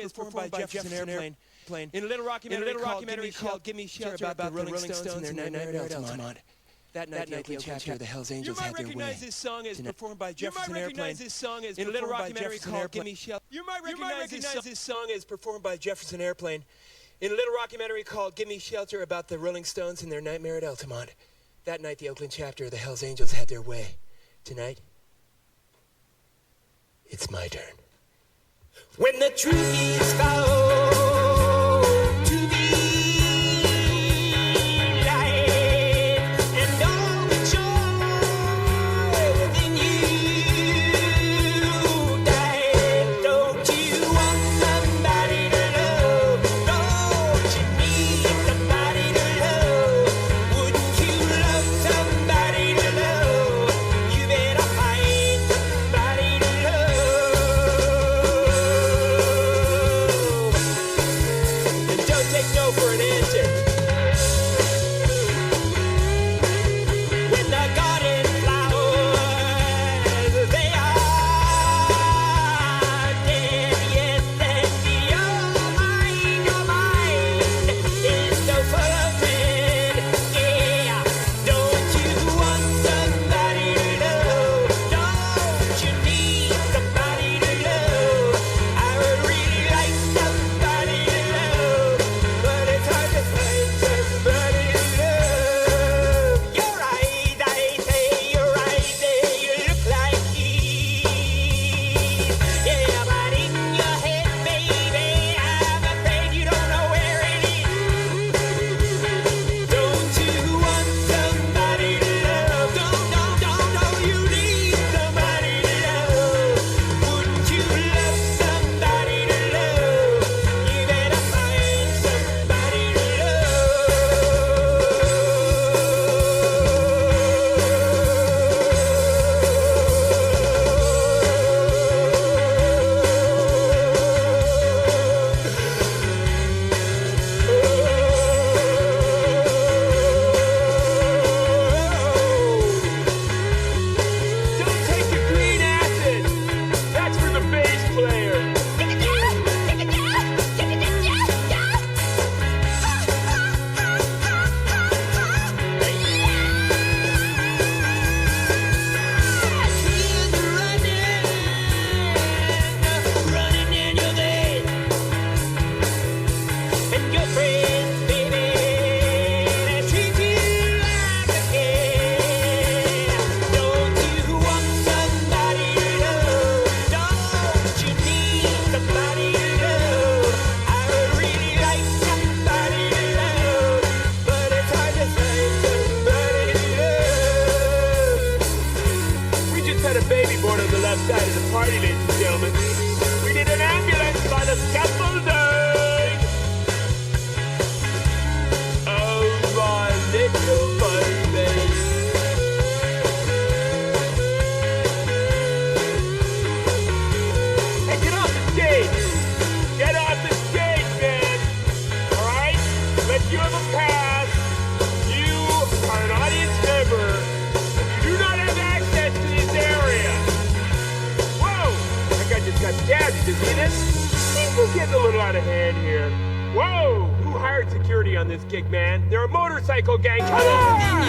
is performed by Jefferson Airplane in a little documentary called Give Me Shelter about the Rolling Stones and their nightmare at Altamont. That night, the Oakland chapter of the Hells Angels had their way. You might recognize this song as performed by Jefferson Airplane in a little documentary called Give Me Shelter. You might recognize this song as performed by Jefferson Airplane in a little documentary called Give Me Shelter about the Rolling Stones and their nightmare at Altamont. That night, the Oakland chapter of the Hells Angels had their way. Tonight, it's my turn. When the truth is found to be light, and all the joy within you died, don't you want somebody to love? Don't you need somebody to love? Wouldn't you love somebody to love? You better find somebody to love. And don't take no for an answer. When the garden flowers, they are dead, yes, and your mind is so full of dread. Yeah, don't you want somebody to love? Don't you need somebody to love? I would really like somebody to love, but it's hard to find somebody to love. You're right, I say you're right, you look like keys. Yeah, but in your head, baby, I'm afraid you don't know where it is. Don't you want somebody to love? Don't you need somebody to love? Wouldn't you love somebody to love? You better find somebody to Don't take the green acid. That's for the bass player. Running in your veins. And your friends, baby, they treat you like a kid. Don't you want somebody to love? Don't you need somebody to love? I would really like somebody to love, but it's hard to find somebody to love. We just had a baby born on the left side of the party, ladies and gentlemen. We need an ambulance by the scaffolding. Oh, my little baby. Hey, get off the stage. Get off the stage, man. All right? Let's give him a pass. You are an audience member. You do not have access to this area. Whoa! That guy just got stabbed. Did you see this? Things are getting a little out of hand here. Whoa! Who hired security on this gig, man? They're a motorcycle gang. Come on!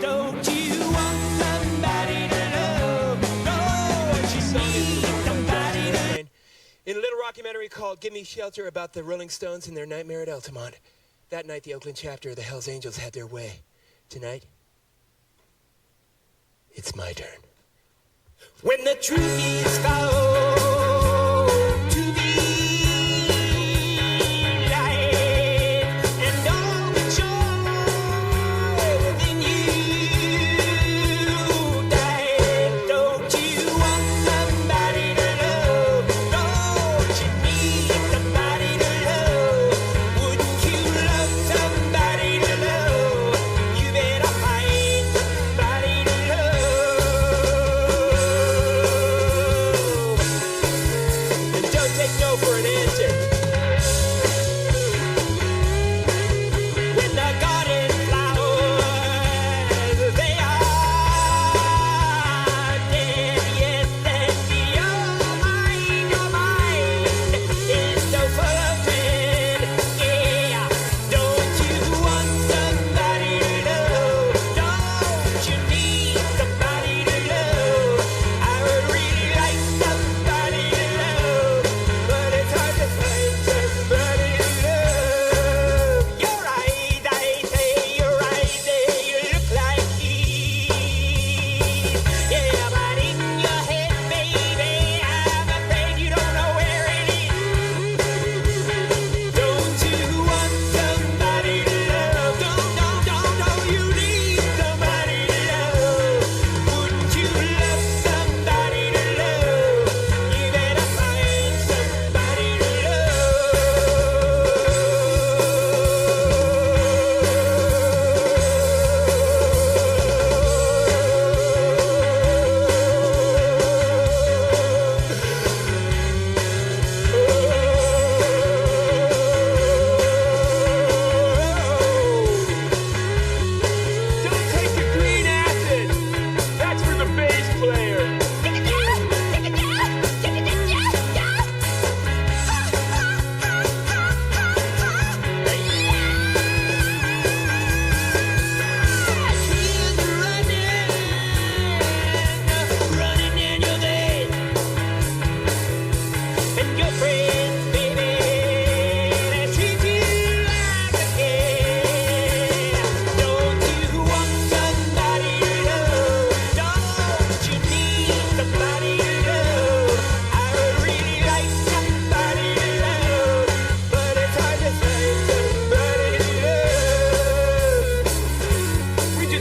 Don't you want somebody to love? Don't you need somebody to love? In a little documentary called Give Me Shelter about the Rolling Stones and their nightmare at Altamont. That night, the Oakland chapter of the Hells Angels had their way. Tonight, it's my turn. When the truth is found to be light, and all the joy within you died, don't you want somebody to love? Don't you need somebody to love? Wouldn't you love somebody to love? You better find somebody to love.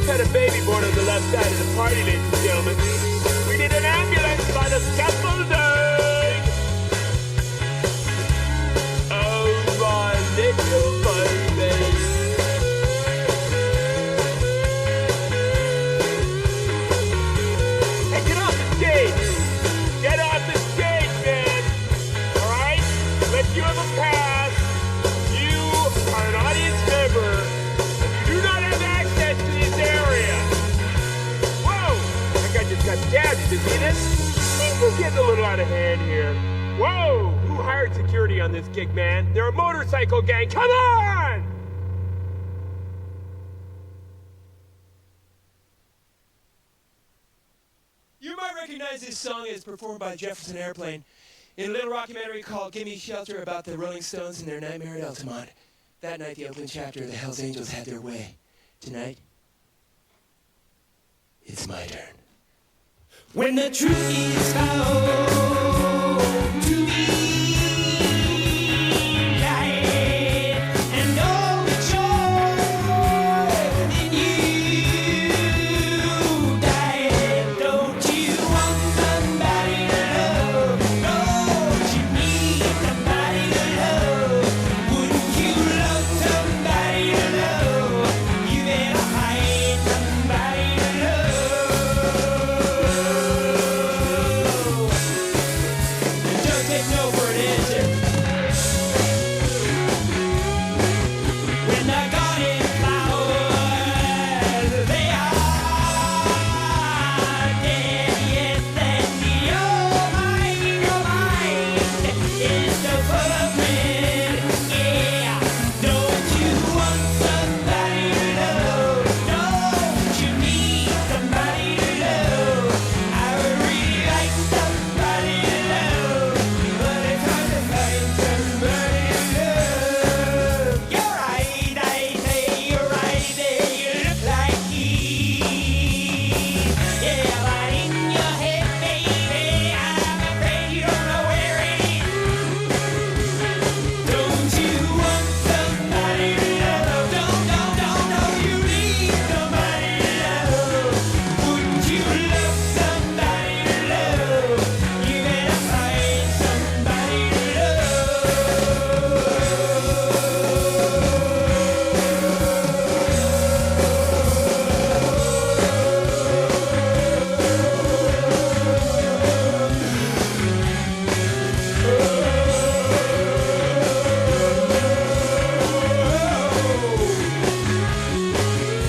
had a baby born on the left side of the party, ladies and gentlemen. We need an ambulance by the scaffolding. Oh, my little baby. Hey, get off the stage. Get off the stage, man. All right? Let you have a pass. You are an audience member. You do not have access to this area. Whoa! That guy just got stabbed. Did you see this? Things are getting a little out of hand here. Whoa! Who hired security on this gig, man? They're a motorcycle gang. Come on! You might recognize this song as performed by Jefferson Airplane in a little documentary called Gimme Shelter about the Rolling Stones and their nightmare at Altamont. That night, the Oakland chapter of the Hells Angels had their way. Tonight, it's my turn. When the truth is found to be light, and all the joy within you died, don't you want somebody to love? Don't you need somebody to love? Wouldn't you love somebody to love? You better find somebody to love. Don't take no for an answer. When the garden flowers, they are dead, yes, and your mind is so full of red. Yeah, don't you want somebody to love? Don't you need somebody to love? I would really like somebody to love, but it's hard to find somebody to love. You're right, I say you're right, there you look like Keith. Yeah, but in your head, baby, I'm afraid you don't know where it is. Don't you want somebody to love? Don't you need somebody to love? Wouldn't you love somebody to love? You better find somebody to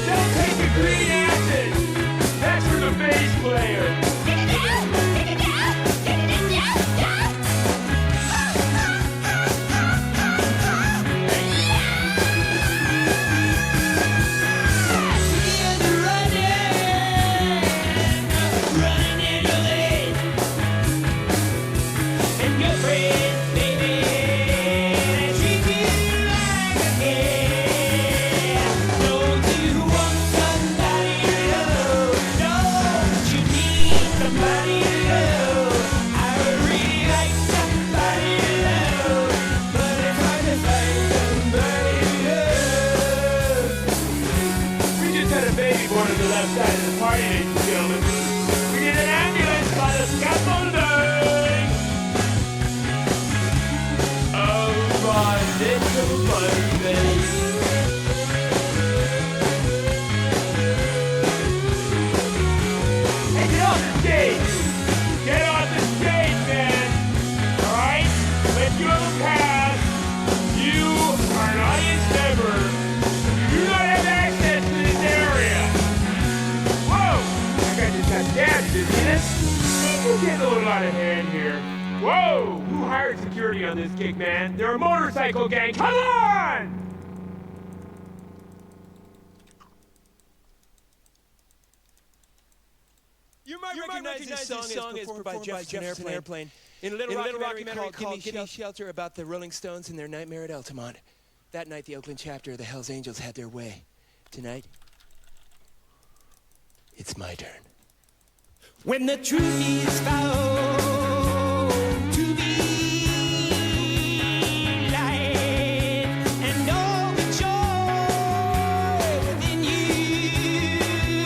Don't take the green acid. That's for the bass player. We just had a baby born on the left side of the party, ladies and gentlemen. We need an ambulance by the scaffolding. Oh, my little baby. Hey, get off the stage. Get off the stage, man. All right? Let you have a pass. You are an audience member. You do not have access to this area. Whoa! That guy just got stabbed. Did you see this? Things are getting a little out of hand here. Whoa! Who hired security on this gig, man? They're a motorcycle gang. Come on! You might recognize this song as performed by Jefferson Airplane in a little documentary called Gimme Shelter about the Rolling Stones and their nightmare at Altamont. That night, the Oakland chapter of the Hells Angels had their way. Tonight, it's my turn. When the truth is found to be light, and all the joy within you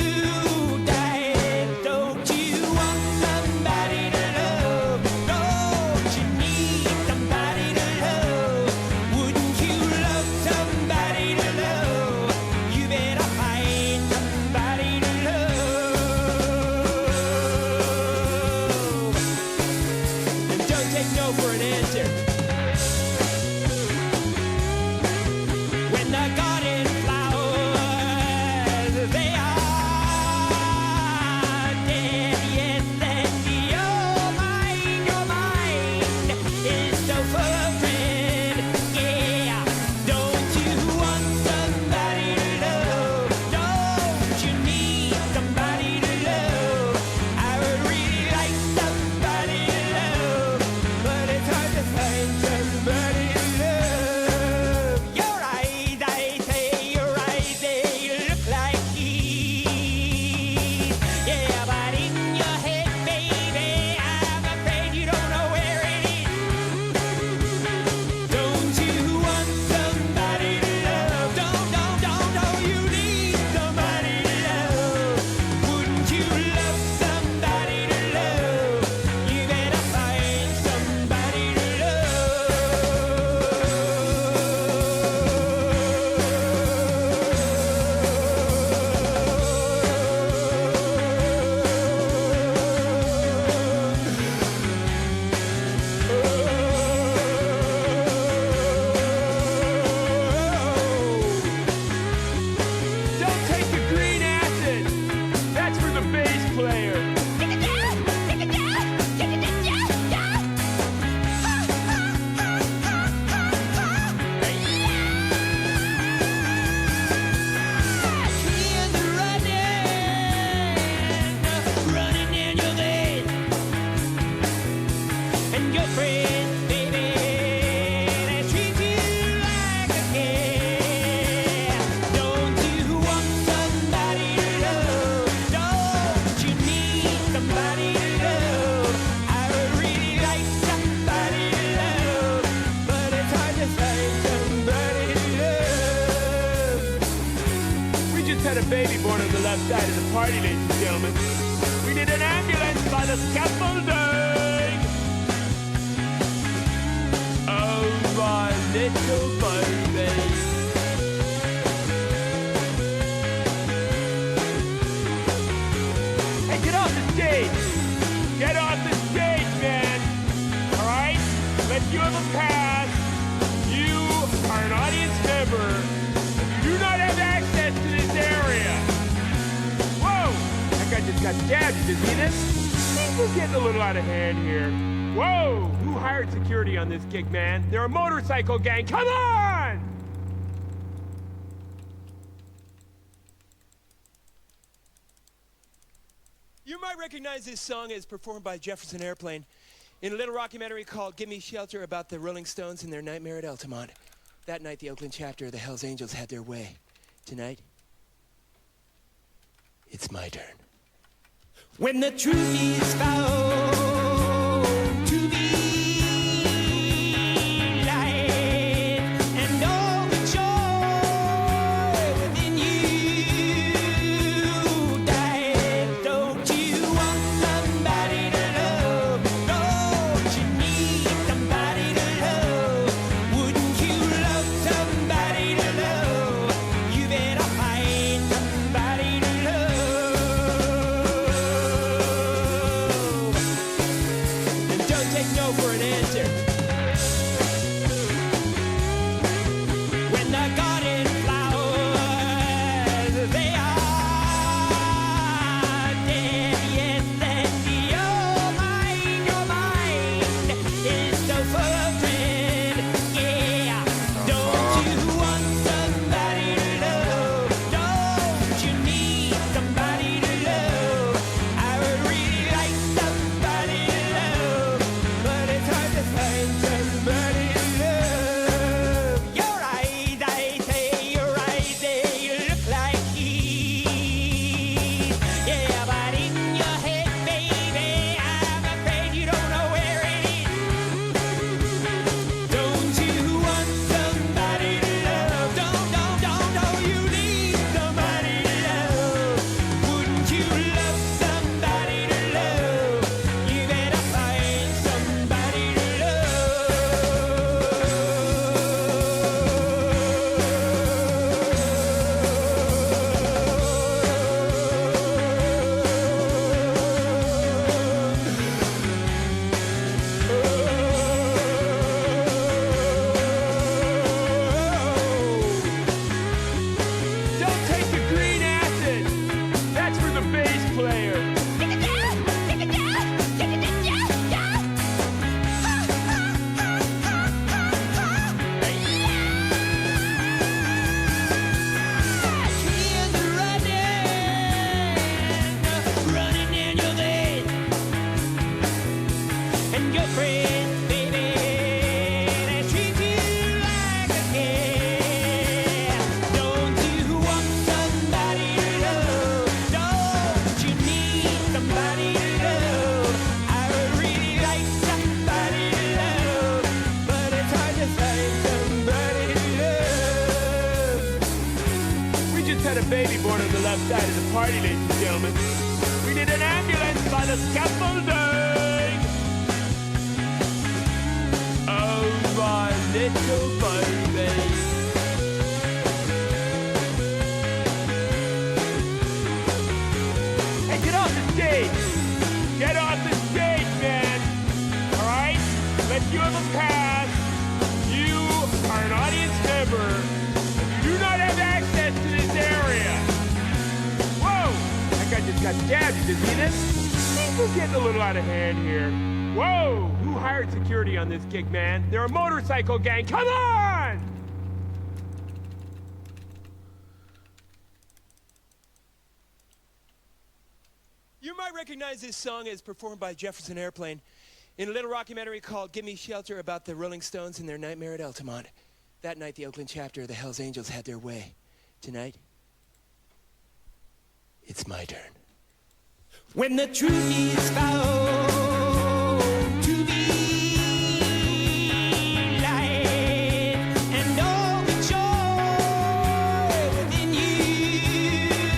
had a baby born on the left side of the party, ladies and gentlemen. We need an ambulance by the scaffolding. Oh, my little baby. Hey, get off the stage. Get off the stage, man. All right? Let you have a pass. You are an audience member. You do not have access to this area. Whoa! That guy just got stabbed. Did you see this? Things are getting a little out of hand here. Whoa! Who hired security on this gig, man? They're a motorcycle gang. Come on! You might recognize this song as performed by Jefferson Airplane in a little rockumentary called Give Me Shelter about the Rolling Stones and their nightmare at Altamont. That night, the Oakland chapter of the Hells Angels had their way. Tonight, it's my turn. When the truth is found to be light, and all the joy within you died, don't you want somebody to love? Don't you need somebody to love? Wouldn't you love somebody to love? You better find somebody to love. And don't take no for an answer. When the garden flowers, they are dead, yes, and your mind is so full of dread, yeah. Don't you want somebody to love? Don't you need somebody to love? I would really like somebody to love, but it's hard to find somebody to love. Your eyes, I say, your eyes, they look like keys. Yeah, but in your head, baby, I'm afraid you don't know where it is. Don't you want somebody to love? Don't you need somebody to love? Wouldn't you love somebody to love? You better find somebody to Don't take the green acid. That's for the bass player. running in your veins, and your friends, baby, they treat you like a kid. Don't you want somebody to love? Don't you need somebody to love? I would really like somebody to love, but it's hard to find somebody to love. We just had a baby born on the left side of the party, ladies and gentlemen. We need an ambulance by the scaffolding. Oh, my little baby. Hey, get off the stage. Get off the stage, man. All right? Let you have a pass. You are an audience member. You do not have access to this area. Whoa! That guy just got stabbed. Did you see this? Things are getting a little out of hand here. Whoa! Who hired security on this gig, man? They're a motorcycle gang. Come on! You might recognize this song as performed by Jefferson Airplane in a little rockumentary called Give Me Shelter about the Rolling Stones and their nightmare at Altamont. That night, the Oakland chapter of the Hells Angels had their way. Tonight, it's my turn. When the truth is found to be light, and all the joy within you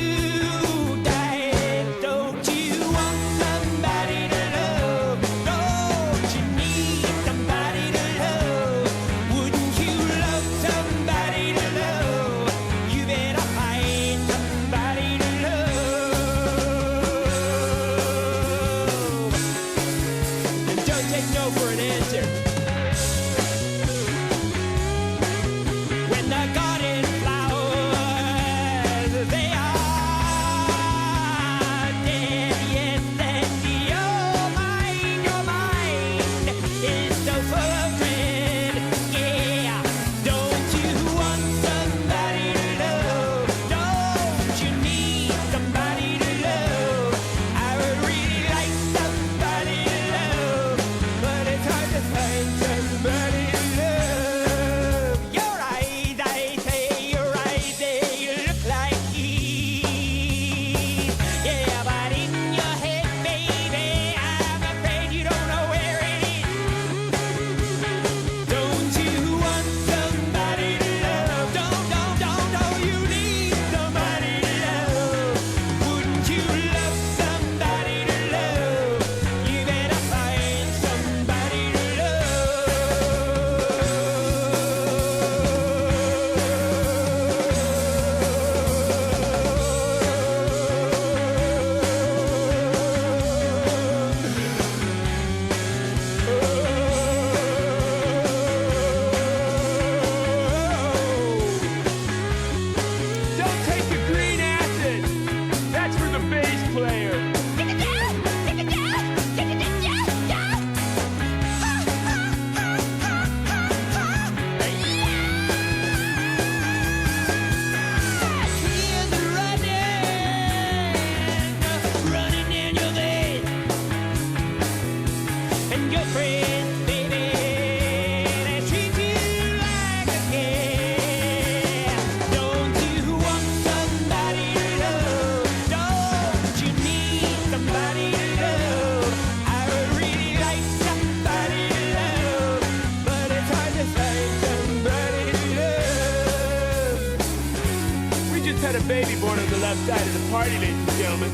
baby born on the left side of the party, ladies and gentlemen.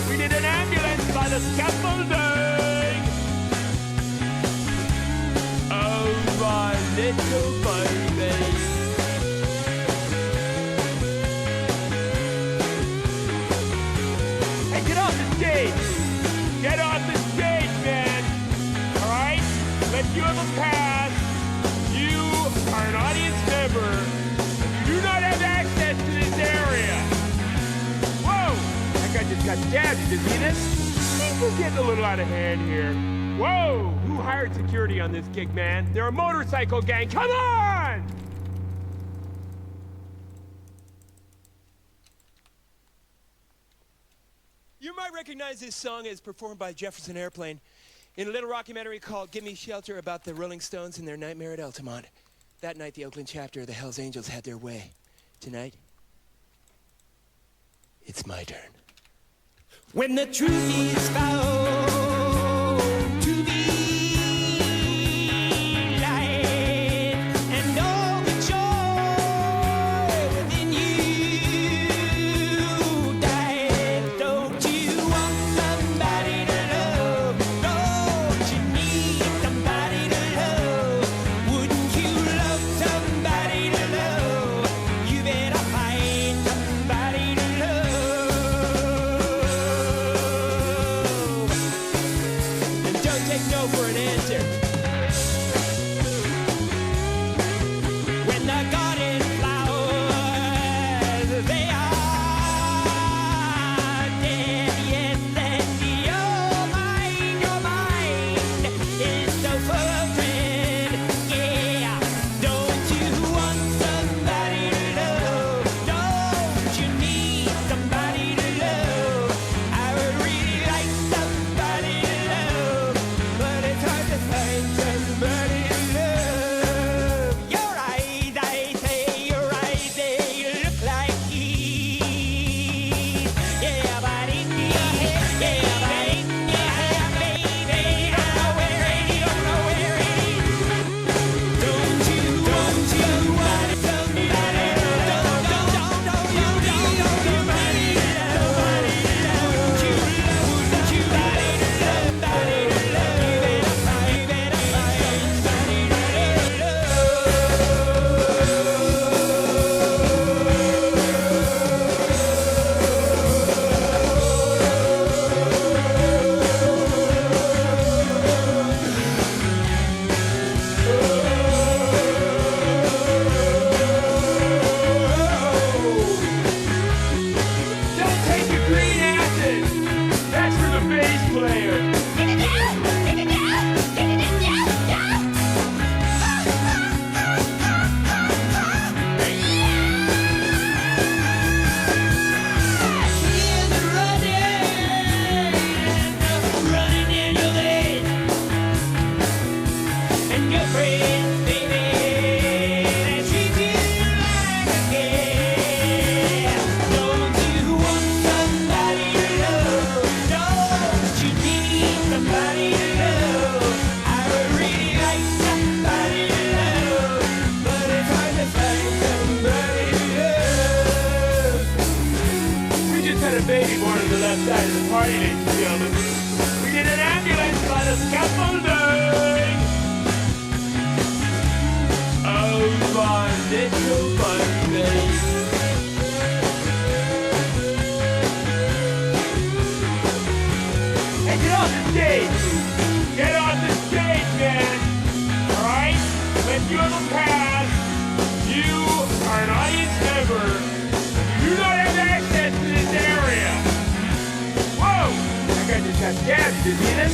We did an ambulance by the scaffolding. Oh, my little baby. Hey, get off the stage. Get off the stage, man. All right? Let you have a pass. You are an audience member. You do not have access to this area. Whoa! That guy just got stabbed. Did you see this? Things are getting a little out of hand here. Whoa! Who hired security on this gig, man? They're a motorcycle gang. Come on! You might recognize this song as performed by Jefferson Airplane in a little documentary called Give Me Shelter about the Rolling Stones and their nightmare at Altamont. That night, the Oakland chapter of the Hells Angels had their way. Tonight, it's my turn. When the truth is found to be light, and all the joy within you died, don't you want somebody to love? Don't you need somebody to love? Wouldn't you love somebody to love? You better find somebody to love. And don't take no for an answer. When the garden flowers, they are dead, yes, and your mind is so full of dread. Yeah, don't you want somebody to love? Don't you need somebody to love? I would really like somebody to love, but it's hard to find somebody to love. Your eyes, I say, your eyes, they look like keys. Yeah, but in your head, baby, you don't know where it is, Don't you want somebody to love? Don't you need somebody to love? Don't you love somebody to love? You better find somebody to Don't take the green acid. That's for the bass player. running in your legs, and your friends, baby, they treat you like a king. Don't you want somebody to love? Don't you need somebody to love? I would really like somebody to love, but it's hard to find somebody to love. We just had a baby born on the left side of the party, ladies and gentlemen. We did an ambulance by the scaffolding. Oh, my little baby. Hey, get off the stage. Get off the stage, man. All right? Let you have a pass. You are an audience member. You do not have access to this area. Whoa! That guy just got stabbed. Did you see this?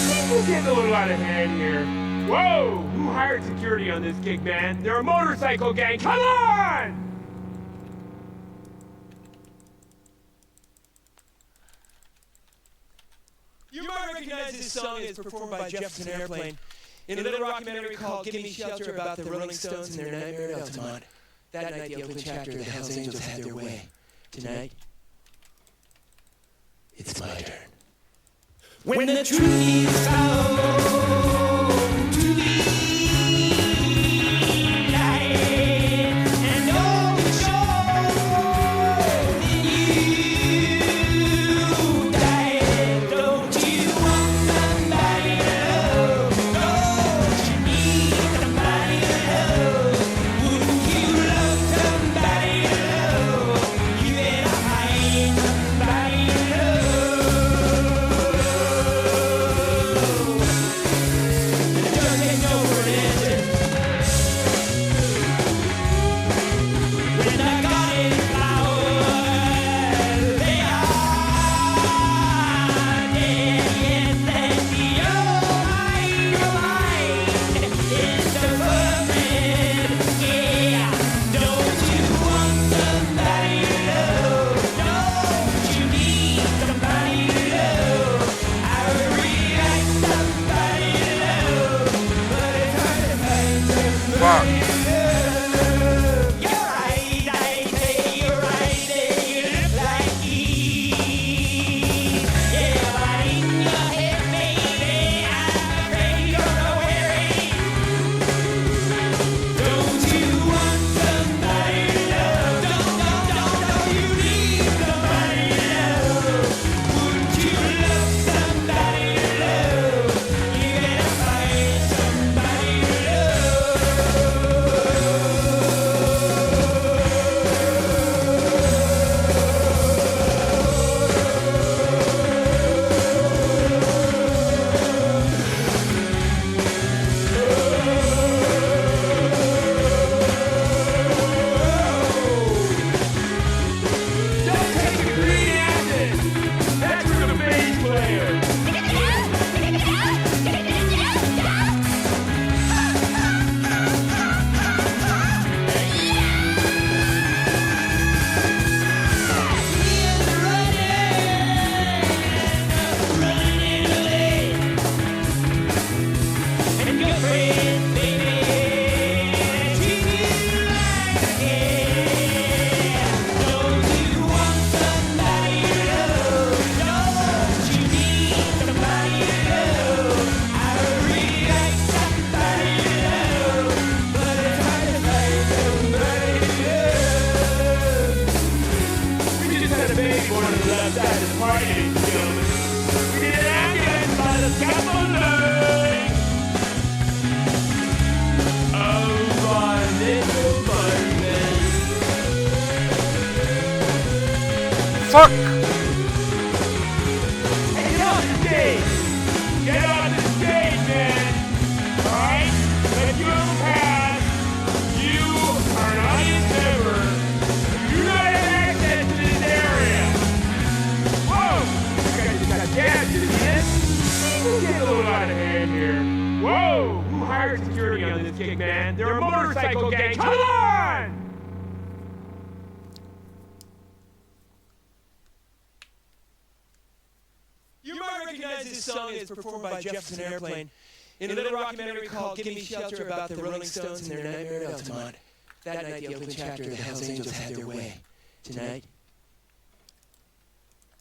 Things are getting a little out of hand here. Whoa! Who hired security on this gig, man? They're a motorcycle gang. Come on! You might recognize this song as performed by Jefferson Airplane in a little documentary called Give Me Shelter about the Rolling Stones and their nightmare at Altamont. That night, the Oakland chapter of the Hells Angels had their way. Tonight, it's my turn. When the truth is found to be light, and all the joy one on the left side of the party, ladies and gentlemen. We did an ambulance by the scaffolding of our little Monday. Fuck! Hey, get off the stage! Get off the stage, man! Alright? Let you have a pass. You are an audience member. You do not have access to this area. Whoa! You guys just got jabbed, didn't you? Get a little out of hand here. Whoa! Who hired security on this gig, man? They're a motorcycle gang. Come on! You might recognize this song as performed by Jefferson Airplane in a little documentary called Give Me Shelter about the Rolling Stones and their Nightmare at Altamont. That night, the Oakland chapter of the Hells Angels had their way. Tonight,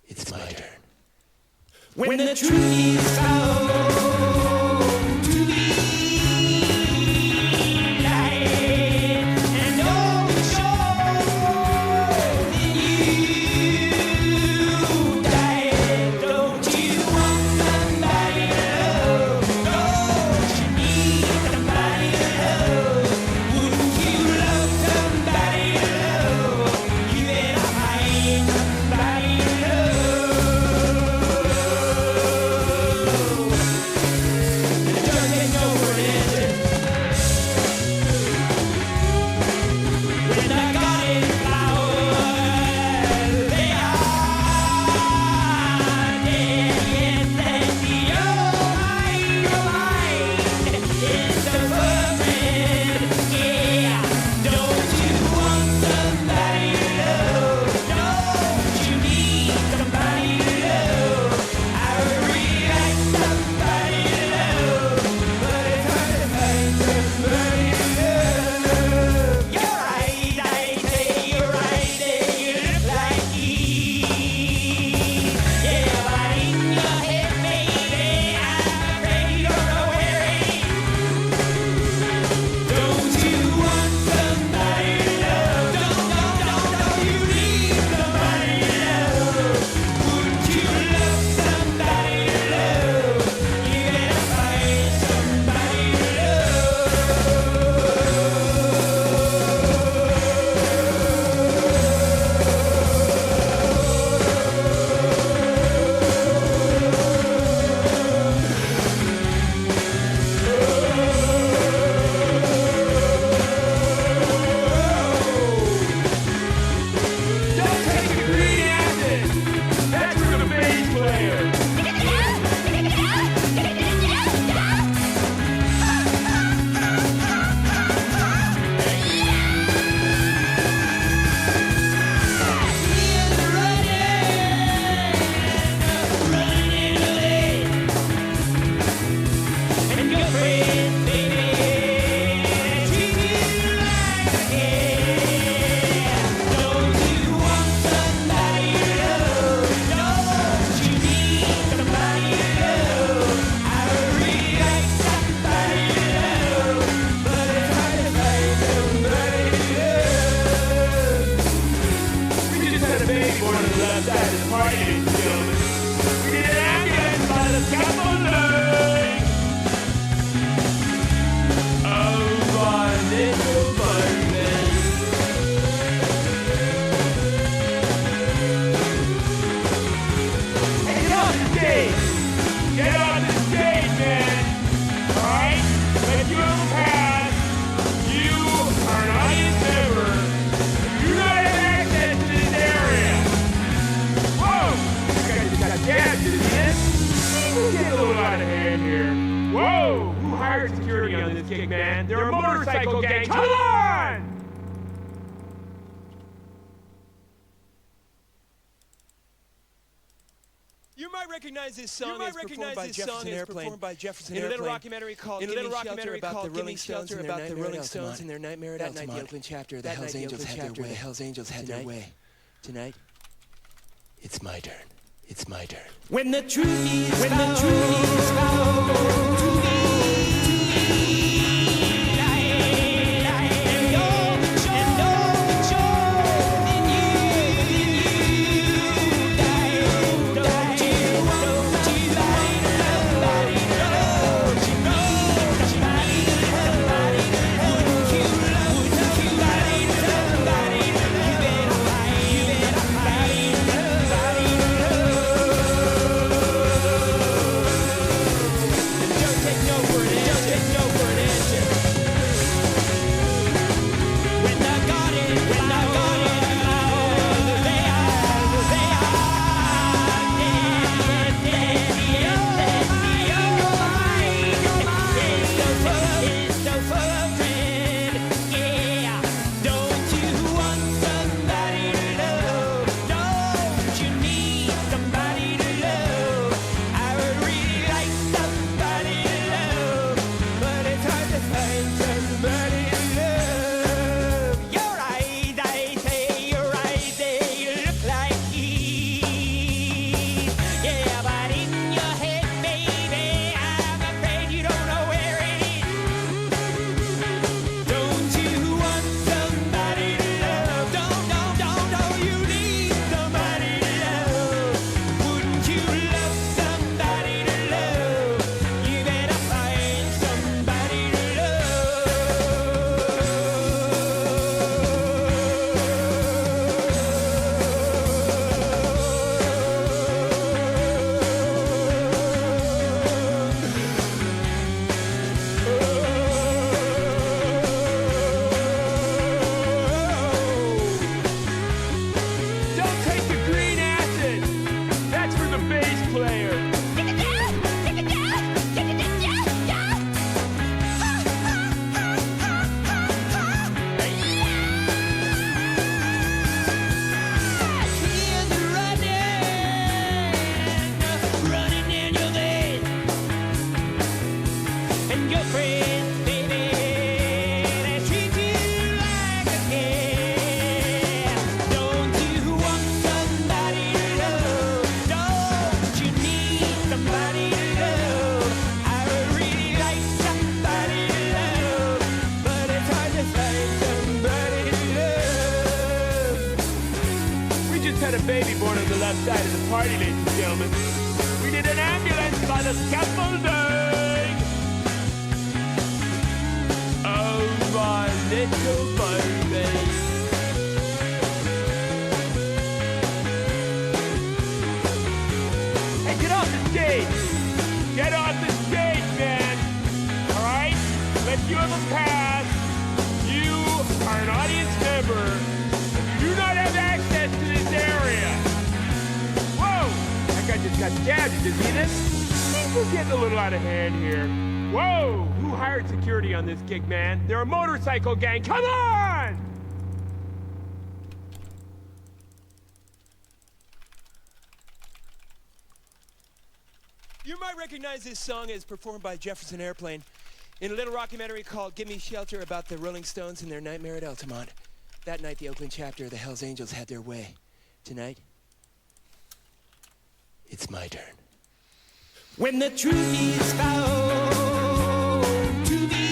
it's my turn. When the truth is found to be light and all the show, then you die. Don't you want somebody to love? Don't you need somebody to love? Wouldn't you love somebody to love? You better find somebody to love. Man, they're a motorcycle gang. Come on! You might recognize this song as performed by Jefferson Airplane in a little documentary called Give Me Shelter about the Rolling Stones and their Nightmare at Altamont. That night, the Oakland chapter of the Hells Angels had their way. Tonight, it's my turn. It's my turn. When the truth is found to be left side of the party, ladies and gentlemen. We need an ambulance by the scaffolding. Oh, my little baby. Hey, get off the stage. Get off the stage, man. All right? Let you have a pass. You are an audience member. You do not have access to this area. Whoa! That guy just got stabbed. Did you see this? Things are getting a little out of hand here. Whoa! Who hired security on this gig, man? They're a motorcycle gang. Come on! You might recognize this song as performed by Jefferson Airplane in a little documentary called Give Me Shelter about the Rolling Stones and their nightmare at Altamont. That night, the Oakland chapter of the Hells Angels had their way. Tonight, it's my turn. When the truth is found to be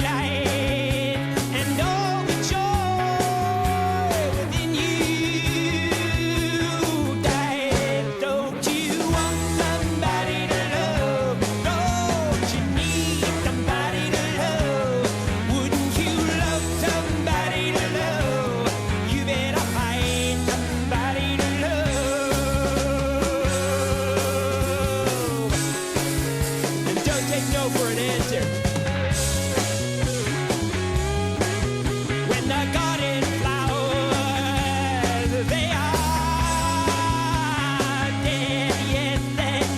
light, and all the joy within you died, don't you want somebody to love? Don't you need somebody to love? Wouldn't you love somebody to love? You better find somebody to love. And don't take no for an answer. When the garden flowers, they are dead, yes, and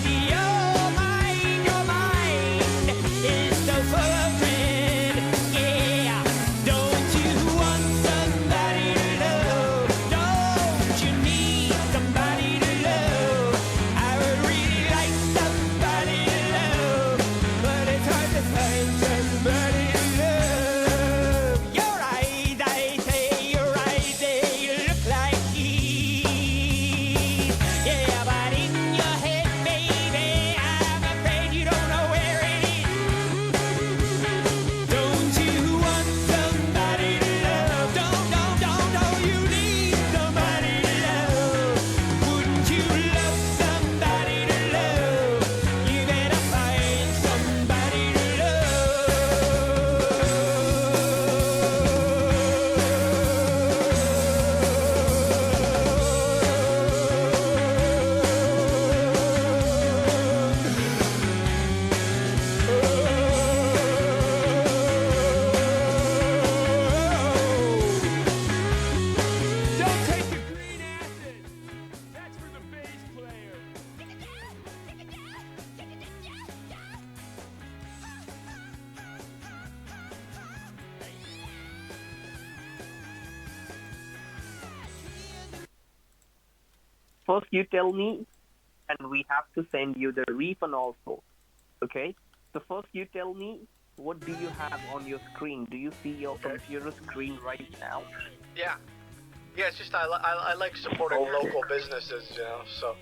your mind is so full of dread. Yeah, don't you want somebody to love? Don't you need somebody to love? I would really like somebody to love, but it's hard to find somebody to love. Your eyes, I say, your eyes, they look like keys. Yeah, but in your head, baby, I'm afraid you don't know where it is. Don't you want somebody to love? Don't you need somebody to love? Wouldn't you love somebody to love? You better find somebody to Don't take the green acid. That's for the bass player. First you tell me, and we have to send you the refund also. Okay? So first you tell me, what do you have on your screen? Do you see your computer screen right now? Yeah. Yeah, it's just I like supporting local businesses, you know, so.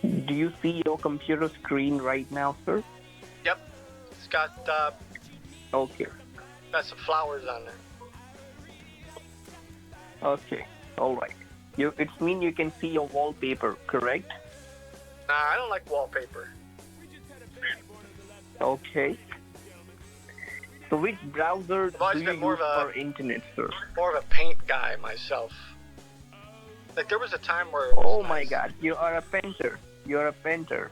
Do you see your computer screen right now, sir? Yep. It's got Okay. some flowers on there. Okay. All right. It means you can see your wallpaper, correct? Nah, I don't like wallpaper. Okay. So which browser I've always do you been more use of a- for internet, sir? More of a paint guy myself. Like there was a time where it was Oh my nice. God, you are a painter. You're a painter.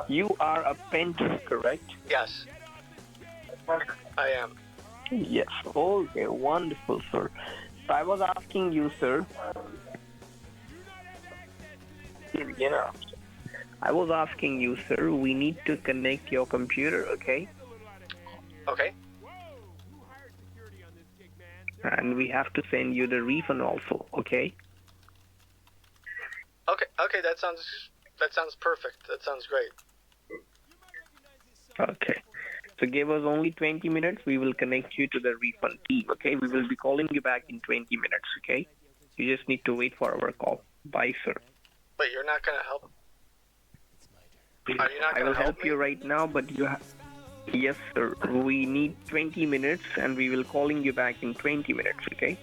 You are a painter, correct? Yes. I am. Yes. Okay, wonderful, sir. So I was asking you, sir. You know, I was asking you, sir. We need to connect your computer, okay? Okay. And we have to send you the refund also, okay? Okay, that sounds perfect. That sounds great. Okay. So give us only 20 minutes. We will connect you to the refund team, okay? We will be calling you back in 20 minutes, okay? You just need to wait for our call. Bye, sir. But you're not gonna help. Are you not I gonna will help me? you right now, but you have... Yes, sir. We need 20 minutes, and we will calling you back in 20 minutes. Okay?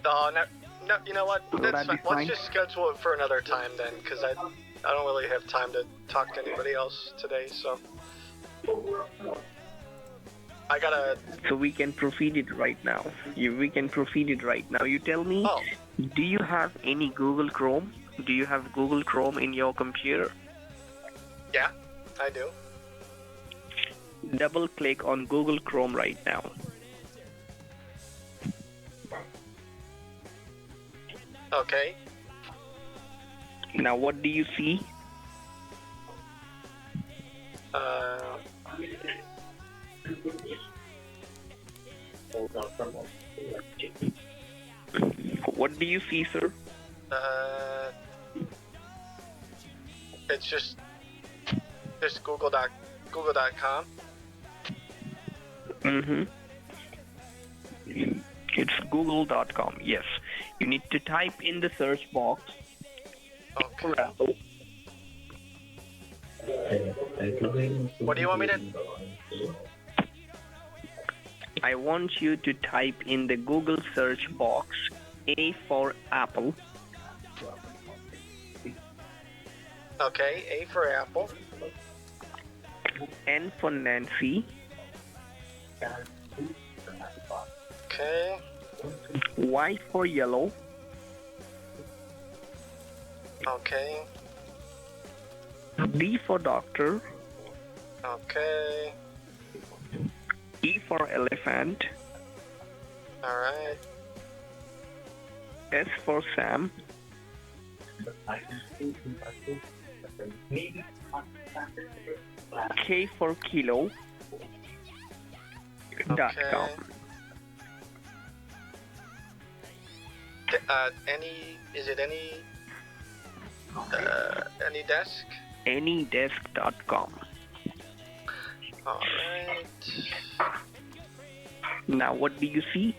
No, you know what? Will That's that be fine. fine? Let's just schedule it for another time then, because I don't really have time to talk to anybody else today, so. I gotta. So we can proceed it right now. We can proceed it right now. You tell me, Oh. do you have any Google Chrome? Do you have Google Chrome in your computer? Yeah, I do. Double click on Google Chrome right now. Okay. Now what do you see? What do you see, sir? It's just Google.com. Mm-hmm. It's google.com. Yes. You need to type in the search box for Apple. What do you want me to? I want you to type in the Google search box A for Apple. Okay, A for Apple. N for Nancy. Okay. Y for yellow. Okay. D for doctor. Okay. E for elephant. Alright. S for Sam. K for kilo. .com. Is it any desk? Anydesk.com. Alright. Now what do you see?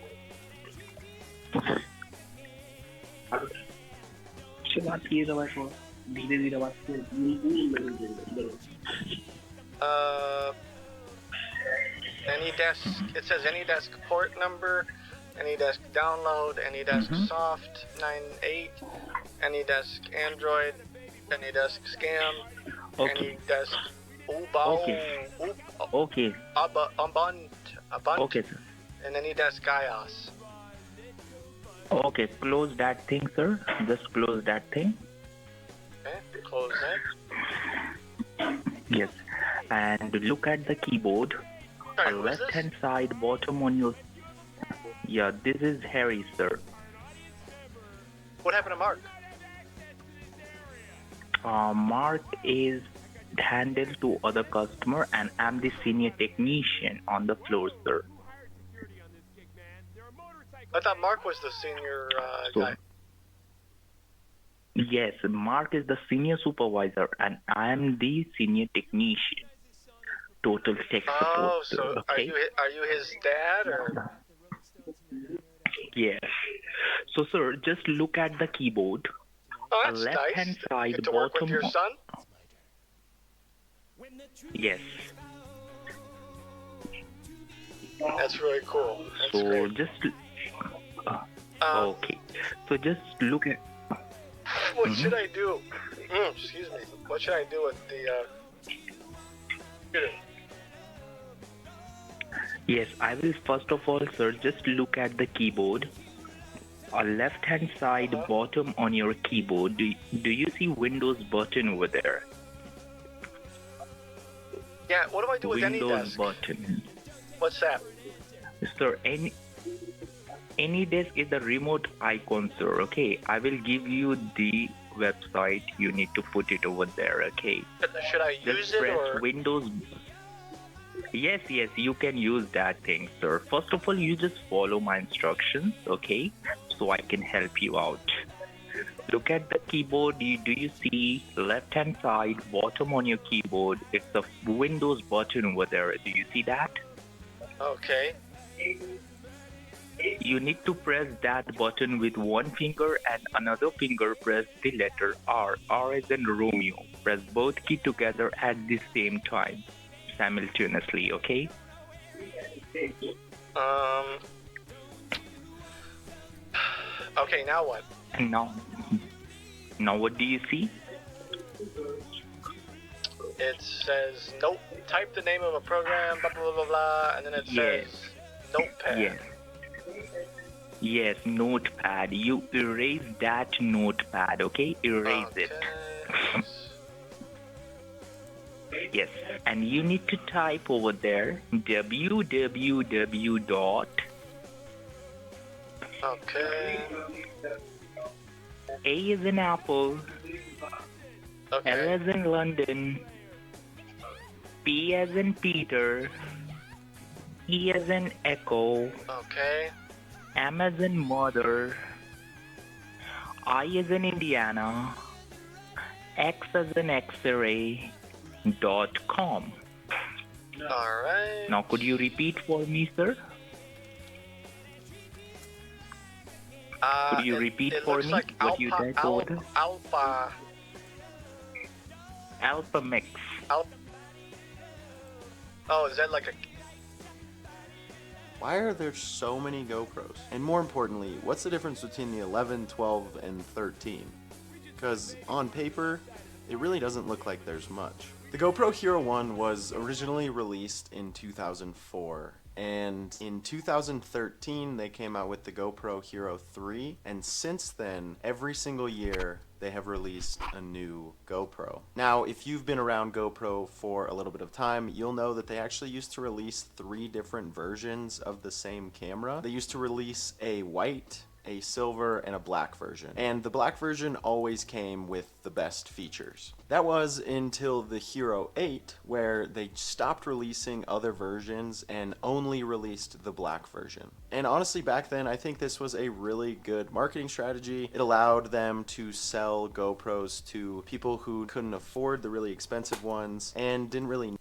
AnyDesk. It says AnyDesk port number, AnyDesk download, AnyDesk soft 98, AnyDesk Android, AnyDesk scam, Okay. AnyDesk Ubao, Okay. Ubuntu, Okay, sir. and AnyDesk iOS. Okay, close that thing, sir. Just close that thing. Okay, close that. Yes. And look at the keyboard. Sorry, who is this? Left-hand side, bottom on your... Yeah, this is Harry, sir. What happened to Mark? Mark is handled to other customer, and I'm the senior technician on the floor, sir. I thought Mark was the senior guy. Yes, Mark is the senior supervisor, and I'm the senior technician. Total tech support. Oh, sir, so okay? are you his dad or? Yes. So, sir, just look at the keyboard. Oh, that's Left-hand nice. side, You get to work with bottom. your son? Yes. That's really cool. That's So great. just okay. So just look at. What should I do? Excuse me. What should I do with the computer? Yes, I will first of all, sir, just look at the keyboard. Left-hand side, bottom on your keyboard. Do you see Windows button over there? Yeah. What do I do with Windows AnyDesk? button. What's that? Sir, any desk is the remote icon, sir. Okay, I will give you the website. You need to put it over there. Okay. Should I Just use it press or? Windows. Yes, you can use that thing, sir. First of all, you just follow my instructions, okay? So I can help you out. Look at the keyboard. Do you see left-hand side, bottom on your keyboard? It's the Windows button over there. Do you see that? Okay. You need to press that button with one finger and another finger press the letter R. R as in Romeo. Press both keys together at the same time. simultaneously, okay? Okay, now what? And now what do you see? It says nope. Type the name of a program, blah blah blah blah, and then it Yes. says notepad. Yes. Yes, notepad. You erase that notepad, okay? Erase it. Okay. Yes, and you need to type over there www dot Okay. A is in Apple, L Okay. as in London, P as in Peter, E as in Echo, Okay. M as in Mother, I as in Indiana, X as in X-ray, .com. All right. Now, could you repeat for me, sir? Could you repeat it for looks me like what you typed over there? Alpha. Alpha Mix. Oh, is that like a? Why are there so many GoPros? And more importantly, what's the difference between the 11, 12, and 13? Because on paper, it really doesn't look like there's much. The GoPro Hero 1 was originally released in 2004, and in 2013 they came out with the GoPro Hero 3, and since then, every single year, they have released a new GoPro. Now, if you've been around GoPro for a little bit of time, you'll know that they actually used to release 3 different versions of the same camera. They used to release a white, a silver, and a black version. And the black version always came with the best features. That was until the Hero 8, where they stopped releasing other versions and only released the black version. And honestly, back then, I think this was a really good marketing strategy. It allowed them to sell GoPros to people who couldn't afford the really expensive ones and didn't really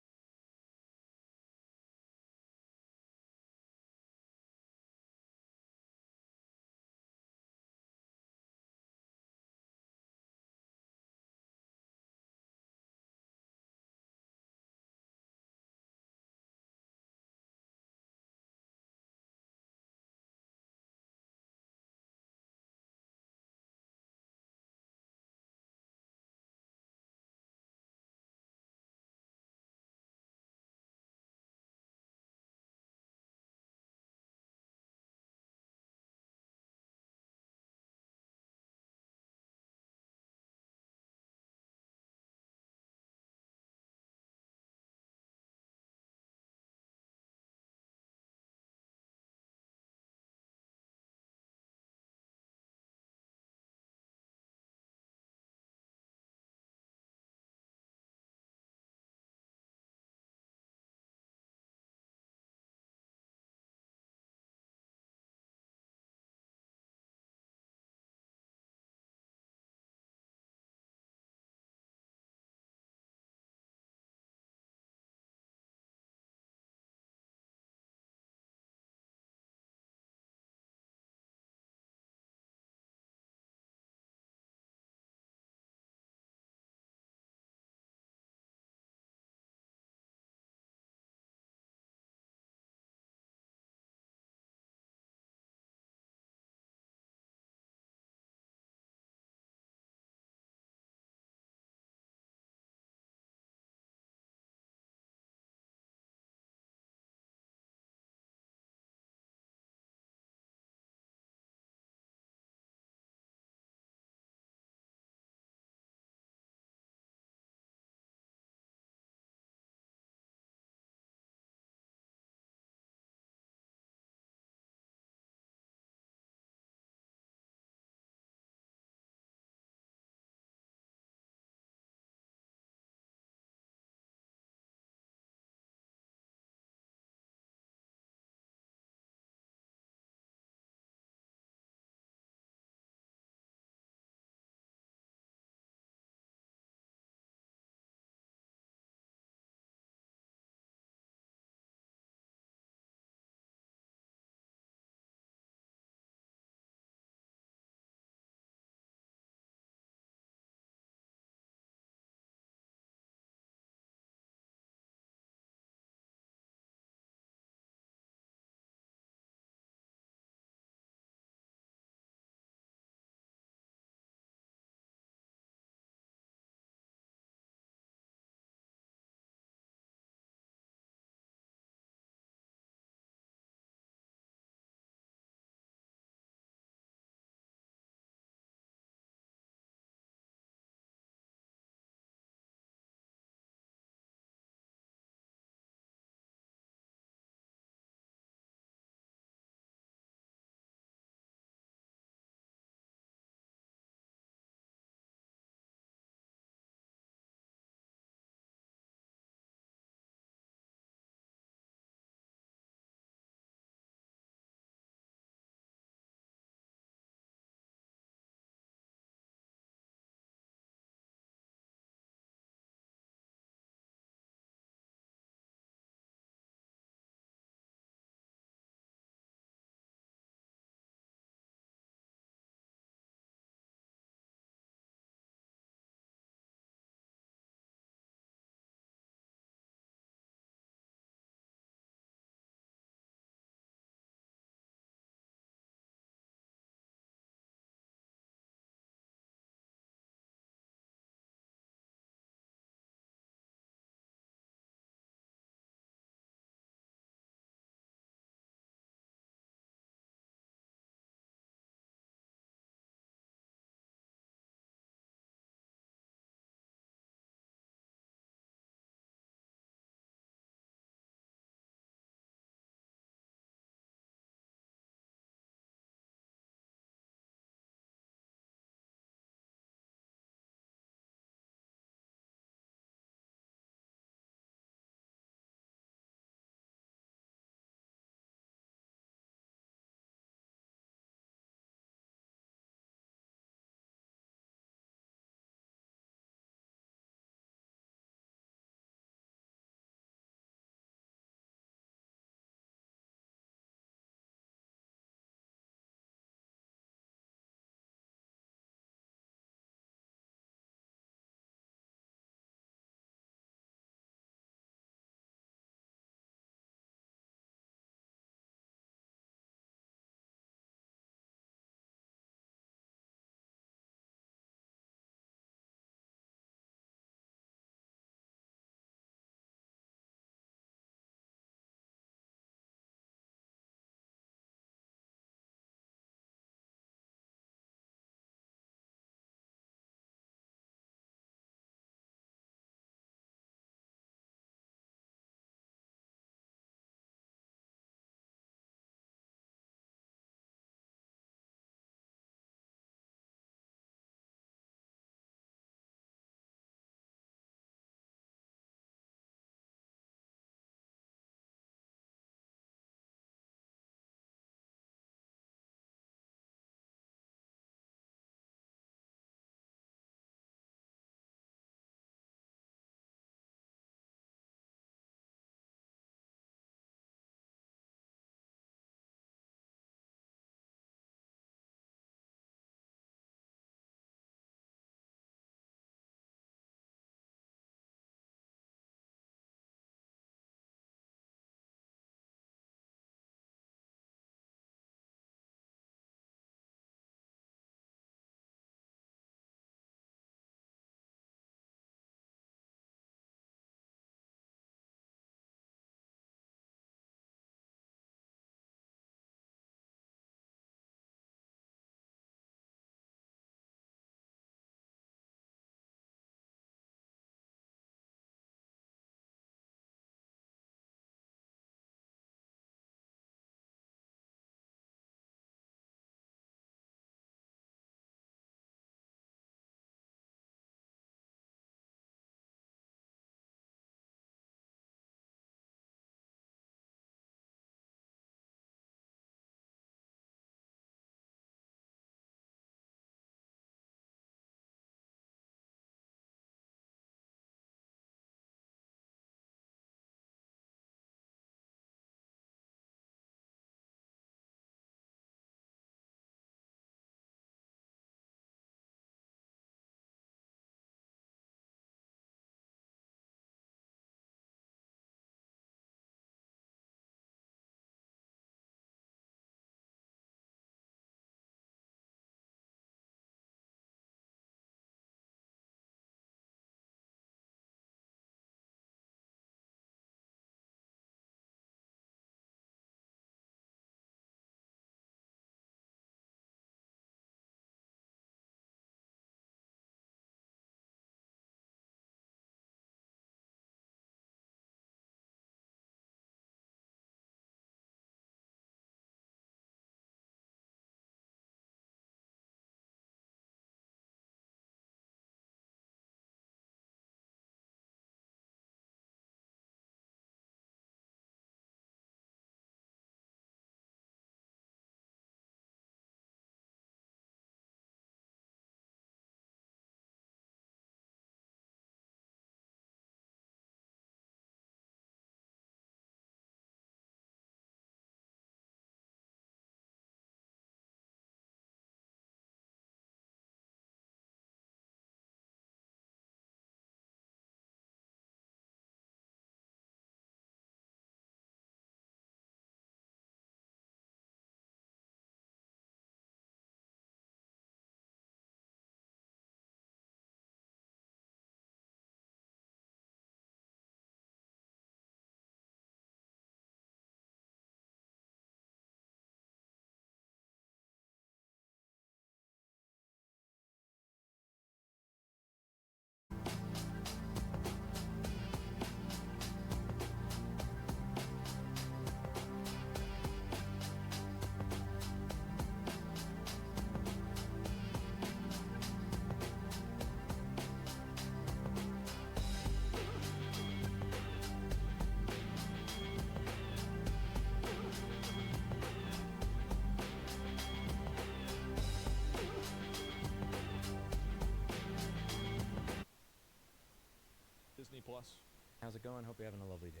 Plus. How's it going? Hope you're having a lovely day.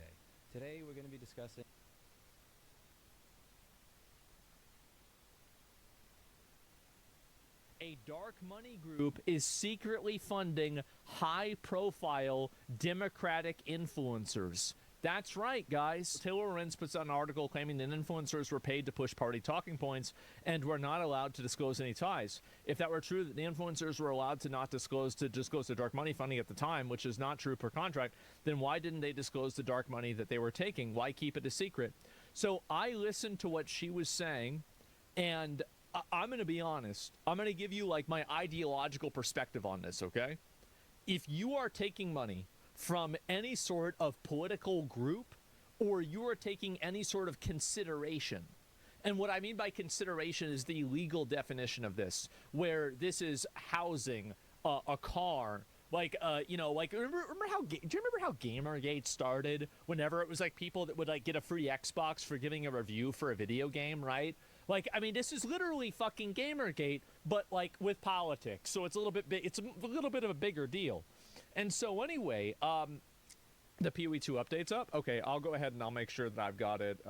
Today we're going to be discussing a dark money group is secretly funding high-profile Democratic influencers. That's right, guys. Taylor Lorenz puts out an article claiming that influencers were paid to push party talking points and were not allowed to disclose any ties. If that were true, that the influencers were allowed to not disclose the dark money funding at the time, which is not true per contract, then why didn't they disclose the dark money that they were taking? Why keep it a secret? So I listened to what she was saying, and I'm going to be honest. I'm going to give you like my ideological perspective on this, okay? If you are taking money from any sort of political group, or you are taking any sort of consideration. And what I mean by consideration is the legal definition of this, where this is housing, a car, like, remember do you remember how Gamergate started? Whenever it was like people that would like get a free Xbox for giving a review for a video game, right? Like, I mean, this is literally fucking Gamergate, but like with politics. So it's a little bit big. It's a little bit of a bigger deal. And so anyway, the PoE2 update's up. Okay, I'll go ahead and I'll make sure that I've got it.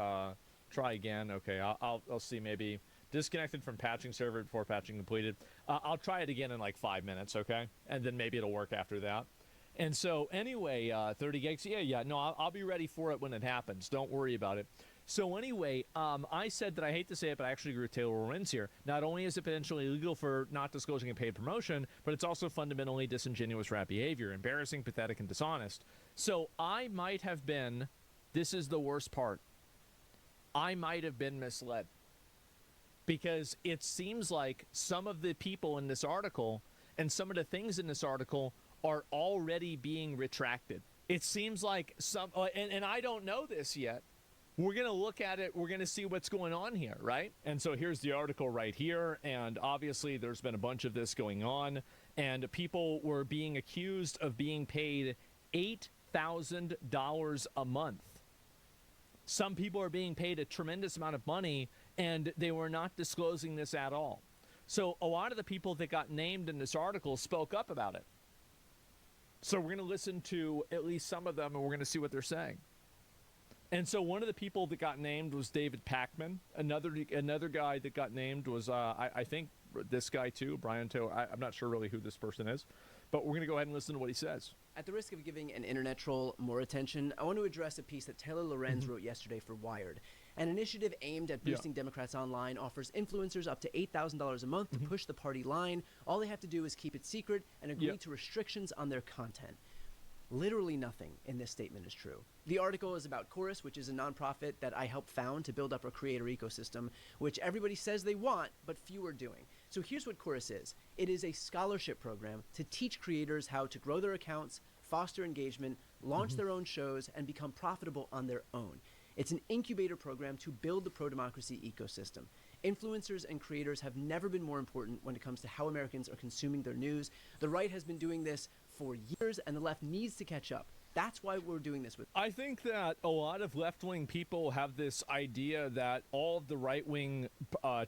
Try again. Okay, I'll see, maybe disconnected from patching server before patching completed. I'll try it again in like 5 minutes, okay? And then maybe it'll work after that. And so anyway, 30 gigs. Yeah. No, I'll be ready for it when it happens. Don't worry about it. So anyway, I said that I hate to say it, but I actually agree with Taylor Lorenz here. Not only is it potentially illegal for not disclosing a paid promotion, but it's also fundamentally disingenuous rat behavior, embarrassing, pathetic, and dishonest. So I might have been, this is the worst part, I might have been misled. Because it seems like some of the people in this article and some of the things in this article are already being retracted. It seems like some, and I don't know this yet. We're going to look at it. We're going to see what's going on here, right? And so here's the article right here. And obviously there's been a bunch of this going on. And people were being accused of being paid $8,000 a month. Some people are being paid a tremendous amount of money, and they were not disclosing this at all. So a lot of the people that got named in this article spoke up about it. So we're going to listen to at least some of them, and we're going to see what they're saying. And so one of the people that got named was David Packman. Another guy that got named was, I think, this guy too, Brian Taylor. I'm not sure really who this person is, but we're going to go ahead and listen to what he says. At the risk of giving an internet troll more attention, I want to address a piece that Taylor Lorenz wrote yesterday for Wired. An initiative aimed at boosting Democrats online offers influencers up to $8,000 a month to push the party line. All they have to do is keep it secret and agree to restrictions on their content. Literally nothing in this statement is true. The article is about Chorus, which is a nonprofit that I helped found to build up a creator ecosystem, which everybody says they want, but few are doing. So here's what Chorus is. It is a scholarship program to teach creators how to grow their accounts, foster engagement, launch their own shows, and become profitable on their own. It's an incubator program to build the pro-democracy ecosystem. Influencers and creators have never been more important when it comes to how Americans are consuming their news. The right has been doing this for years, and the left needs to catch up. That's why we're doing this with. I think that a lot of left-wing people have this idea that all of the right-wing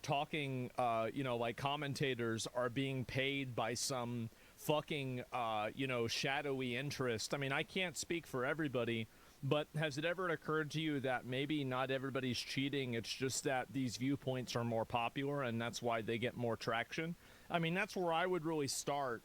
talking, like commentators are being paid by some fucking, shadowy interest. I mean, I can't speak for everybody, but has it ever occurred to you that maybe not everybody's cheating? It's just that these viewpoints are more popular, and that's why they get more traction. I mean, that's where I would really start.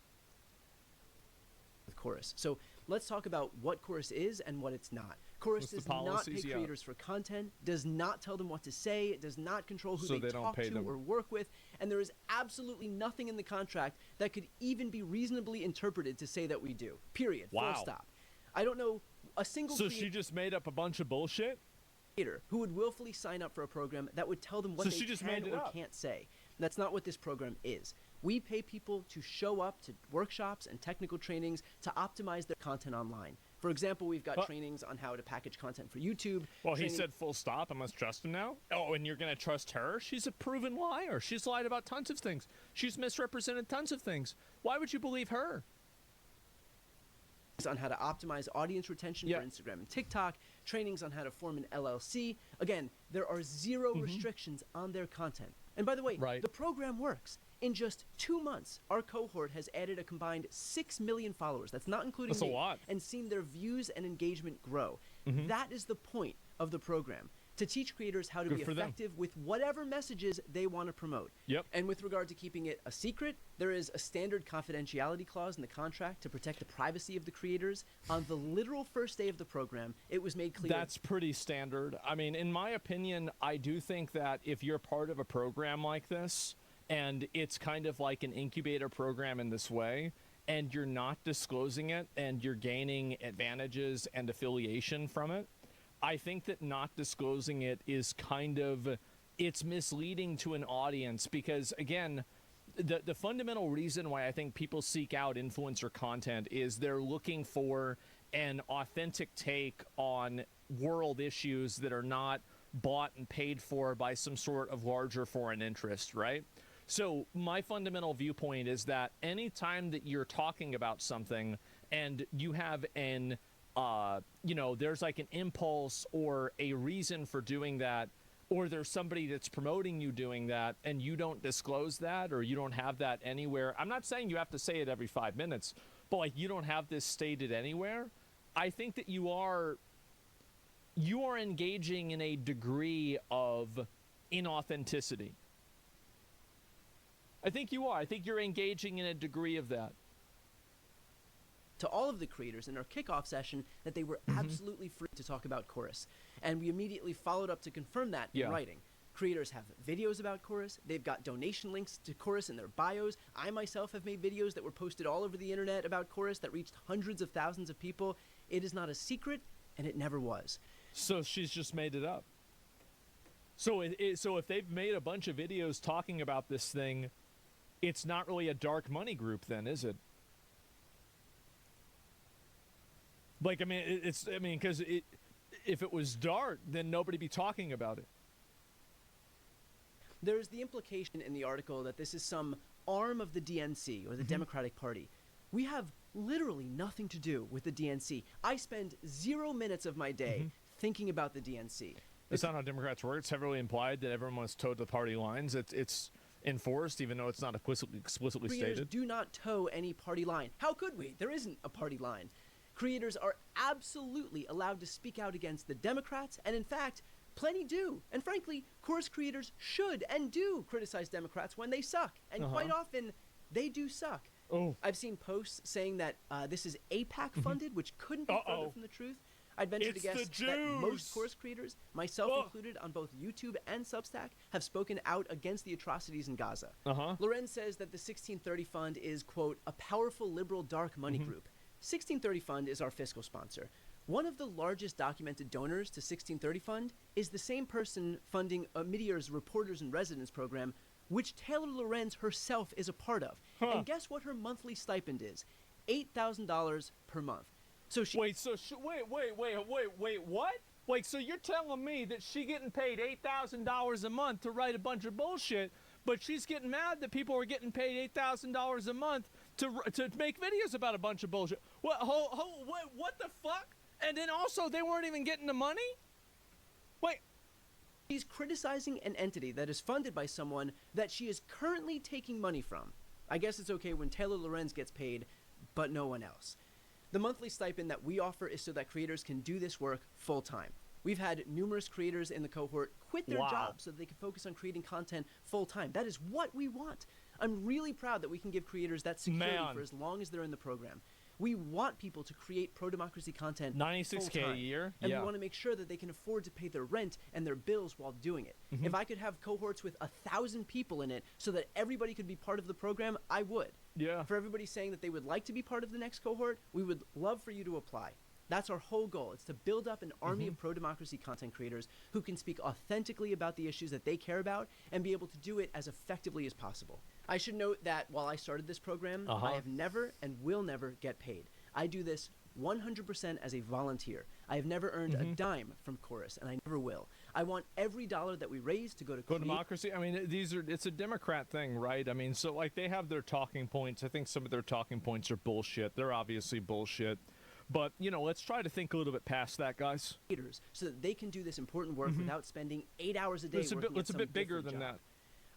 With Chorus. So let's talk about what Chorus is and what it's not. Chorus does not pay creators for content, does not tell them what to say, it does not control who they talk to or work with, and there is absolutely nothing in the contract that could even be reasonably interpreted to say that we do. Period. Wow. Full stop. I don't know a single So she just made up a bunch of bullshit? Creator who would willfully sign up for a program that would tell them what they can or can't say. That's not what this program is. We pay people to show up to workshops and technical trainings to optimize their content online. For example, we've got trainings on how to package content for YouTube. Well, he said full stop. I must trust him now. Oh, and you're going to trust her? She's a proven liar. She's lied about tons of things. She's misrepresented tons of things. Why would you believe her? On how to optimize audience retention for Instagram and TikTok, trainings on how to form an LLC. Again, there are zero restrictions on their content. And by the way, the program works. In just 2 months, our cohort has added a combined 6 million followers. That's not including That's a me, lot. and seen their views and engagement grow. That is the point of the program, to teach creators how to Good be for them. effective with whatever messages they want to promote. Yep. And with regard to keeping it a secret, there is a standard confidentiality clause in the contract to protect the privacy of the creators. On the literal first day of the program, it was made clear. That's pretty standard. I mean, in my opinion, I do think that if you're part of a program like this, and it's kind of like an incubator program in this way, and you're not disclosing it, and you're gaining advantages and affiliation from it, I think that not disclosing it is kind of, it's misleading to an audience, because again, the fundamental reason why I think people seek out influencer content is they're looking for an authentic take on world issues that are not bought and paid for by some sort of larger foreign interest, right? So my fundamental viewpoint is that anytime that you're talking about something and you have an there's like an impulse or a reason for doing that, or there's somebody that's promoting you doing that, and you don't disclose that, or you don't have that anywhere. I'm not saying you have to say it every 5 minutes, but like you don't have this stated anywhere. I think that you are engaging in a degree of inauthenticity. I think you are. I think you're engaging in a degree of that. To all of the creators in our kickoff session that they were absolutely free to talk about Chorus. And we immediately followed up to confirm that in writing. Creators have videos about Chorus. They've got donation links to Chorus in their bios. I myself have made videos that were posted all over the internet about Chorus that reached hundreds of thousands of people. It is not a secret, and it never was. So she's just made it up. So if they've made a bunch of videos talking about this thing, it's not really a dark money group then, is it? Like, I mean, because if it was dark, then nobody'd be talking about it. There's the implication in the article that this is some arm of the DNC, or the Democratic Party. We have literally nothing to do with the DNC. I spend 0 minutes of my day thinking about the DNC. That's not how Democrats work. It's heavily implied that everyone must toe the party lines. It's enforced, even though it's not explicitly Creators stated. do not toe any party line. How could we? There isn't a party line. Creators are absolutely allowed to speak out against the Democrats, and in fact, plenty do. And frankly, Chorus creators should and do criticize Democrats when they suck. And quite often, they do suck. Oh. I've seen posts saying that this is APAC funded, which couldn't be further from the truth. I'd venture to guess that most Chorus creators, myself included on both YouTube and Substack, have spoken out against the atrocities in Gaza. Lorenz says that the 1630 Fund is, quote, a powerful liberal dark money group. 1630 Fund is our fiscal sponsor. One of the largest documented donors to 1630 Fund is the same person funding Meteor's Reporters in Residence program, which Taylor Lorenz herself is a part of. And guess what her monthly stipend is? $8,000 per month. So she Wait, what? Like, so you're telling me that she getting paid $8,000 a month to write a bunch of bullshit, but she's getting mad that people are getting paid $8,000 a month to make videos about a bunch of bullshit. What the fuck? And then also they weren't even getting the money? Wait. She's criticizing an entity that is funded by someone that she is currently taking money from. I guess it's okay when Taylor Lorenz gets paid, but no one else. The monthly stipend that we offer is so that creators can do this work full time. We've had numerous creators in the cohort quit their jobs so that they can focus on creating content full time. That is what we want. I'm really proud that we can give creators that security for as long as they're in the program. We want people to create pro-democracy content $96K a year, and we want to make sure that they can afford to pay their rent and their bills while doing it. If I could have cohorts with 1,000 people in it so that everybody could be part of the program, I would. Yeah. For everybody saying that they would like to be part of the next cohort, we would love for you to apply. That's our whole goal. It's to build up an army of pro-democracy content creators who can speak authentically about the issues that they care about and be able to do it as effectively as possible. I should note that while I started this program, I have never and will never get paid. I do this 100% as a volunteer. I have never earned a dime from Chorus, and I never will. I want every dollar that we raise to go to democracy. I mean, it's a Democrat thing, right? I mean, so like they have their talking points. I think some of their talking points are bullshit. They're obviously bullshit. But, you know, let's try to think a little bit past that, guys. So that they can do this important work without spending 8 hours a day working at some It's a bit bigger than job. that.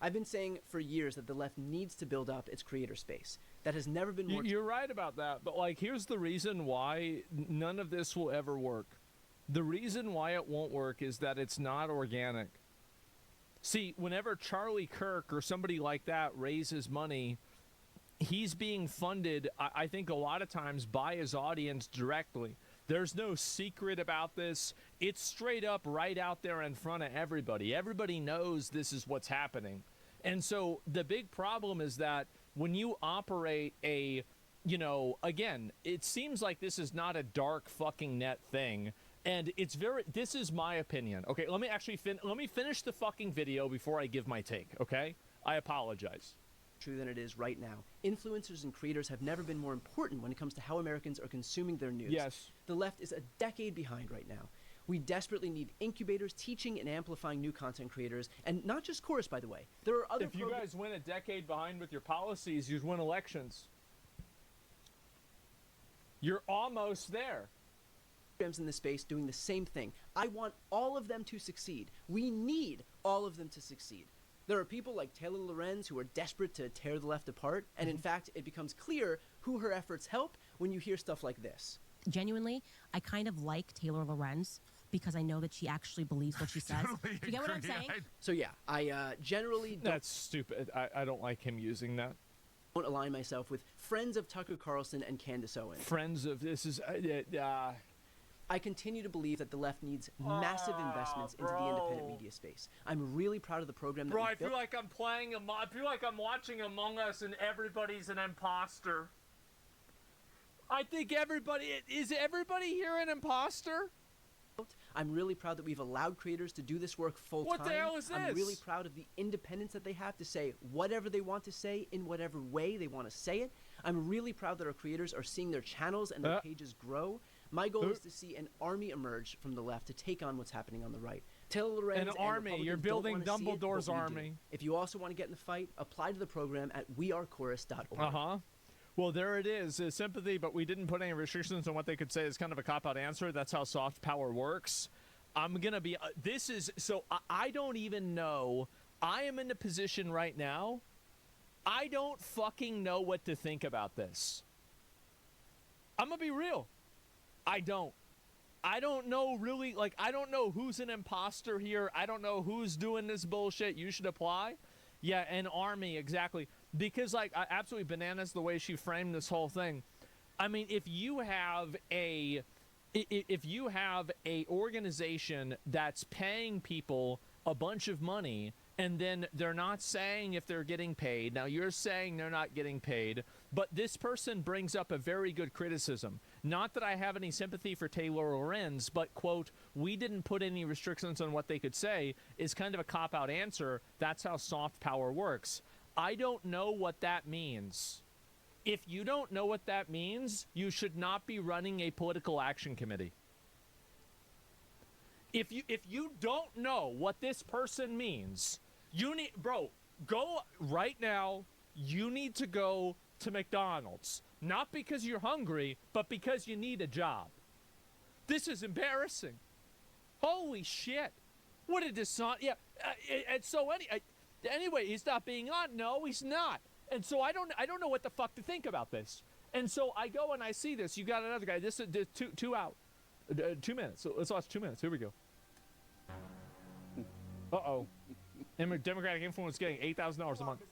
I've been saying for years that the left needs to build up its creator space. That has never been more. You're right about that, but like, here's the reason why none of this will ever work. The reason why it won't work is that it's not organic. See, whenever Charlie Kirk or somebody like that raises money, he's being funded, I think, a lot of times by his audience directly. There's no secret about this. It's straight up right out there in front of everybody. Everybody knows this is what's happening. And so the big problem is that when you operate a, you know, again, it seems like this is not a dark fucking net thing. And it's very, this is my opinion. Okay, let me actually let me finish the fucking video before I give my take, okay? I apologize. True than it is right now. Influencers and creators have never been more important when it comes to how Americans are consuming their news. Yes. The left is a decade behind right now. We desperately need incubators teaching and amplifying new content creators, and not just Chorus, by the way. There are other. If you guys win a decade behind with your policies, you win elections. You're almost there. In this space doing the same thing. I want all of them to succeed. We need all of them to succeed. There are people like Taylor Lorenz who are desperate to tear the left apart, and in fact, it becomes clear who her efforts help when you hear stuff like this. Genuinely, I kind of like Taylor Lorenz because I know that she actually believes what she says. Do you get what I'm saying? So yeah, I generally don't... That's stupid. I don't like him using that. Don't align myself with friends of Tucker Carlson and Candace Owens. Friends of this is... I continue to believe that the left needs massive investments into the independent media space. I'm really proud of the program that we I built. feel like I'm playing I feel like I'm watching Among Us and everybody's an imposter. I think is everybody here an imposter? I'm really proud that we've allowed creators to do this work full time. What the hell is this? I'm really proud of the independence that they have to say whatever they want to say in whatever way they want to say it. I'm really proud that our creators are seeing their channels and their pages grow. My goal is to see an army emerge from the left to take on what's happening on the right. Taylor Lorenz An and army. You're building Dumbledore's army. army. If you also want to get in the fight, apply to the program at wearechorus.org. Uh-huh. Well, there it is. Sympathy, but we didn't put any restrictions on what they could say. It's kind of a cop-out answer. That's how soft power works. I'm going to be... this is... So I don't even know. I am in a position right now. I don't fucking know what to think about this. I'm going to be real. I don't know really, like, I don't know who's an imposter here. I don't know who's doing this bullshit. You should apply. Yeah, an army, exactly. Because, like, absolutely bananas the way she framed this whole thing. I mean, if you have a organization that's paying people a bunch of money and then they're not saying if they're getting paid. Now, you're saying they're not getting paid, but this person brings up a very good criticism. Not that I have any sympathy for Taylor Lorenz, but, quote, we didn't put any restrictions on what they could say is kind of a cop-out answer. That's how soft power works. I don't know what that means. If you don't know what that means, you should not be running a political action committee. If you don't know what this person means, you need, bro, go right now. You need to go to McDonald's, not because you're hungry, but because you need a job. This is embarrassing. Holy shit! What a dishonest. Yeah, and so anyway, he's not being on. No, he's not. And so I don't know what the fuck to think about this. And so I go and I see this. You got another guy. This is two out. 2 minutes. So let's watch 2 minutes. Here we go. Uh-oh. Democratic influence getting $8,000 a month.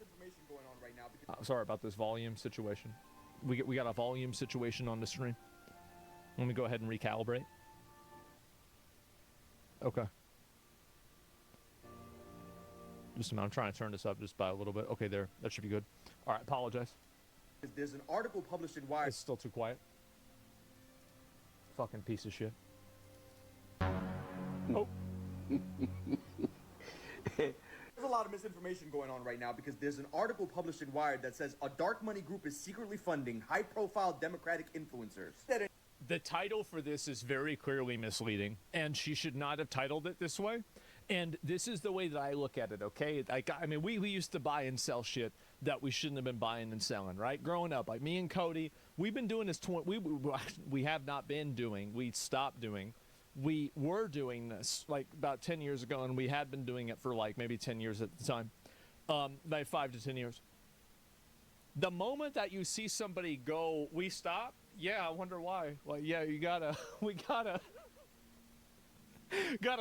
Sorry about this volume situation. We got a volume situation on the stream. Let me go ahead and recalibrate. Okay. Just a minute. I'm trying to turn this up just by a little bit. Okay, there. That should be good. All right. Apologize. There's an article published in Wired. It's still too quiet. Fucking piece of shit. Oh. There's a lot of misinformation going on right now because there's an article published in Wired that says a dark money group is secretly funding high-profile Democratic influencers. The title for this is very clearly misleading, and she should not have titled it this way. And this is the way that I look at it, okay? I mean, we used to buy and sell shit that we shouldn't have been buying and selling, right? Growing up, like me and Cody, we've been doing this. We have not been doing. We stopped doing. We were doing this like about 10 years ago, and we had been doing it for like maybe 10 years at the time. by 5 to 10 years. The moment that you see somebody go, we stop? Yeah, I wonder why. Well, yeah, we got a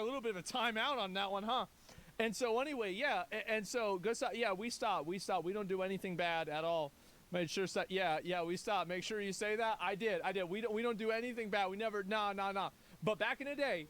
little bit of a timeout on that one, huh? And so anyway, yeah, and so go stop. Yeah, we stop. We don't do anything bad at all. Made sure, yeah, we stop. Make sure you say that. I did. We don't do anything bad. We never, nah. But back in the day,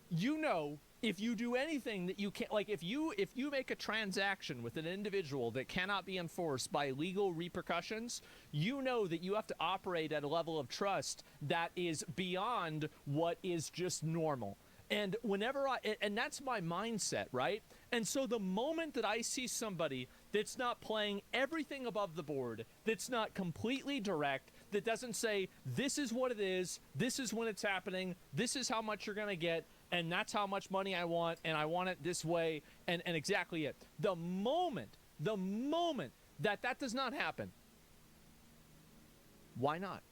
you know, if you do anything that you can't, like if you make a transaction with an individual that cannot be enforced by legal repercussions, you know that you have to operate at a level of trust that is beyond what is just normal. And and that's my mindset, right? And so the moment that I see somebody that's not playing everything above the board, that's not completely direct, that doesn't say, this is what it is, this is when it's happening, this is how much you're going to get, and that's how much money I want, and I want it this way, and exactly it. The moment that does not happen, why not?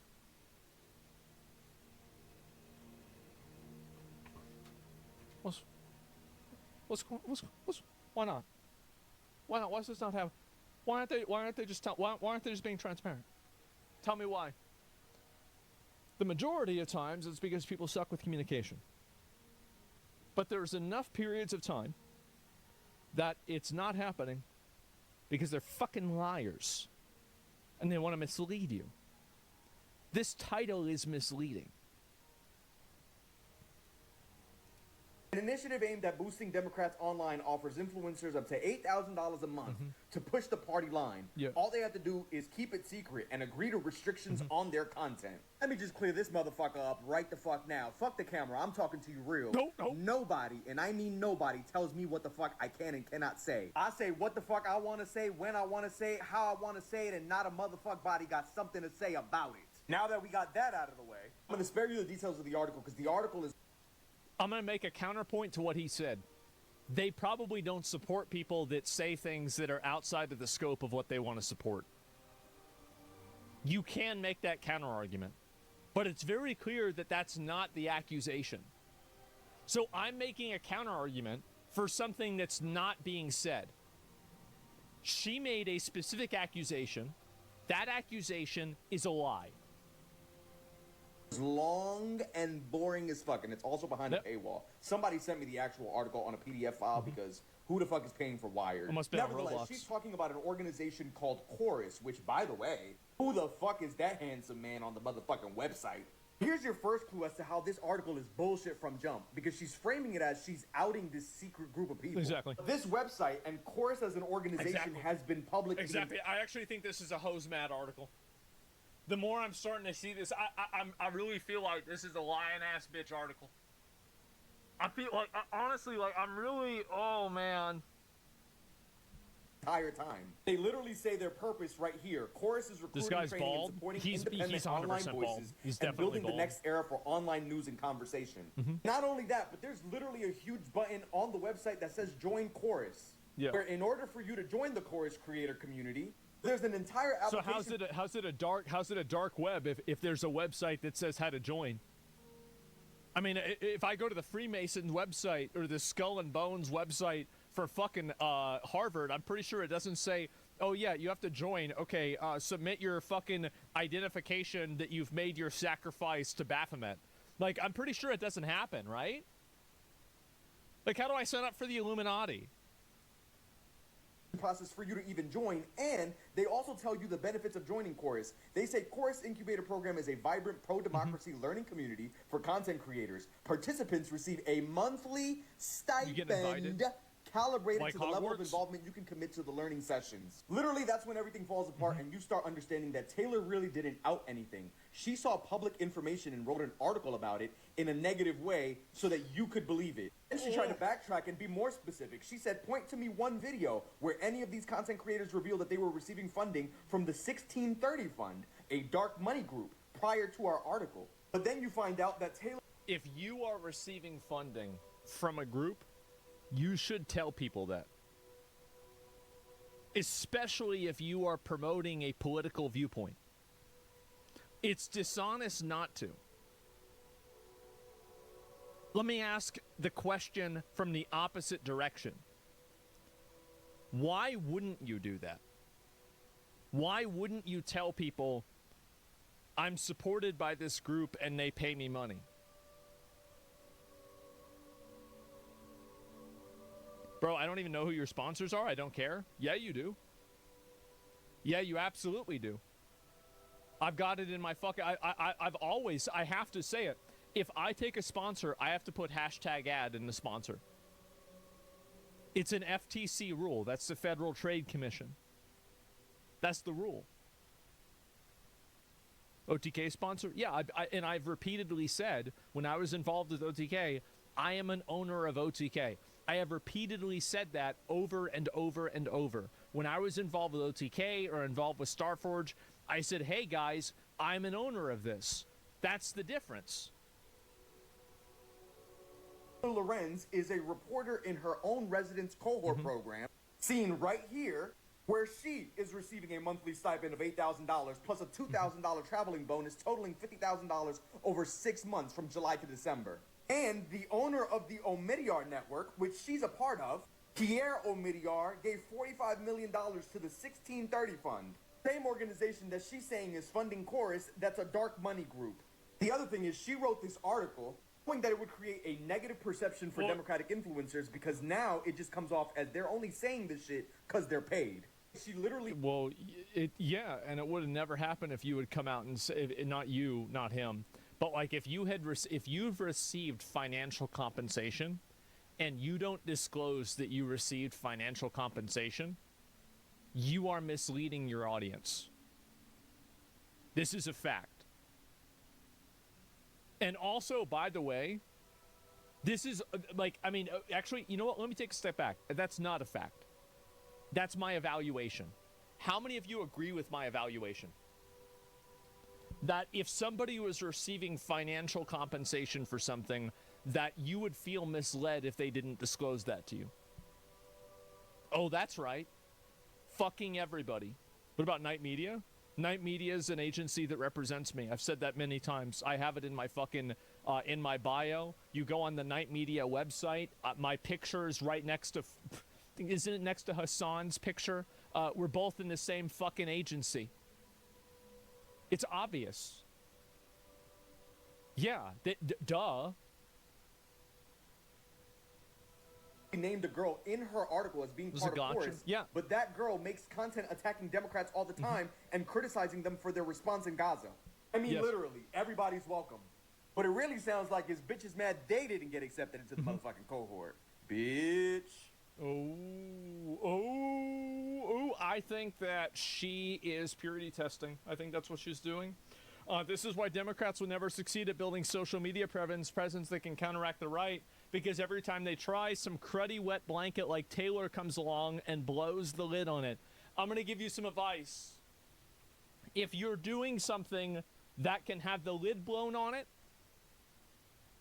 Why not? Why not? Why does this not happen? Why aren't they just being transparent? Tell me why. The majority of times it's because people suck with communication. But there's enough periods of time that it's not happening because they're fucking liars and they want to mislead you. This title is misleading. An initiative aimed at boosting Democrats online offers influencers up to $8,000 a month to push the party line. Yeah. All they have to do is keep it secret and agree to restrictions on their content. Let me just clear this motherfucker up right the fuck now. Fuck the camera. I'm talking to you real. No. Nobody, and I mean nobody, tells me what the fuck I can and cannot say. I say what the fuck I want to say, when I want to say it, how I want to say it, and not a motherfuck body got something to say about it. Now that we got that out of the way, I'm going to spare you the details of the article because the article is... I'm going to make a counterpoint to what he said. They probably don't support people that say things that are outside of the scope of what they want to support. You can make that counter-argument, but it's very clear that that's not the accusation. So I'm making a counter-argument for something that's not being said. She made a specific accusation. That accusation is a lie. Long and boring as fuck, and it's also behind a paywall. Somebody sent me the actual article on a PDF file because who the fuck is paying for Wired? Nevertheless, she's talking about an organization called Chorus, which, by the way, who the fuck is that handsome man on the motherfucking website? Here's your first clue as to how this article is bullshit from jump, because she's framing it as she's outing this secret group of people. Exactly. This website and Chorus as an organization has been public. Exactly. I actually think this is a hose mad article. The more I'm starting to see this, I really feel like this is a lying-ass bitch article. I feel like, honestly, like, I'm really, oh, man. Entire time. They literally say their purpose right here. Chorus is recruiting, training, and supporting independent online voices and building the next era for online news and conversation. Not only that, but there's literally a huge button on the website that says Join Chorus. Yeah. Where in order for you to join the Chorus creator community, there's an entire application. So how's it a dark web if there's a website that says how to join? I mean, if I go to the Freemason website or the Skull and Bones website for fucking Harvard, I'm pretty sure it doesn't say, oh yeah, you have to join. Okay, submit your fucking identification that you've made your sacrifice to Baphomet. Like, I'm pretty sure it doesn't happen, right? Like, how do I sign up for the Illuminati? Process for you to even join, and they also tell you the benefits of joining Chorus. They say Chorus Incubator Program is a vibrant pro-democracy learning community for content creators. Participants receive a monthly stipend calibrated like to the Hogwarts? level of involvement you can commit to the learning sessions. Literally, that's when everything falls apart and you start understanding that Taylor really didn't out anything. She saw public information and wrote an article about it in a negative way so that you could believe it. And she tried to backtrack and be more specific. She said, point to me one video where any of these content creators revealed that they were receiving funding from the 1630 Fund, a dark money group, prior to our article. But then you find out that Taylor... If you are receiving funding from a group, you should tell people that. Especially if you are promoting a political viewpoint. It's dishonest not to. Let me ask the question from the opposite direction. Why wouldn't you do that? Why wouldn't you tell people, I'm supported by this group and they pay me money? Bro, I don't even know who your sponsors are. I don't care. Yeah, you do. Yeah, you absolutely do. I've got it in my fucking... I've always... I have to say it. If I take a sponsor, I have to put hashtag ad in the sponsor. It's an FTC rule. That's the Federal Trade Commission. That's the rule. OTK sponsor? Yeah, and I've repeatedly said, when I was involved with OTK, I am an owner of OTK. I have repeatedly said that over and over and over. When I was involved with OTK or involved with Starforge, I said, hey guys, I'm an owner of this. That's the difference. Lorenz is a reporter in her own residence cohort program, seen right here, where she is receiving a monthly stipend of $8,000 plus a $2,000 traveling bonus totaling $50,000 over 6 months from July to December. And the owner of the Omidyar network, which she's a part of, Pierre Omidyar, gave $45 million to the 1630 fund. Same organization that she's saying is funding Chorus, that's a dark money group. The other thing is she wrote this article knowing that it would create a negative perception for Democratic influencers because now it just comes off as they're only saying this shit because they're paid. She literally... Well, yeah, and it would have never happened if you would come out and say, not you, not him, but like if you've received financial compensation and you don't disclose that you received financial compensation, you are misleading your audience. This is a fact. And also, by the way, this is like, I mean, actually, you know what? Let me take a step back. That's not a fact. That's my evaluation. How many of you agree with my evaluation? That if somebody was receiving financial compensation for something, that you would feel misled if they didn't disclose that to you. Oh, that's right. Fucking everybody. What about Night Media? Night Media is an agency that represents me. I've said that many times. I have it in my fucking, in my bio. You go on the Night Media website. My picture is right next to, isn't it next to Hassan's picture? We're both in the same fucking agency. It's obvious. Yeah, duh. Named a girl in her article as being part of Chorus, but that girl makes content attacking Democrats all the time and criticizing them for their response in Gaza. I mean, literally, everybody's welcome. But it really sounds like his bitch is mad they didn't get accepted into the motherfucking cohort. Bitch. I think that she is purity testing. I think that's what she's doing. This is why Democrats will never succeed at building social media presence that can counteract the right, because every time they try, some cruddy wet blanket like Taylor comes along and blows the lid on it. I'm going to give you some advice. If you're doing something that can have the lid blown on it,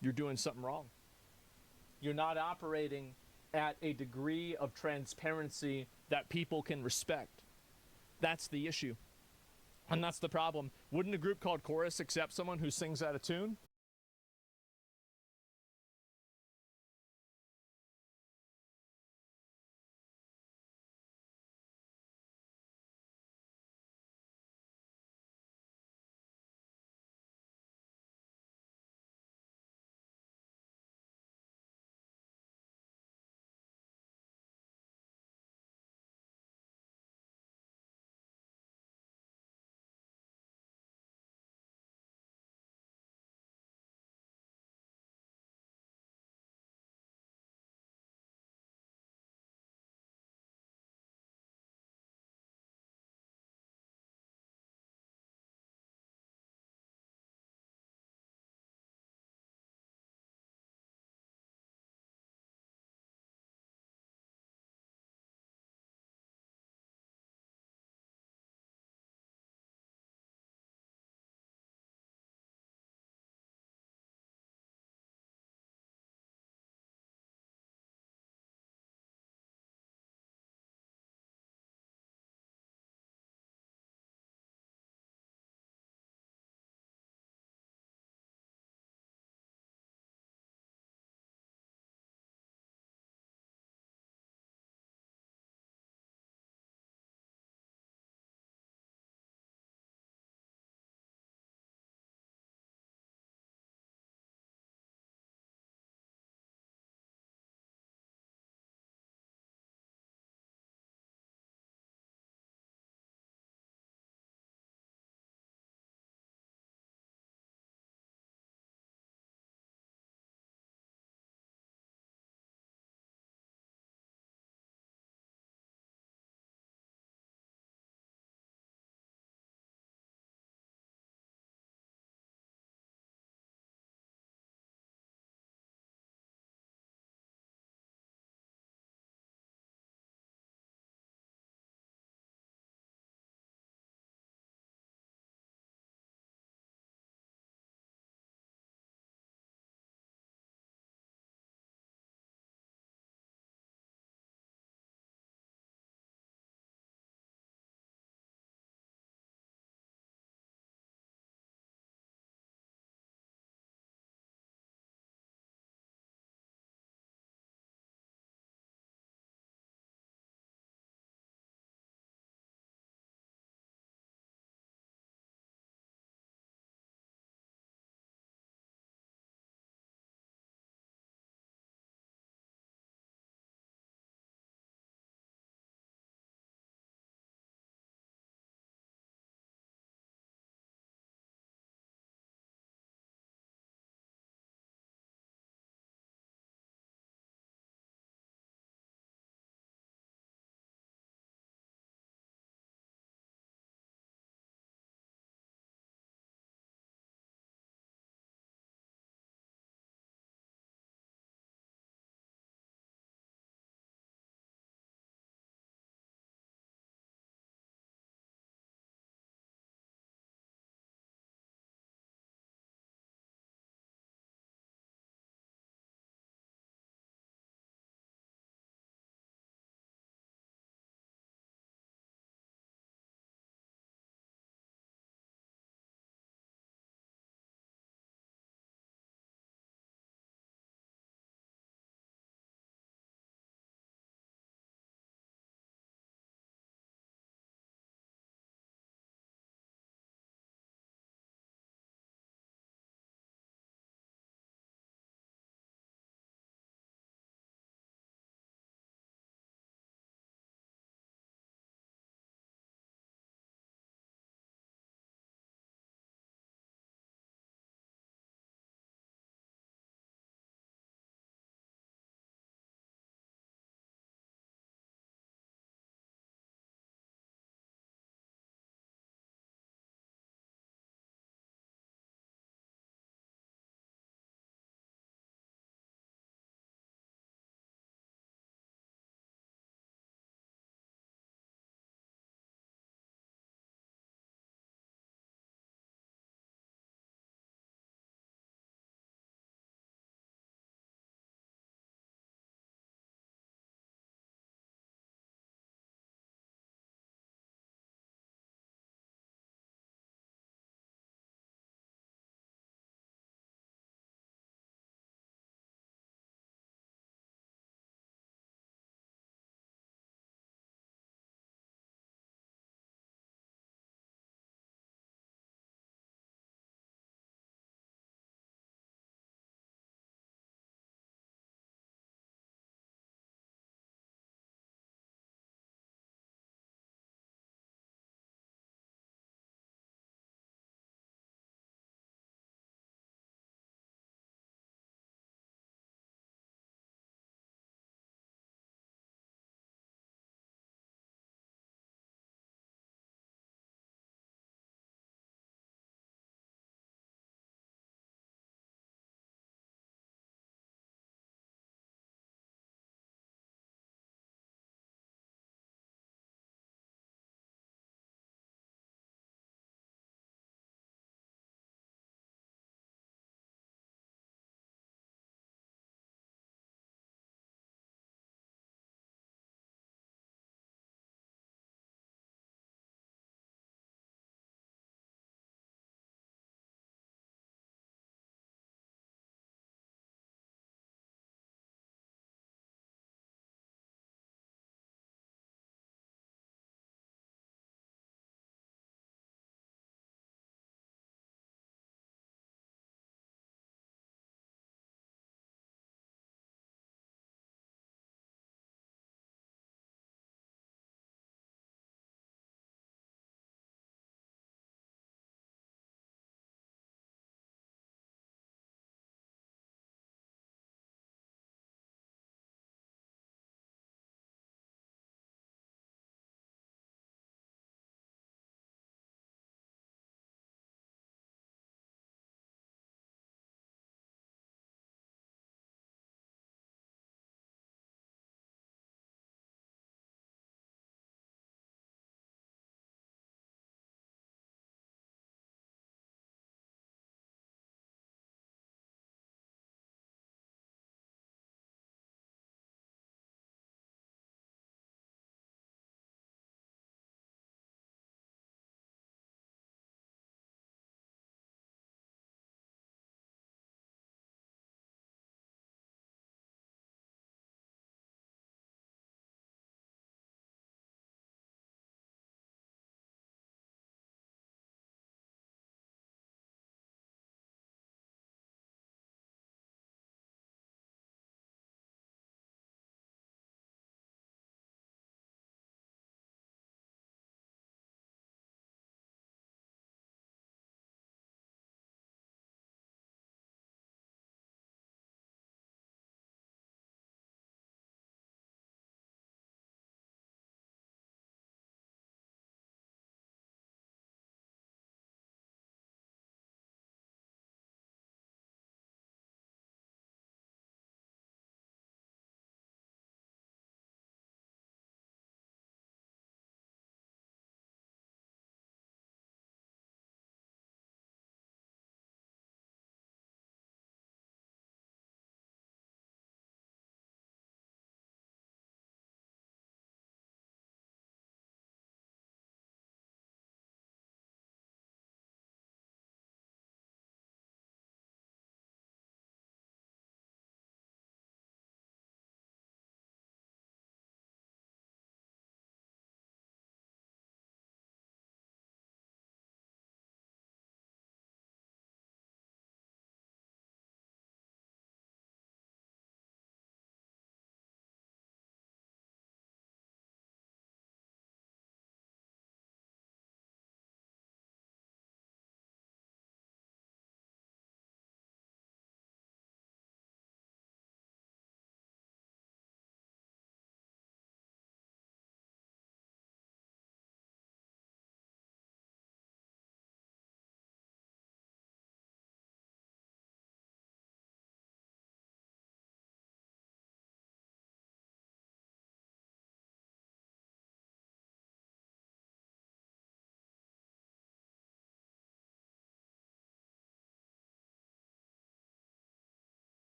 you're doing something wrong. You're not operating at a degree of transparency that people can respect. That's the issue. And that's the problem. Wouldn't a group called Chorus accept someone who sings out of tune?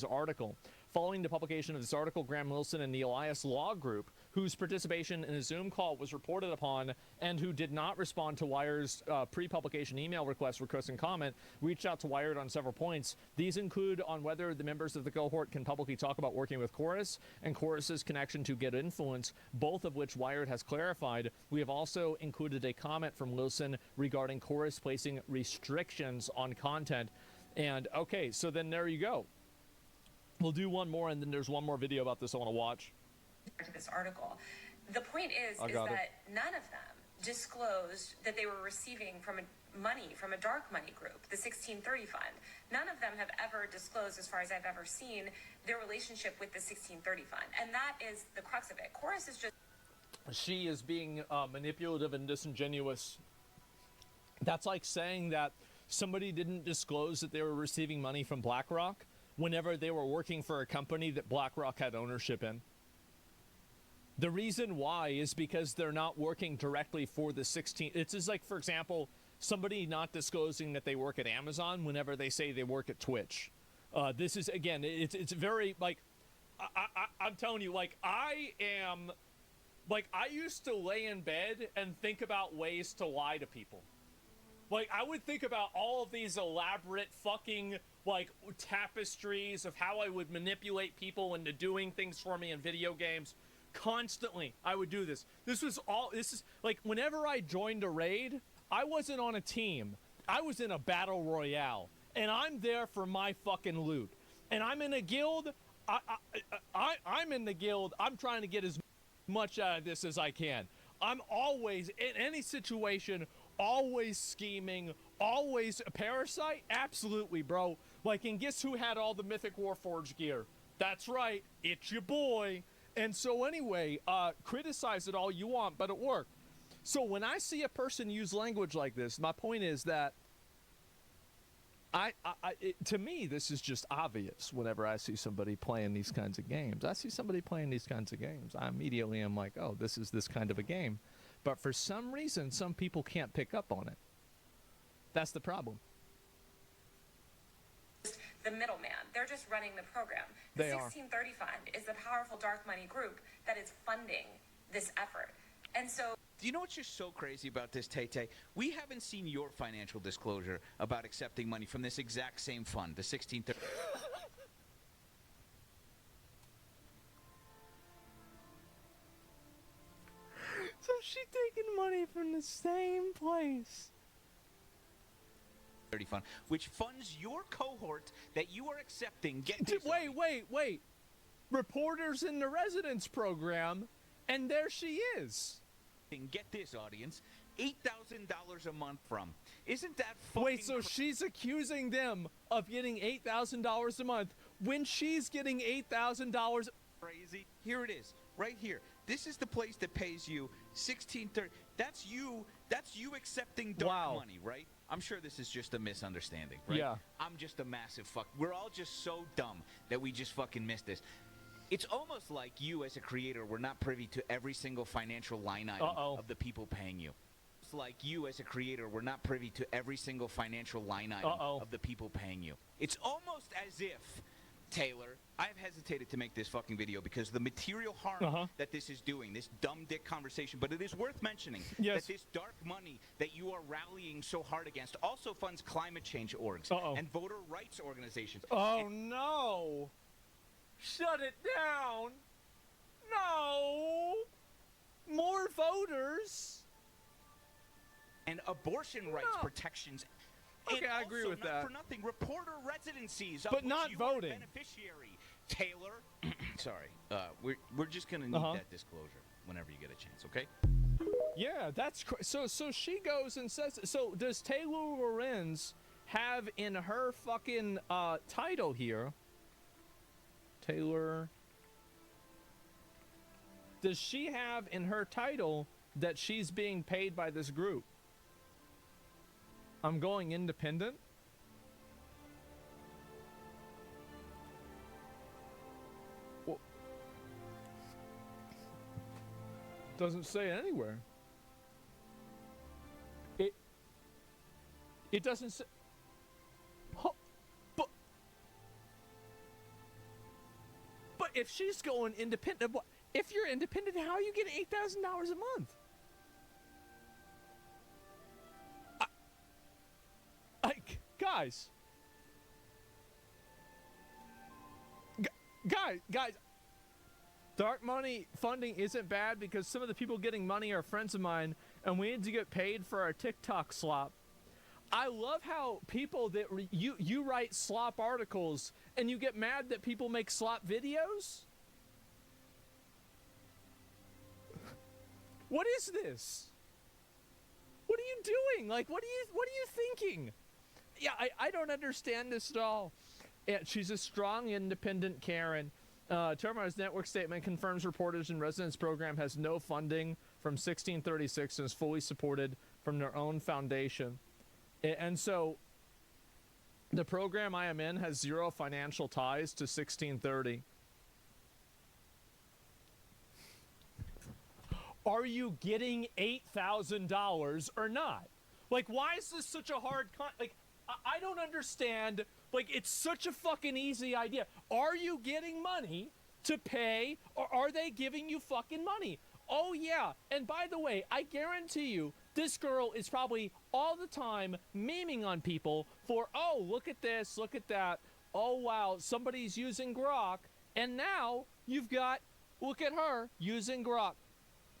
article. Following the publication of this article, Graham Wilson and the Elias Law Group, whose participation in a Zoom call was reported upon and who did not respond to Wired's pre-publication email request and comment, reached out to Wired on several points. These include on whether the members of the cohort can publicly talk about working with Chorus and Chorus's connection to Get Influence, both of which Wired has clarified. We have also included a comment from Wilson regarding Chorus placing restrictions on content. And okay, so then there you go. We'll do one more, and then there's one more video about this I want to watch. To this article, the point is that none of them disclosed that they were receiving money from a dark money group, the 1630 fund. None of them have ever disclosed, as far as I've ever seen, their relationship with the 1630 fund, and that is the crux of it. Chorus is just... She is being manipulative and disingenuous. That's like saying that somebody didn't disclose that they were receiving money from BlackRock whenever they were working for a company that BlackRock had ownership in. The reason why is because they're not working directly for the 16. It's just like, for example, somebody not disclosing that they work at Amazon whenever they say they work at Twitch. This is, again, it's very, like, I'm telling you, like, I used to lay in bed and think about ways to lie to people. Like, I would think about all of these elaborate fucking, like, tapestries of how I would manipulate people into doing things for me in video games. Constantly, I would do this. This is, like, whenever I joined a raid, I wasn't on a team. I was in a battle royale. And I'm there for my fucking loot. And I'm in a guild. I'm in the guild. I'm trying to get as much out of this as I can. I'm always, in any situation, always scheming, always a parasite. Absolutely, bro. Like, and guess who had all the Mythic Warforged gear? That's right, it's your boy. And so anyway, criticize it all you want, but it worked. So when I see a person use language like this, my point is that to me, this is just obvious whenever I see somebody playing these kinds of games. I see somebody playing these kinds of games. I immediately am like, oh, this is this kind of a game. But for some reason, some people can't pick up on it. That's the problem. The middleman. They're just running the program. The 1630 Fund is the powerful dark money group that is funding this effort. And so... Do you know what's just so crazy about this, Tay-Tay? We haven't seen your financial disclosure about accepting money from this exact same fund, the 1630... So she taking money from the same place. Fund, which funds your cohort that you are accepting. Get this. Wait. Reporters in the residence program, and there she is. Get this, audience. $8,000 a month from. Isn't that fucking... Wait, so she's accusing them of getting $8,000 a month when she's getting $8,000... Crazy. Here it is, right here. This is the place that pays you $16.30. That's you accepting dark money, right? I'm sure this is just a misunderstanding, right? Yeah. I'm just a massive fuck. We're all just so dumb that we just fucking missed this. It's almost like you as a creator were not privy to every single financial line item of the people paying you. It's like you as a creator were not privy to every single financial line item of the people paying you. It's almost as if, Taylor, I've hesitated to make this fucking video because the material harm that this is doing, this dumb dick conversation, but it is worth mentioning that this dark money that you are rallying so hard against also funds climate change orgs and voter rights organizations. Oh, no. Shut it down. No. More voters. And abortion rights protections. Okay, and I agree also, with not that. for nothing, reporter residencies, but not voting. Beneficiary, Taylor. Sorry, we're just gonna need that disclosure whenever you get a chance, okay? Yeah, that's so she goes and says. So does Taylor Lorenz have in her fucking title here? Taylor. Does she have in her title that she's being paid by this group? I'm going independent. Well, doesn't say it anywhere. It doesn't say. if she's going independent, if you're independent, how are you getting $8,000 a month? Guys, dark money funding isn't bad because some of the people getting money are friends of mine, and we need to get paid for our TikTok slop. I love how people that you write slop articles and you get mad that people make slop videos. What is this? What are you doing? Like, what are you thinking? Yeah, I don't understand this at all. Yeah, she's a strong, independent Karen. Termine's network statement confirms reporters and residence program has no funding from 1636 and is fully supported from their own foundation. And so the program I am in has zero financial ties to 1630. Are you getting $8,000 or not? Like, why is this such a hard I don't understand. Like, it's such a fucking easy idea. Are you getting money to pay, or are they giving you fucking money? Oh, yeah. And by the way, I guarantee you, this girl is probably all the time memeing on people for, oh, look at this, look at that. Oh, wow, somebody's using Grok. And now you've got, look at her using Grok.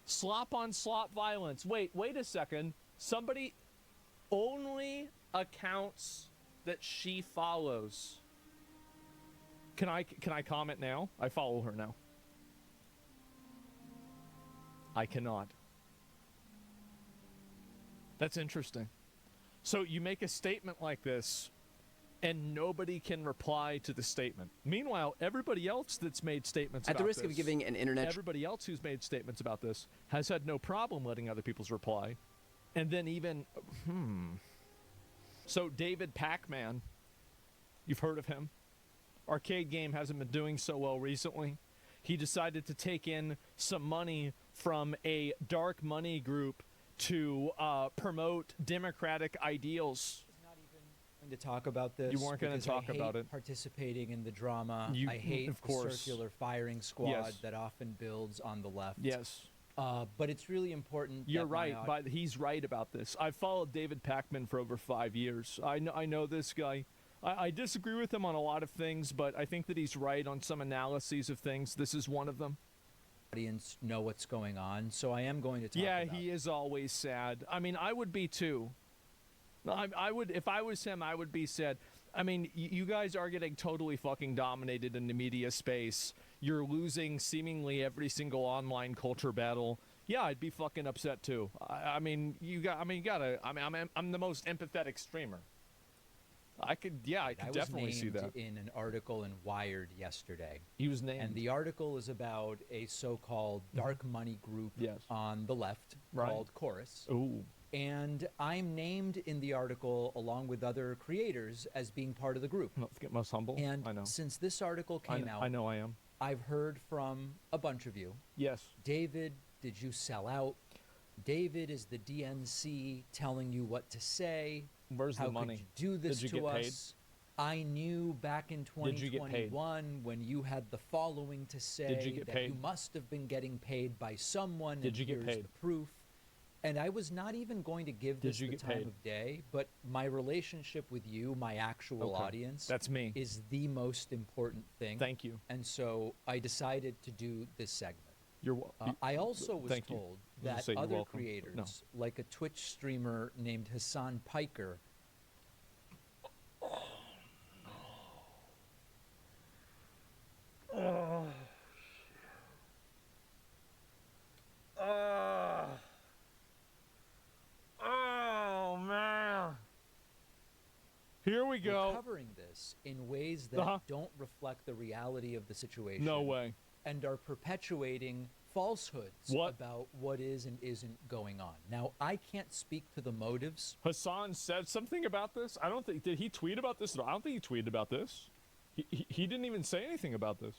Slop on slop violence. Wait a second. Somebody only accounts that she follows. Can I comment now? I follow her now. I cannot. That's interesting. So you make a statement like this and nobody can reply to the statement. Meanwhile, everybody else that's made statements At about the risk this, of giving an internet... everybody else who's made statements about this has had no problem letting other people's reply. And then even... So David Pac-Man, you've heard of him. Arcade game hasn't been doing so well recently. He decided to take in some money from a dark money group to promote democratic ideals. To talk about this. You weren't going to talk about it. Participating in the drama. I hate of course. the circular firing squad Yes. that often builds on the left. Yes. But it's really important. You're that my right, but he's right about this. I've followed David Pac-Man for over 5 years. I know this guy. I disagree with him on a lot of things, but I think that he's right on some analyses of things. This is one of them. Audience know what's going on, so I am going to talk Yeah, about he is always sad. I mean, I would be too. I would, if I was him, I would be sad. I mean, you guys are getting totally fucking dominated in the media space. You're losing seemingly every single online culture battle. Yeah, I'd be fucking upset too. I'm the most empathetic streamer. I could definitely see that. I was named in an article in Wired yesterday. He was named. And the article is about a so-called dark money group on the left called Chorus. Ooh. And I'm named in the article along with other creators as being part of the group. Let's get most humble. And I know. since this article came out, I know I am. I've heard from a bunch of you. Yes. David, did you sell out? David, is the DNC telling you what to say? Where's How the money? could you do this Did you to get paid? us? I knew back in Did you get paid? 2021 when you had the following to say Did you get that paid? you must have been getting paid by someone. Did and you get here's paid? the proof. And I was not even going to give Did this you the get time paid? of day, but my relationship with you, my actual Okay. audience, That's me. is the most important thing. Thank you. And so I decided to do this segment. You're welcome. I also was Thank you. told I was gonna that say you're other welcome. creators, No. like a Twitch streamer named Hassan Piker, Oh man. Here we were go. covering this in ways that don't reflect the reality of the situation. No way. And are perpetuating falsehoods about what is and isn't going on. Now, I can't speak to the motives. Hassan said something about this. I don't think, did he tweet about this? I don't think he tweeted about this. He didn't even say anything about this.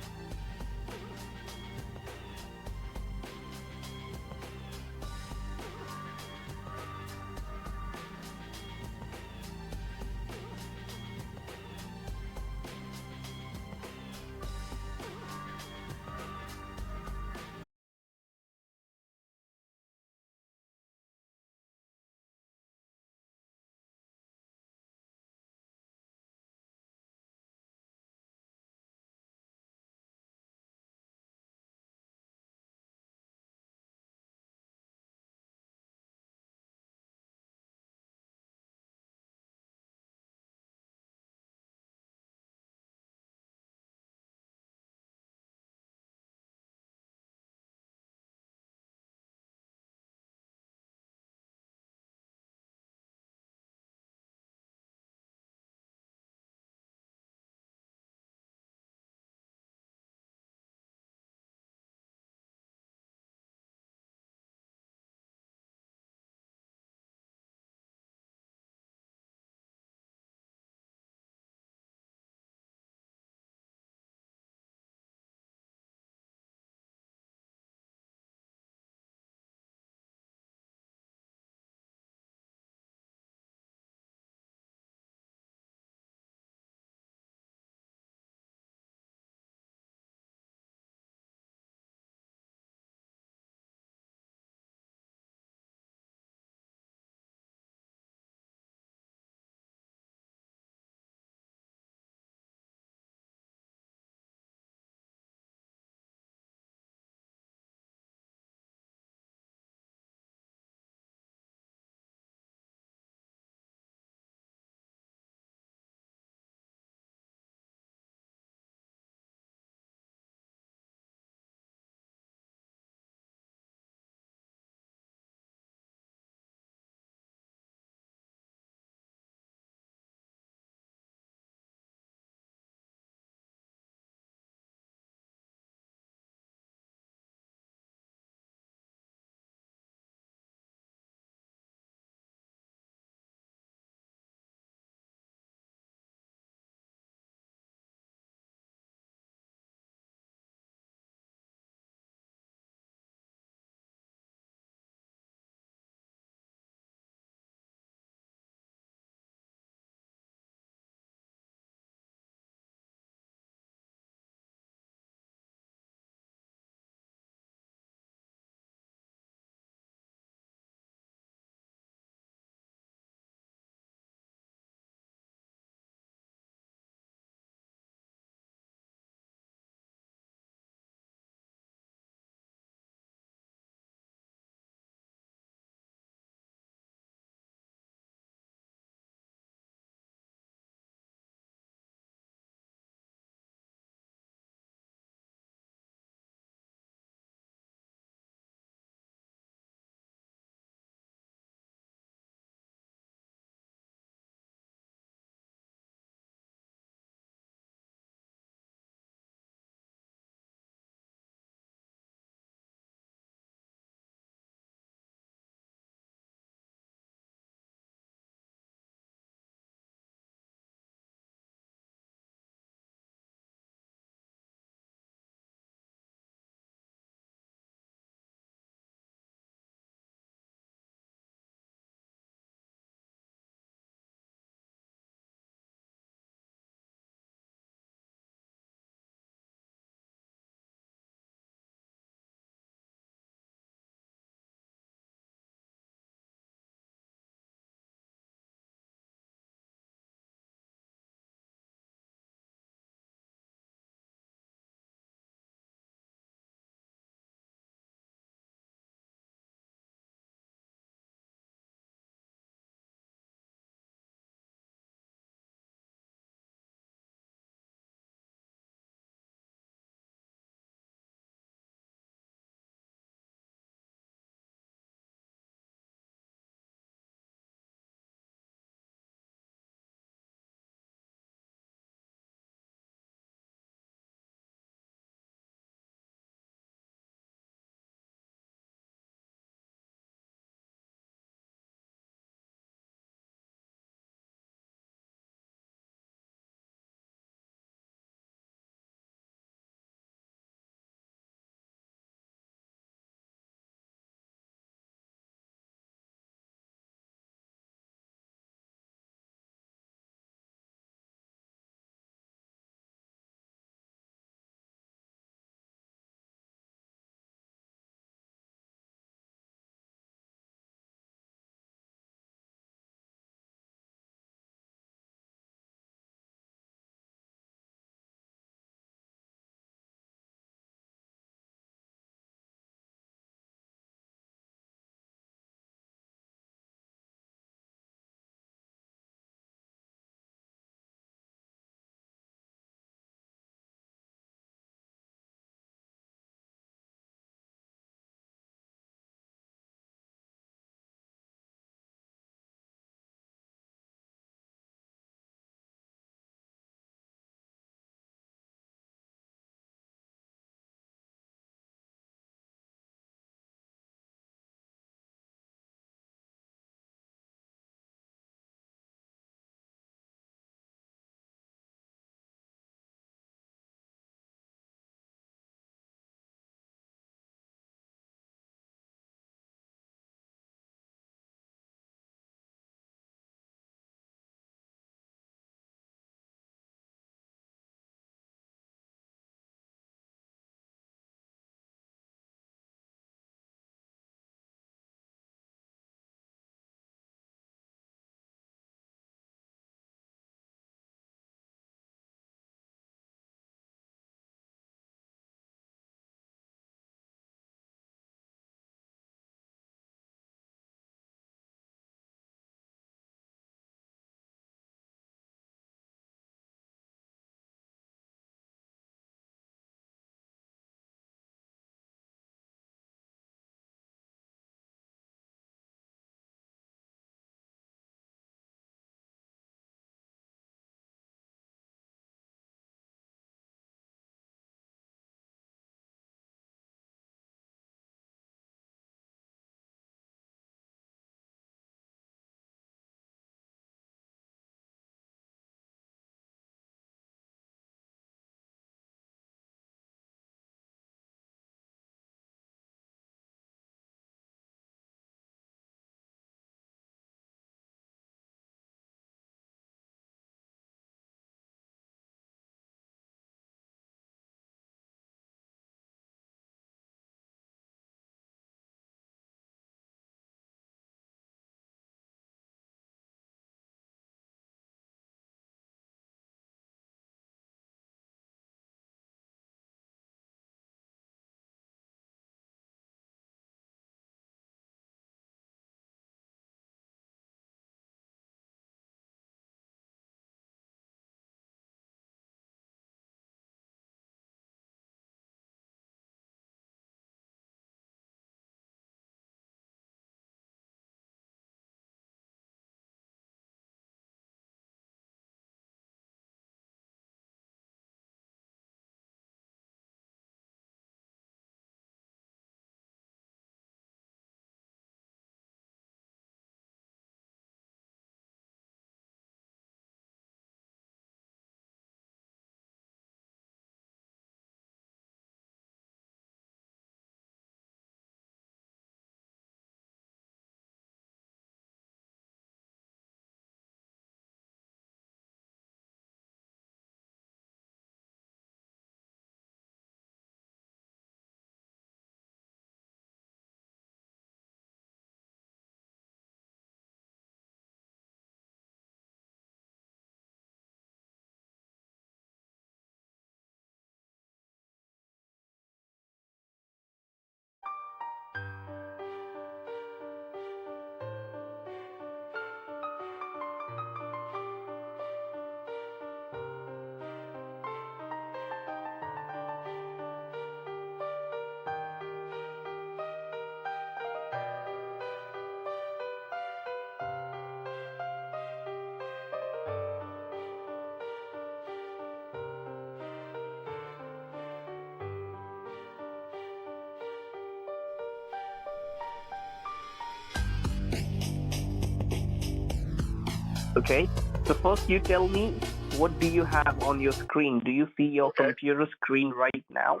Okay? So first you tell me, what do you have on your screen? Do you see your computer screen right now?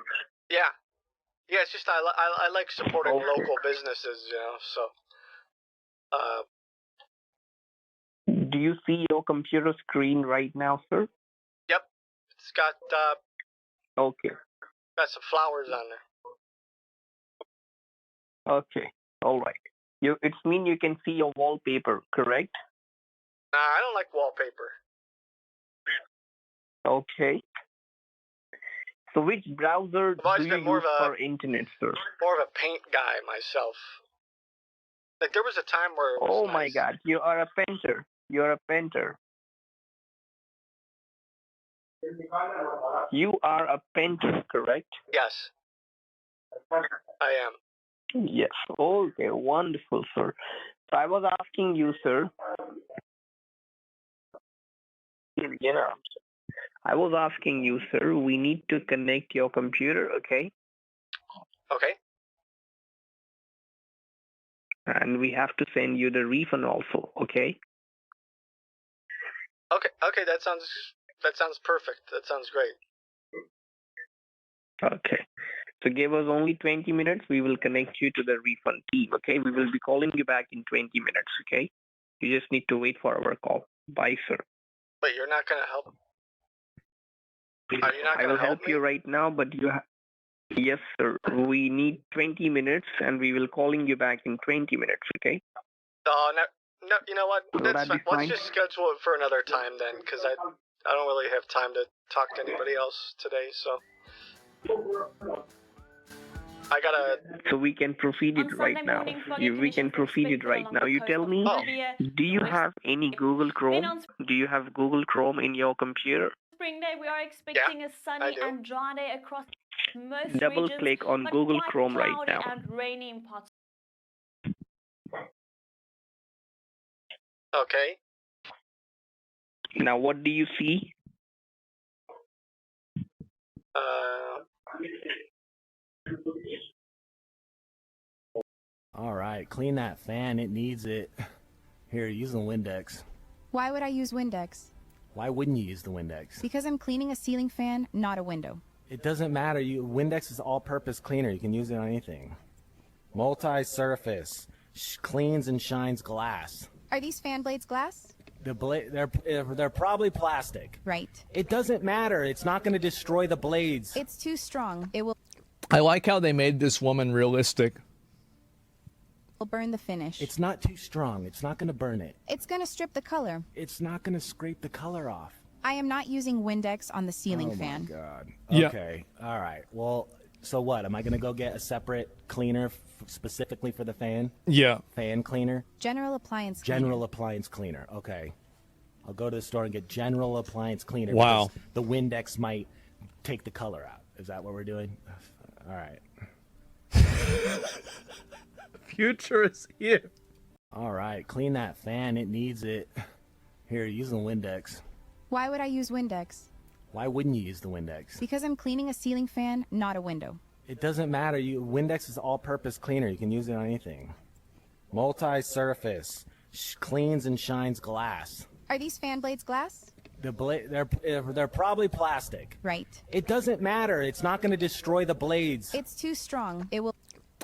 Yeah. Yeah, it's just I like supporting local businesses, you know, so... Do you see your computer screen right now, sir? Yep. It's got, Okay. got some flowers on there. Okay. All right. It's mean you can see your wallpaper, correct? Nah, I don't like wallpaper. Okay. So which browser I've always do you been more use of for internet, sir? More of a paint guy myself. Like, there was a time where it was Oh nice. my God, you are a painter. You're a painter. You are a painter, correct? Yes. I am. Yes. Okay, wonderful, sir. So I was asking you, sir. You know, I was asking you, sir. We need to connect your computer, okay? Okay. And we have to send you the refund also, okay? Okay, that sounds perfect. That sounds great. Okay. So give us only 20 minutes. We will connect you to the refund team, okay? We will be calling you back in 20 minutes, okay? You just need to wait for our call. Bye, sir. Wait, you're not gonna help? Are you not I gonna will help me? you right now, but yes, sir. We need 20 minutes, and we will calling you back in 20 minutes, okay? No, you know what? Will That's that be fine. fine? Let's just schedule it for another time then, because I don't really have time to talk to anybody else today, so... I gotta... So we can proceed it right now. We can proceed it right now. You tell me, do you have any Google Chrome? Do you have Google Chrome in your computer? Spring Day, we are expecting a sunny and dry day across most Double regions, click on but Google quite Chrome right cloudy now. and rainy in parts. Okay. Now what do you see? All right, clean that fan. It needs it. Here, use the Windex. Why would I use Windex? Why wouldn't you use the Windex? Because I'm cleaning a ceiling fan, not a window. It doesn't matter. Windex is all-purpose cleaner. You can use it on anything. Multi-surface. Cleans and shines glass. Are these fan blades glass? They're probably plastic. Right. It doesn't matter. It's not going to destroy the blades. It's too strong. It will I like how they made this woman realistic. burn the finish. It's not too strong. It's not going to burn it. It's going to strip the color. It's not going to scrape the color off. I am not using Windex on the ceiling fan. Oh my God. Yeah. Okay. All right. Well, so what? Am I going to go get a separate cleaner specifically for the fan? Yeah. Fan cleaner? General appliance cleaner. General appliance cleaner. Okay. I'll go to the store and get general appliance cleaner. Wow. because the Windex might take the color out. Is that what we're doing? All right. Future is here. All right. Clean that fan. It needs it. Here, use the Windex. Why would I use Windex? Why wouldn't you use the Windex? Because I'm cleaning a ceiling fan, not a window. It doesn't matter. Windex is all-purpose cleaner. You can use it on anything. Multi-surface. Cleans and shines glass. Are these fan blades glass? They're probably plastic. Right. It doesn't matter. It's not going to destroy the blades. It's too strong. It will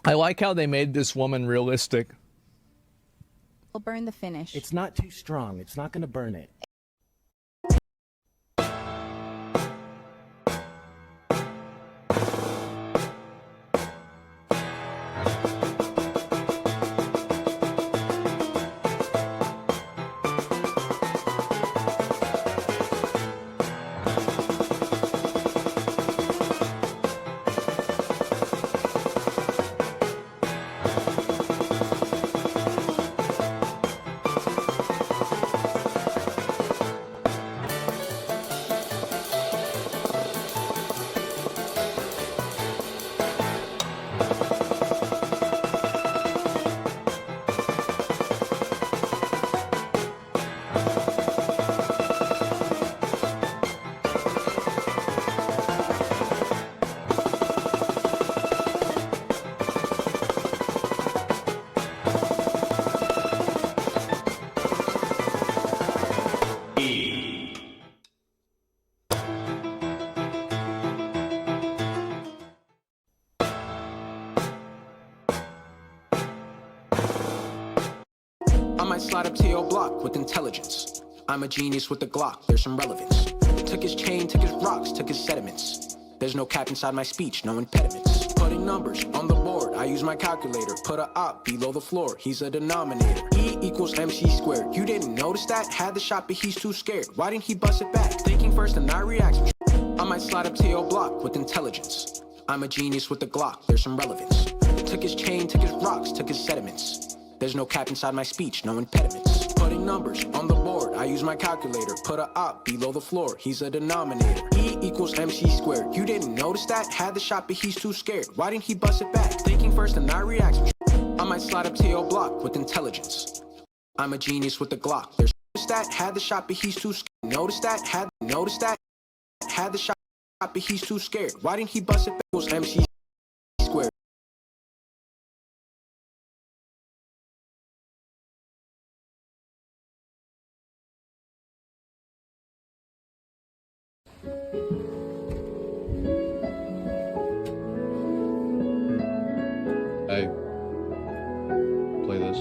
I like how they made this woman realistic. burn the finish. It's not too strong. It's not going to burn it. I might slide up to your block with intelligence. I'm a genius with the Glock, there's some relevance. Took his chain, took his rocks, took his sediments. There's no cap inside my speech, no impediments. Putting numbers on the board, I use my calculator. Put a op below the floor, he's a denominator. E equals MC squared. You didn't notice that? Had the shot, but he's too scared. Why didn't he bust it back? Thinking first and not reacting. I might slide up to your block with intelligence. I'm a genius with the Glock, there's some relevance. Took his chain, took his rocks, took his sediments. There's no cap inside my speech, no impediments. Putting numbers on the board, I use my calculator. Put a op below the floor, he's a denominator. E equals MC squared. You didn't notice that? Had the shot, but he's too scared. Why didn't he bust it back? Thinking first and not reacting. I might slide up to your block with intelligence. I'm a genius with the Glock. There's that, had the shot, but he's too scared. Notice that, had the shot, but he's too scared. Why didn't he bust it back? Equals MC squared. Hey, play this.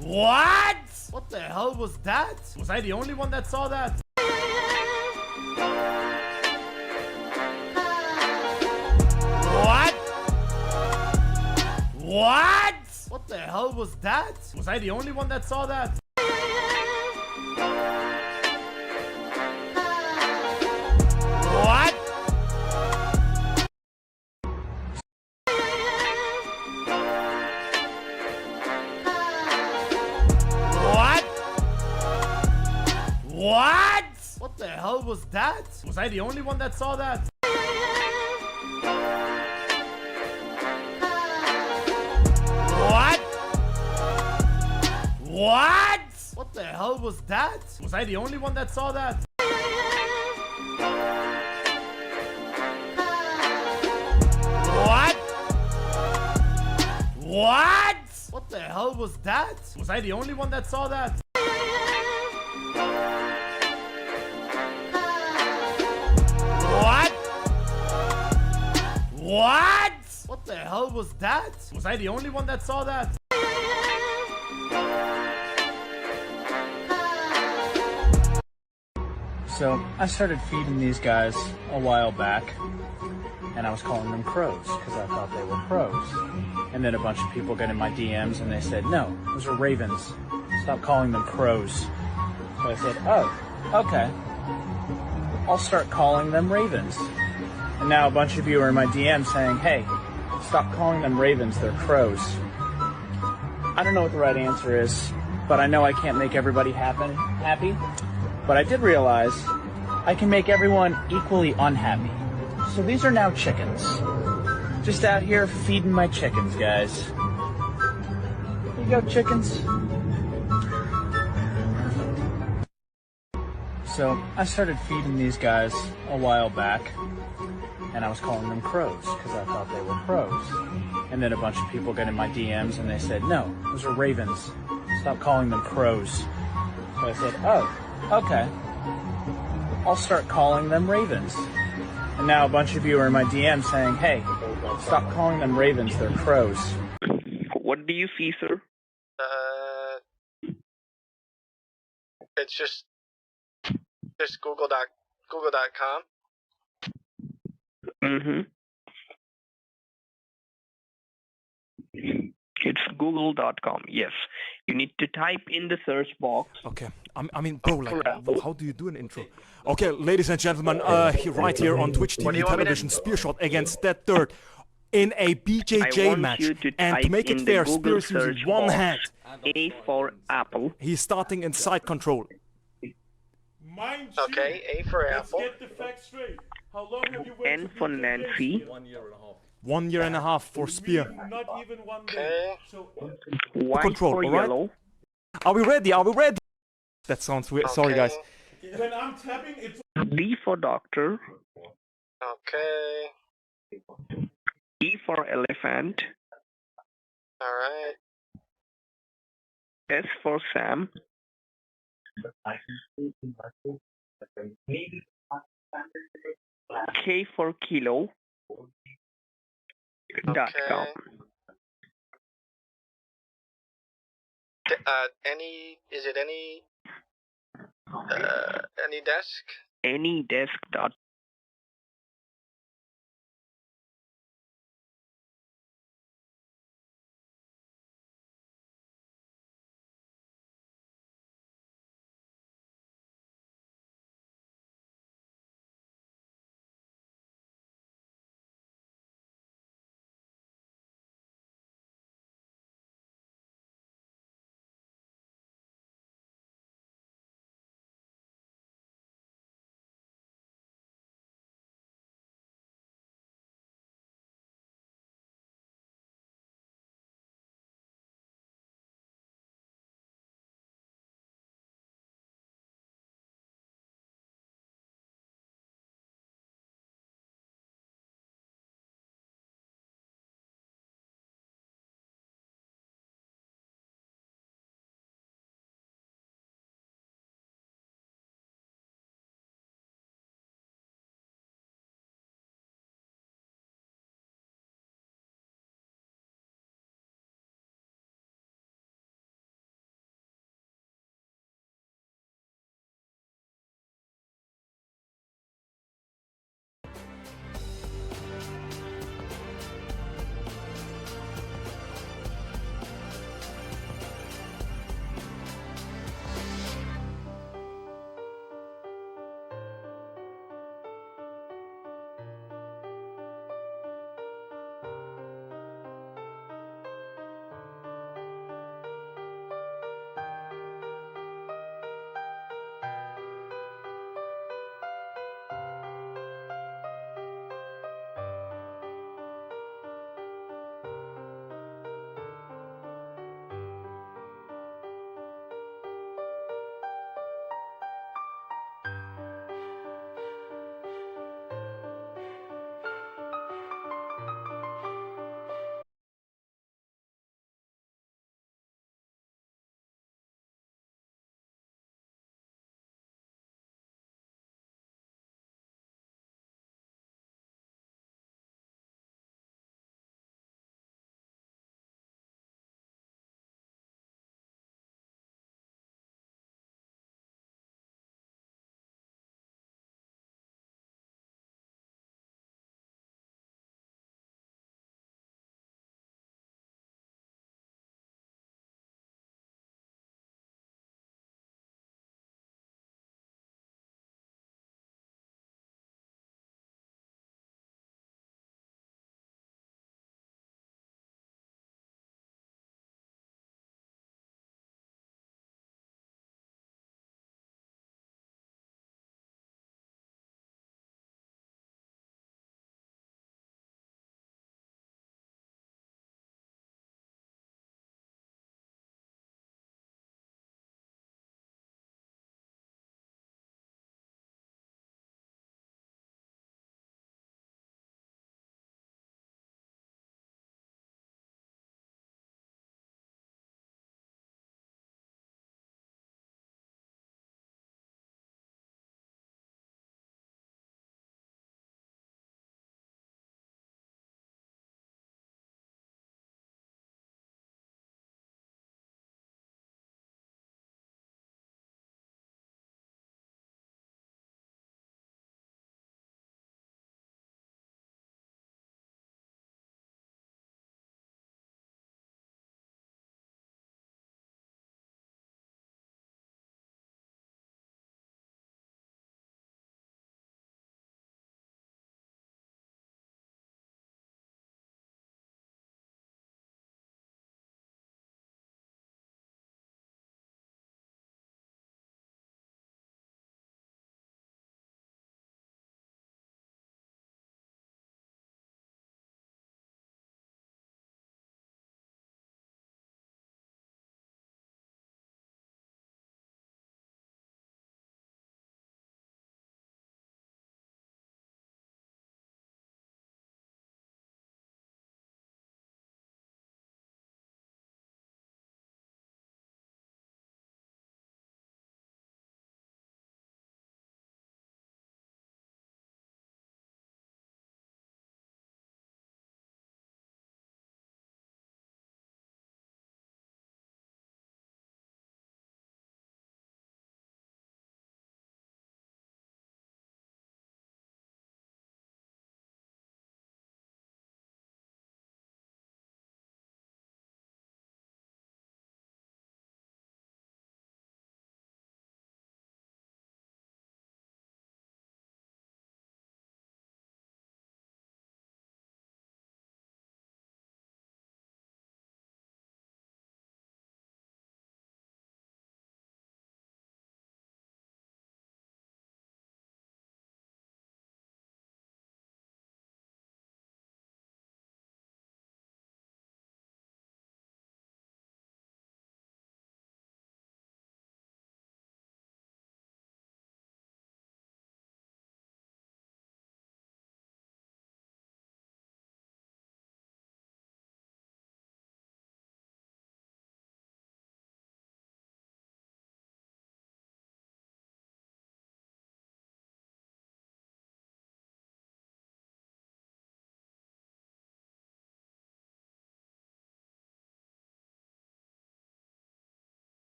What? What the hell was that? Was I the only one that saw that? What? What? What the hell was that? Was I the only one that saw that? What? What? What? What the hell was that? Was I the only one that saw that? What? What? What the hell was that? Was I the only one that saw that? What? What? What the hell was that? Was I the only one that saw that? What? What? What the hell was that? Was I the only one that saw that? So I started feeding these guys a while back, and I was calling them crows because I thought they were crows. And then a bunch of people got in my DMs and they said, no, those are ravens. Stop calling them crows. So I said, oh, okay. I'll start calling them ravens. And now a bunch of you are in my DMs saying, hey, stop calling them ravens, they're crows. I don't know what the right answer is, but I know I can't make everybody happy. But I did realize I can make everyone equally unhappy. So these are now chickens. Just out here feeding my chickens, guys. Here you go, chickens. So I started feeding these guys a while back, and I was calling them crows because I thought they were crows. And then a bunch of people got in my DMs and they said, no, those are ravens. Stop calling them crows. So I said, oh, okay. I'll start calling them ravens. And now a bunch of you are in my DMs saying, hey, stop calling them ravens, they're crows. What do you see, sir? It's just Google.com. Mm-hmm. It's google.com. Yes. You need to type in the search box. Okay. I mean, bro, like, how do you do an intro? Okay, ladies and gentlemen, right here on Twitch TV television, Spearshot against Dead Third in a BJJ match. And to make it fair, Spears uses one hand. A for apple. He's starting in side control. Okay, A for apple. Let's get the facts straight. How long have you waited N for Nancy. 1 year and a half for Spear. Not even one day. So, Y control, for all right? yellow. Are we ready? Are we ready? That sounds weird. Sorry, guys. when I'm tapping, it's D for doctor. Okay. E for elephant. Alright. S for Sam. K for kilo. .com. Is it any desk? Any desk.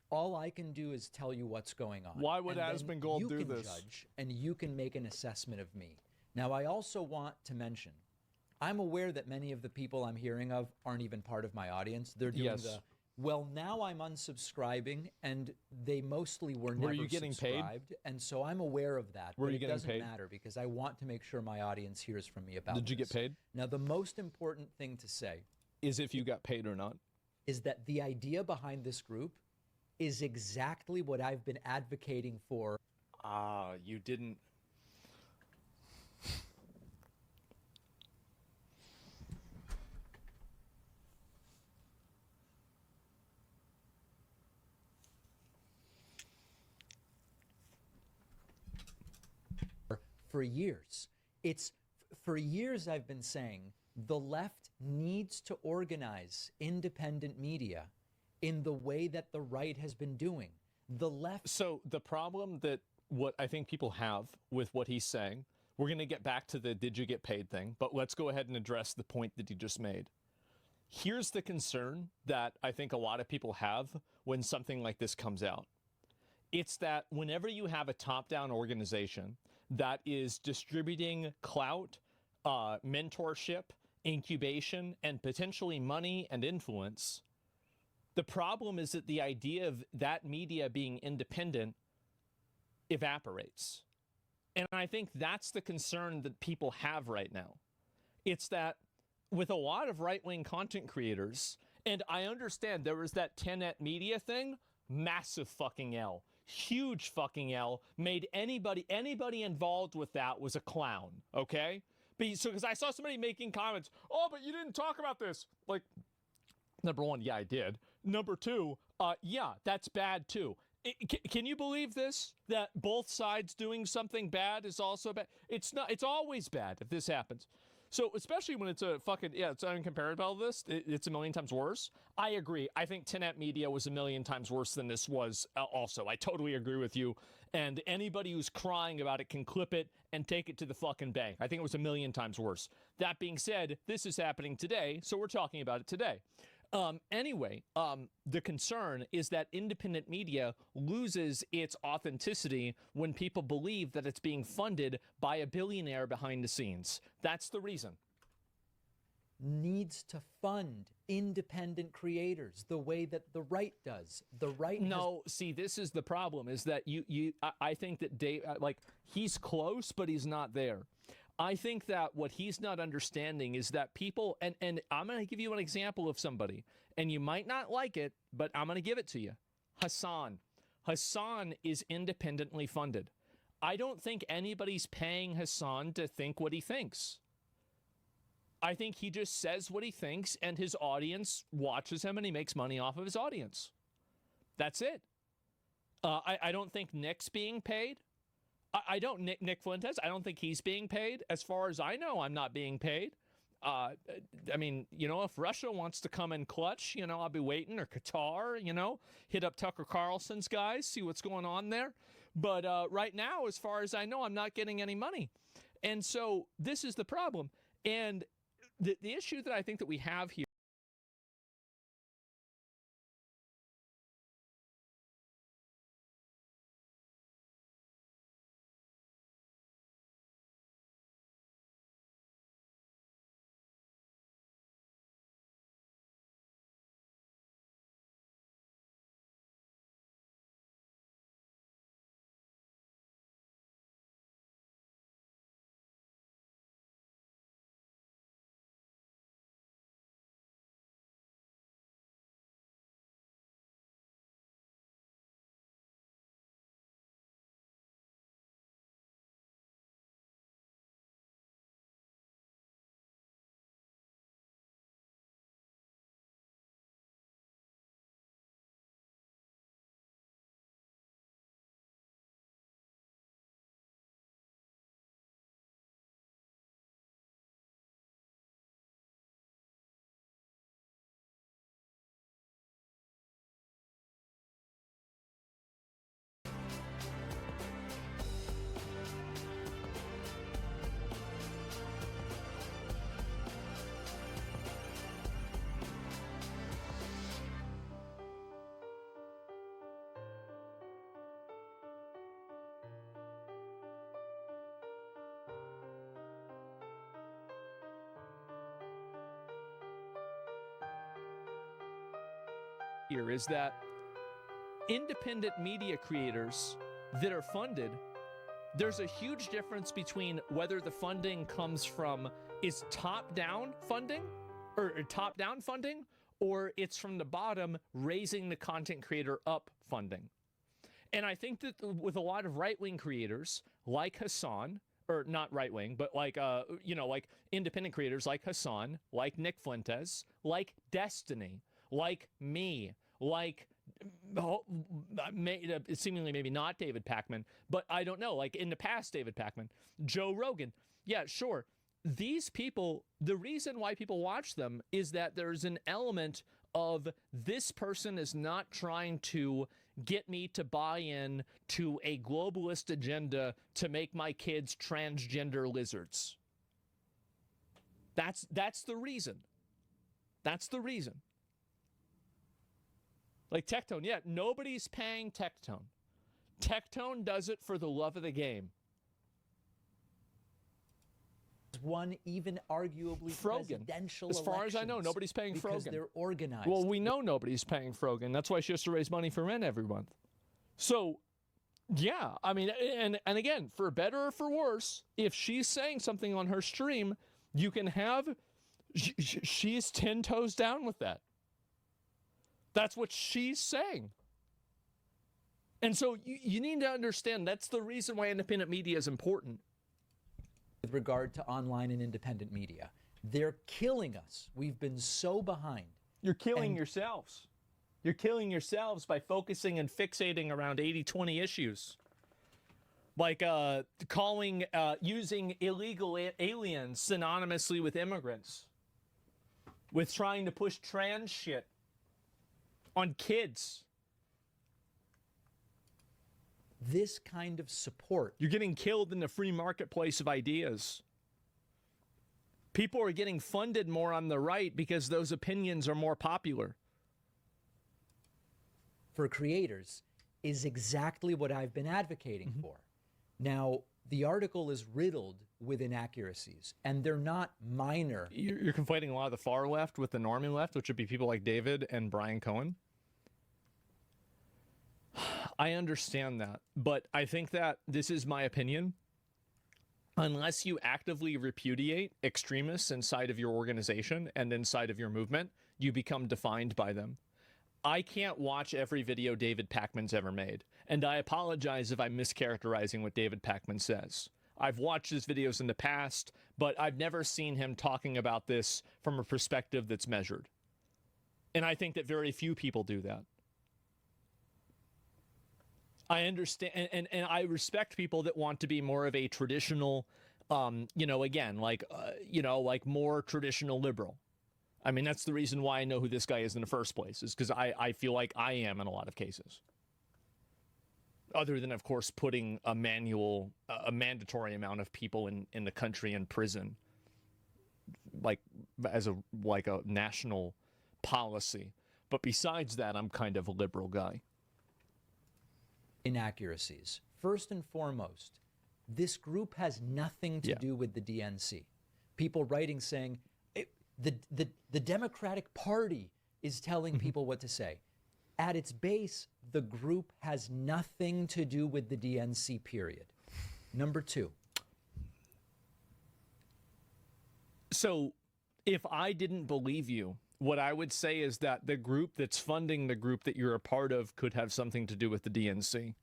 All I can do is tell you what's going on. Why would and then Asmongold you do can this? Judge, and you can make an assessment of me. Now, I also want to mention, I'm aware that many of the people I'm hearing of aren't even part of my audience. They're doing Yes. well, now I'm unsubscribing, and they mostly were never Were you getting paid? subscribed, and so I'm aware of that. Were but you it getting doesn't paid? matter because I want to make sure my audience hears from me about Did you get this. paid? Now, the most important thing to say is if you got paid or not. Is that the idea behind this group is exactly what I've been advocating for. You didn't. For years. For years I've been saying the left needs to organize independent media in the way that the right has been doing. The left. So the problem that what I think people have with what he's saying, we're going to get back to the did you get paid thing, but let's go ahead and address the point that he just made. Here's the concern that I think a lot of people have when something like this comes out. It's that whenever you have a top-down organization that is distributing clout, mentorship, incubation, and potentially money and influence, the problem is that the idea of that media being independent evaporates. And I think that's the concern that people have right now. It's that with a lot of right-wing content creators, and I understand there was that 10net media thing, massive fucking L. Huge fucking L. Made anybody involved with that was a clown, okay? Because I saw somebody making comments, oh, but you didn't talk about this. Like, number one, yeah, I did. Number two, yeah, that's bad too. Can you believe this? That both sides doing something bad is also bad? It's not. It's always bad if this happens. So especially when it's a fucking, yeah, it's uncomparable to this. It's a million times worse. I agree. I think 10net media was a million times worse than this was also. I totally agree with you. And anybody who's crying about it can clip it and take it to the fucking bank. I think it was a million times worse. That being said, this is happening today, so we're talking about it today. Anyway, the concern is that independent media loses its authenticity when people believe that it's being funded by a billionaire behind the scenes. That's the reason. Needs to fund independent creators the way that the right does. The right see, this is the problem, is that I think that Dave, like, he's close, but he's not there. I think that what he's not understanding is that people, and I'm going to give you an example of somebody, and you might not like it, but I'm going to give it to you. Hassan. Hassan is independently funded. I don't think anybody's paying Hassan to think what he thinks. I think he just says what he thinks, and his audience watches him, and he makes money off of his audience. That's it. I don't think Nick's being paid. Nick Fuentes, I don't think he's being paid. As far as I know, I'm not being paid. I mean, if Russia wants to come in clutch, I'll be waiting, or Qatar, hit up Tucker Carlson's guys, see what's going on there. But right now, as far as I know, I'm not getting any money. And so this is the problem. And the issue that I think that we have here here is that independent media creators that are funded, there's a huge difference between whether the funding comes from is top-down funding or it's from the bottom raising the content creator up funding. And I think that with a lot of right-wing creators like Hassan, or not right-wing, but like, like independent creators like Hassan, like Nick Fuentes, like Destiny, like me, like seemingly maybe not David Pakman, but I don't know, like in the past David Pakman, Joe Rogan. Yeah, sure. These people, the reason why people watch them is that there's an element of this person is not trying to get me to buy in to a globalist agenda to make my kids transgender lizards. That's the reason. That's the reason. Like Tectone, yeah, nobody's paying Tectone. Tectone does it for the love of the game. One even arguably presidential As far as I know, nobody's paying because Frogan. They're organized. Well, we know nobody's paying Frogan. That's why she has to raise money for rent every month. So, yeah, I mean, and again, for better or for worse, if she's saying something on her stream, you can have, she's 10 toes down with that. That's what she's saying. And so you need to understand that's the reason why independent media is important. With regard to online and independent media, they're killing us. We've been so behind. You're killing yourselves. You're killing yourselves by focusing and fixating around 80-20 issues. Like using illegal aliens synonymously with immigrants. With trying to push trans shit on kids. This kind of support. You're getting killed in the free marketplace of ideas. People are getting funded more on the right because those opinions are more popular. For creators is exactly what I've been advocating for. Now, the article is riddled with inaccuracies, and they're not minor. You're conflating a lot of the far left with the normie left, which would be people like David and Brian Cohen. I understand that, but I think that this is my opinion. Unless you actively repudiate extremists inside of your organization and inside of your movement, you become defined by them. I can't watch every video David Pakman's ever made, and I apologize if I'm mischaracterizing what David Pakman says. I've watched his videos in the past, but I've never seen him talking about this from a perspective that's measured. And I think that very few people do that. I understand, and I respect people that want to be more of a traditional, like more traditional liberal. I mean, that's the reason why I know who this guy is in the first place, is because I feel like I am in a lot of cases. Other than, of course, putting a mandatory amount of people in the country in prison, like as a national policy. But besides that, I'm kind of a liberal guy. Inaccuracies. First and foremost, this group has nothing to do with the DNC. People writing saying the Democratic Party is telling people what to say. At its base, the group has nothing to do with the DNC, period. Number two. So if I didn't believe you, what I would say is that the group that's funding the group that you're a part of could have something to do with the DNC.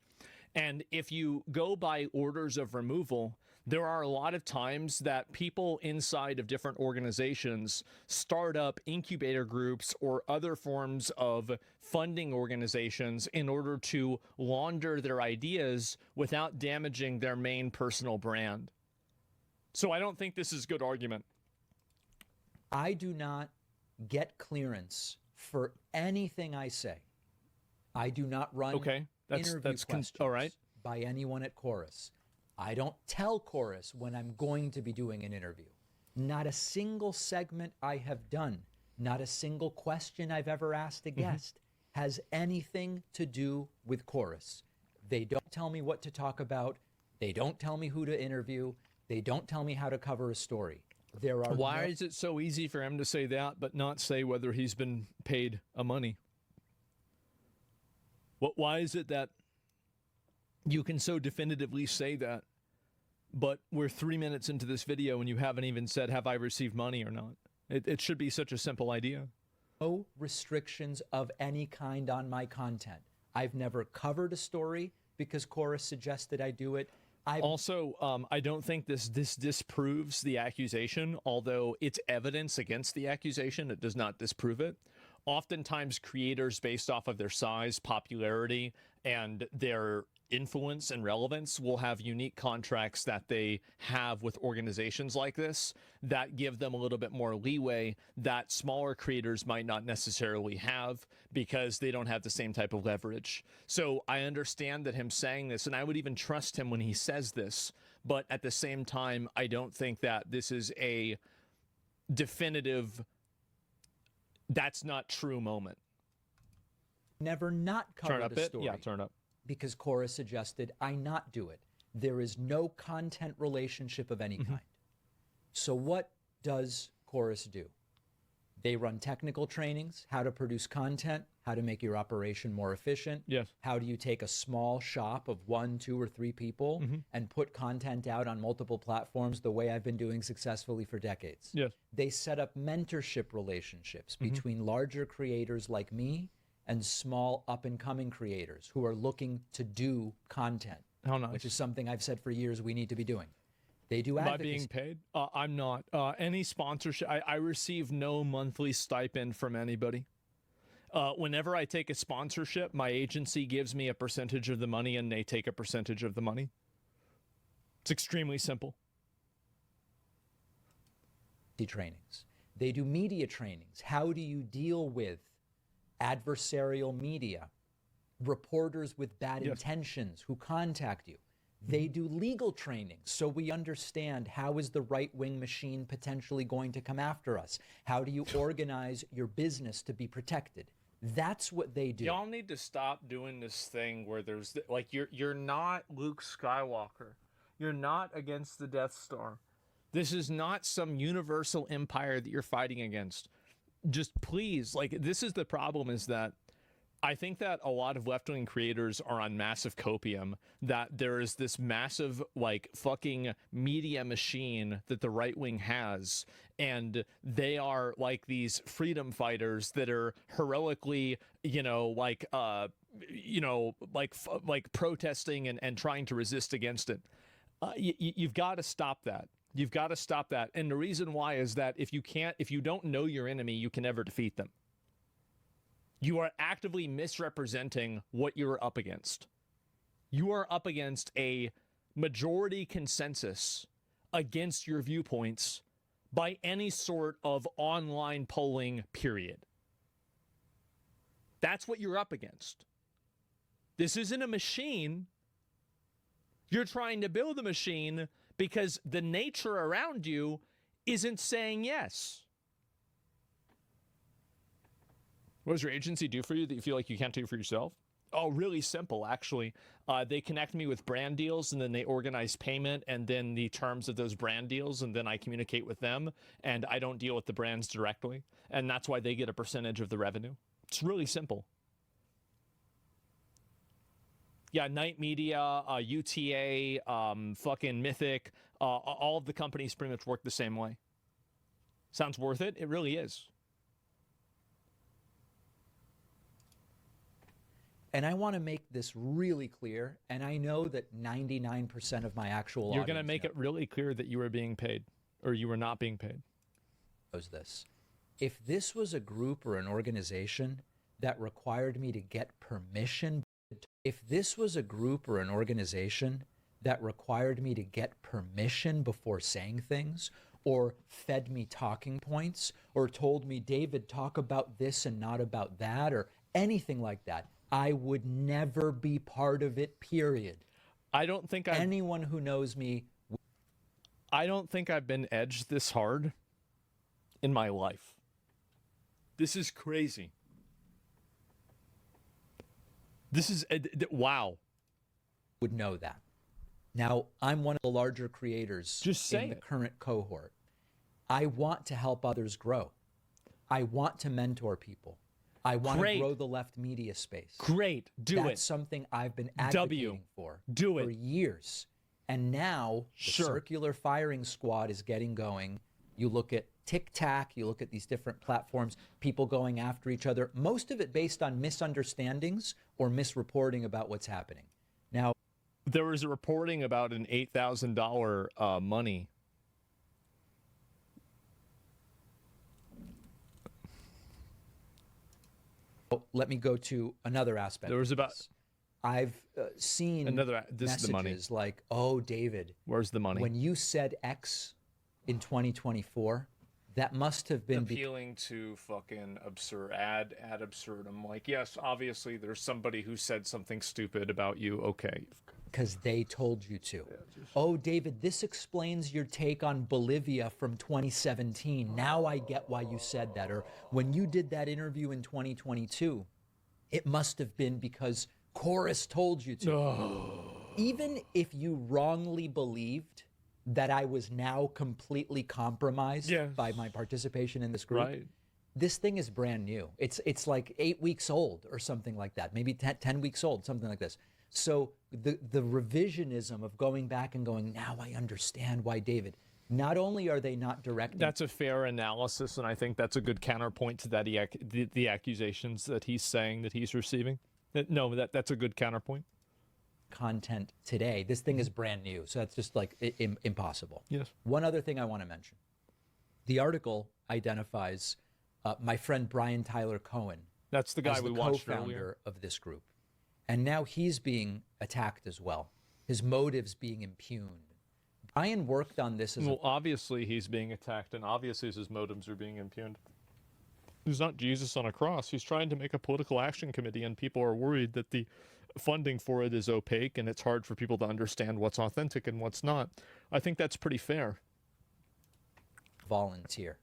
And if you go by orders of removal, there are a lot of times that people inside of different organizations start up incubator groups or other forms of funding organizations in order to launder their ideas without damaging their main personal brand. So I don't think this is a good argument. I do not get clearance for anything I say. I do not run interview questions all right. by anyone at Chorus. I don't tell Chorus when I'm going to be doing an interview. Not a single segment I have done, not a single question I've ever asked a guest has anything to do with Chorus. They don't tell me what to talk about. They don't tell me who to interview. They don't tell me how to cover a story. Why is it so easy for him to say that but not say whether he's been paid a money? Why is it that you can so definitively say that, but we're 3 minutes into this video and you haven't even said, have I received money or not? It should be such a simple idea. No restrictions of any kind on my content. I've never covered a story because Cora suggested I do it. Also, I don't think this disproves the accusation, although it's evidence against the accusation. It does not disprove it. Oftentimes, creators, based off of their size, popularity, and their influence and relevance, will have unique contracts that they have with organizations like this that give them a little bit more leeway that smaller creators might not necessarily have because they don't have the same type of leverage. So I understand that him saying this, and I would even trust him when he says this, but at the same time, I don't think that this is a definitive that's not true moment. Never not covered turn up a it? story. Yeah, turn up. Because Cora suggested I not do it. There is no content relationship of any kind. So what does Chorus do? They run technical trainings, how to produce content, how to make your operation more efficient. Yes. How do you take a small shop of 1, 2, or 3 people and put content out on multiple platforms the way I've been doing successfully for decades? Yes. They set up mentorship relationships between larger creators like me and small up-and-coming creators who are looking to do content. How nice. Which is something I've said for years we need to be doing. They do Am I advocacy. being paid? I'm not. Any sponsorship, I receive no monthly stipend from anybody. Whenever I take a sponsorship, my agency gives me a percentage of the money and they take a percentage of the money. It's extremely simple. Trainings. They do media trainings. How do you deal with adversarial media, reporters with bad intentions who contact you? They do legal training, so we understand how is the right-wing machine potentially going to come after us? How do you organize your business to be protected? That's what they do. Y'all need to stop doing this thing where there's like you're not Luke Skywalker. You're not against the Death Star. This is not some universal empire that you're fighting against. Just please, like, this is the problem, is that I think that a lot of left-wing creators are on massive copium, that there is this massive, like, fucking media machine that the right wing has, and they are like these freedom fighters that are heroically, like protesting and trying to resist against it. You've got to stop that. You've got to stop that. And the reason why is that if you don't know your enemy, you can never defeat them. You are actively misrepresenting what you're up against. You are up against a majority consensus against your viewpoints by any sort of online polling, period. That's what you're up against. This isn't a machine. You're trying to build a machine because the nature around you isn't saying yes. What does your agency do for you that you feel like you can't do for yourself? Oh, really simple, actually. They connect me with brand deals, and then they organize payment, and then the terms of those brand deals, and then I communicate with them, and I don't deal with the brands directly, and that's why they get a percentage of the revenue. It's really simple. Yeah, Night Media, UTA, fucking Mythic, all of the companies pretty much work the same way. Sounds worth it? It really is. And I want to make this really clear, and I know that 99% of my actual audience You're going to make it really clear that you were being paid, or you were not being paid. Knows this. If this was a group or an organization that required me to get permission, before saying things, or fed me talking points, or told me, David, talk about this and not about that, or anything like that, I would never be part of it, period. Anyone who knows me... I don't think I've been edged this hard in my life. This is crazy. This is... wow. Would know that. Now, I'm one of the larger creators in the current cohort. I want to help others grow. I want to mentor people. I want to grow the left media space. Great. That's something I've been advocating for years. And now the circular firing squad is getting going. You look at TikTok, you look at these different platforms, people going after each other, most of it based on misunderstandings or misreporting about what's happening. Now, there was a reporting about an $8,000 money. Let me go to another aspect. There was about. I've seen this is the money. Like, oh, David, where's the money? When you said X in 2024, that must have been appealing to fucking absurd ad absurdum. Like, yes, obviously there's somebody who said something stupid about you. Okay. Because they told you to. Oh, David, this explains your take on Bolivia from 2017. Now I get why you said that. Or when you did that interview in 2022, it must have been because Chorus told you to. Even if you wrongly believed that I was now completely compromised by my participation in this group, this thing is brand new. It's like 8 weeks old or something like that, maybe 10 weeks old, something like this. So the revisionism of going back and going, now I understand why David, not only are they not directing. That's a fair analysis, and I think that's a good counterpoint to that the accusations that he's saying that he's receiving. No, that's a good counterpoint. Content today. This thing is brand new, so that's just like impossible. Yes. One other thing I want to mention. The article identifies my friend Brian Tyler Cohen. That's the guy we watched earlier. Co-founder of this group. And now he's being attacked as well. His motives being impugned. Brian worked on this as obviously he's being attacked, and obviously his motives are being impugned. He's not Jesus on a cross. He's trying to make a political action committee, and people are worried that the funding for it is opaque, and it's hard for people to understand what's authentic and what's not. I think that's pretty fair. Volunteer.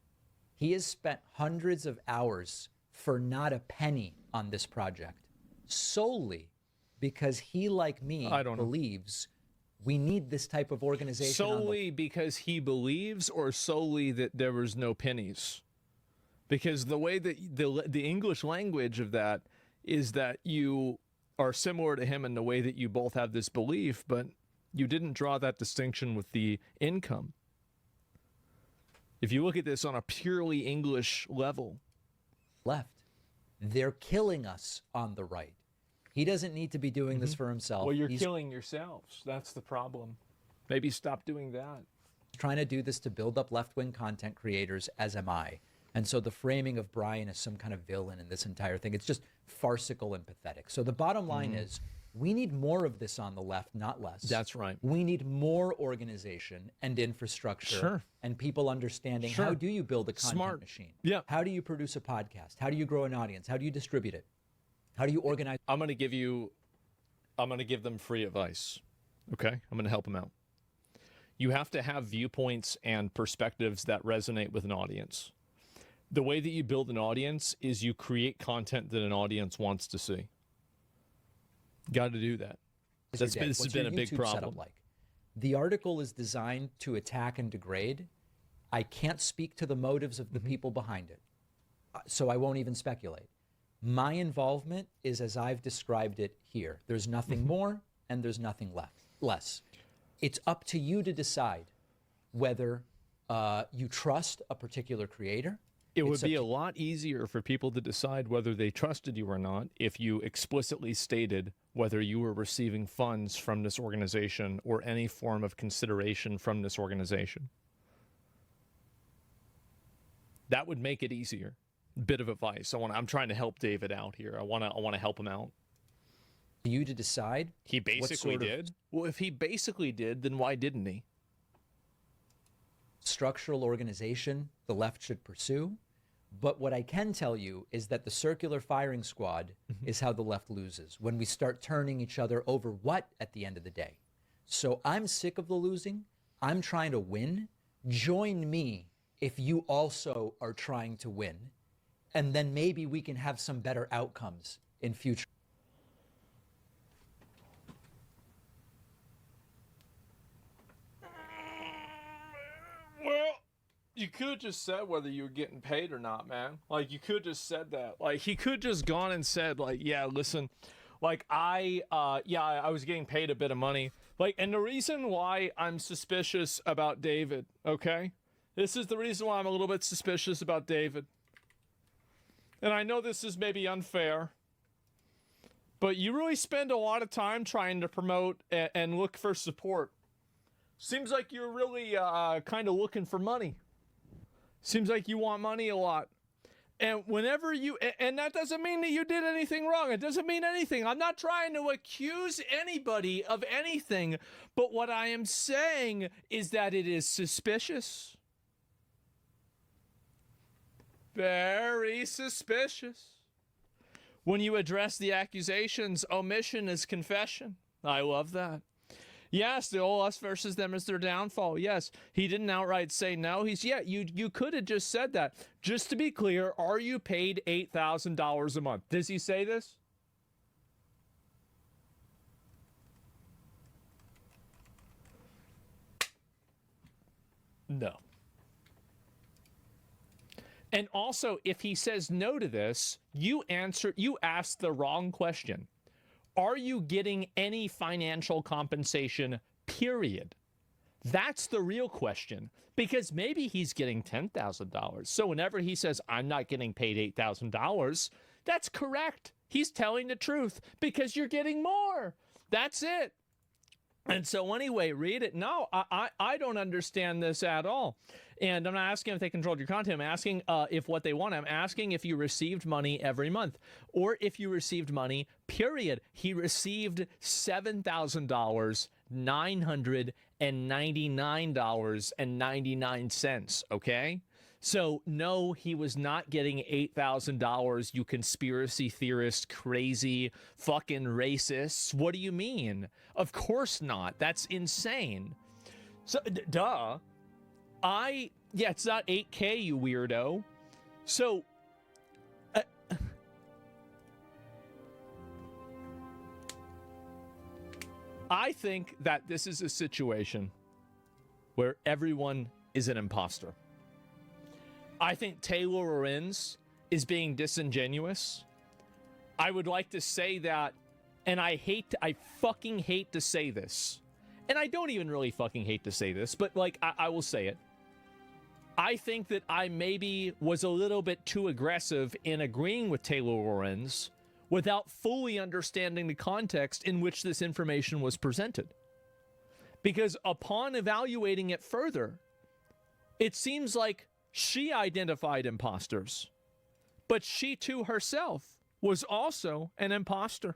He has spent hundreds of hours for not a penny on this project, solely because he, like me, believes we need this type of organization. Solely because he believes, or solely that there was no pennies? Because the way that the English language of that is that you are similar to him in the way that you both have this belief, but you didn't draw that distinction with the income. If you look at this on a purely English level. Left. They're killing us on the right. He doesn't need to be doing this for himself. Well, you're killing yourselves. That's the problem. Maybe stop doing that. Trying to do this to build up left-wing content creators, as am I. And so the framing of Brian as some kind of villain in this entire thing, it's just farcical and pathetic. So the bottom line is, we need more of this on the left, not less. That's right. We need more organization and infrastructure and people understanding how do you build a content machine? Yeah. How do you produce a podcast? How do you grow an audience? How do you distribute it? How do you organize? I'm going to give them free advice. Okay? I'm going to help them out. You have to have viewpoints and perspectives that resonate with an audience. The way that you build an audience is you create content that an audience wants to see. Got to do that. This has been a big problem. Like? The article is designed to attack and degrade. I can't speak to the motives of the people behind it, so I won't even speculate. My involvement is as I've described it here. There's nothing more and there's nothing less. It's up to you to decide whether you trust a particular creator. It would be a lot easier for people to decide whether they trusted you or not if you explicitly stated whether you were receiving funds from this organization or any form of consideration from this organization. That would make it easier. Bit of advice. I'm trying to help David out here. I want to help him out. For you to decide? He basically did. Well, if he basically did, then why didn't he? Structural organization the left should pursue. But what I can tell you is that the circular firing squad is how the left loses, when we start turning each other over what at the end of the day. So I'm sick of the losing. I'm trying to win. Join me if you also are trying to win. And then maybe we can have some better outcomes in future. Well, You could have just said whether you were getting paid or not, man. Like, you could have just said that. Like, he could just gone and said, like, yeah, listen, like, I was getting paid a bit of money. Like, and the reason why I'm suspicious about David, okay? This is the reason why I'm a little bit suspicious about David. And I know this is maybe unfair, but you really spend a lot of time trying to promote and look for support. Seems like you're really kind of looking for money. Seems like you want money a lot. And whenever you, and that doesn't mean that you did anything wrong. It doesn't mean anything. I'm not trying to accuse anybody of anything, but what I am saying is that it is suspicious. Very suspicious. When you address the accusations, omission is confession. I love that. Yes, the old us versus them is their downfall. Yes, he didn't outright say no. You could have just said that. Just to be clear, are you paid $8,000 a month? Does he say this? No. And also, if he says no to this, you ask the wrong question. Are you getting any financial compensation, period? That's the real question, because maybe he's getting $10,000. So whenever he says, I'm not getting paid $8,000, that's correct. He's telling the truth because you're getting more. That's it. And so anyway, read it. No, I don't understand this at all. And I'm not asking if they controlled your content. I'm asking if what they want. I'm asking if you received money every month or if you received money, period. He received $7,000, $999.99, okay? So, no, he was not getting $8,000, you conspiracy theorist, crazy, fucking racists. What do you mean? Of course not. That's insane. So, duh. Yeah, it's not 8K, you weirdo. So, I think that this is a situation where everyone is an imposter. I think Taylor Lorenz is being disingenuous. I would like to say that, and I fucking hate to say this. And I don't even really fucking hate to say this, but like, I will say it. I think that I maybe was a little bit too aggressive in agreeing with Taylor Lorenz without fully understanding the context in which this information was presented. Because upon evaluating it further, it seems like she identified imposters, but she too herself was also an imposter.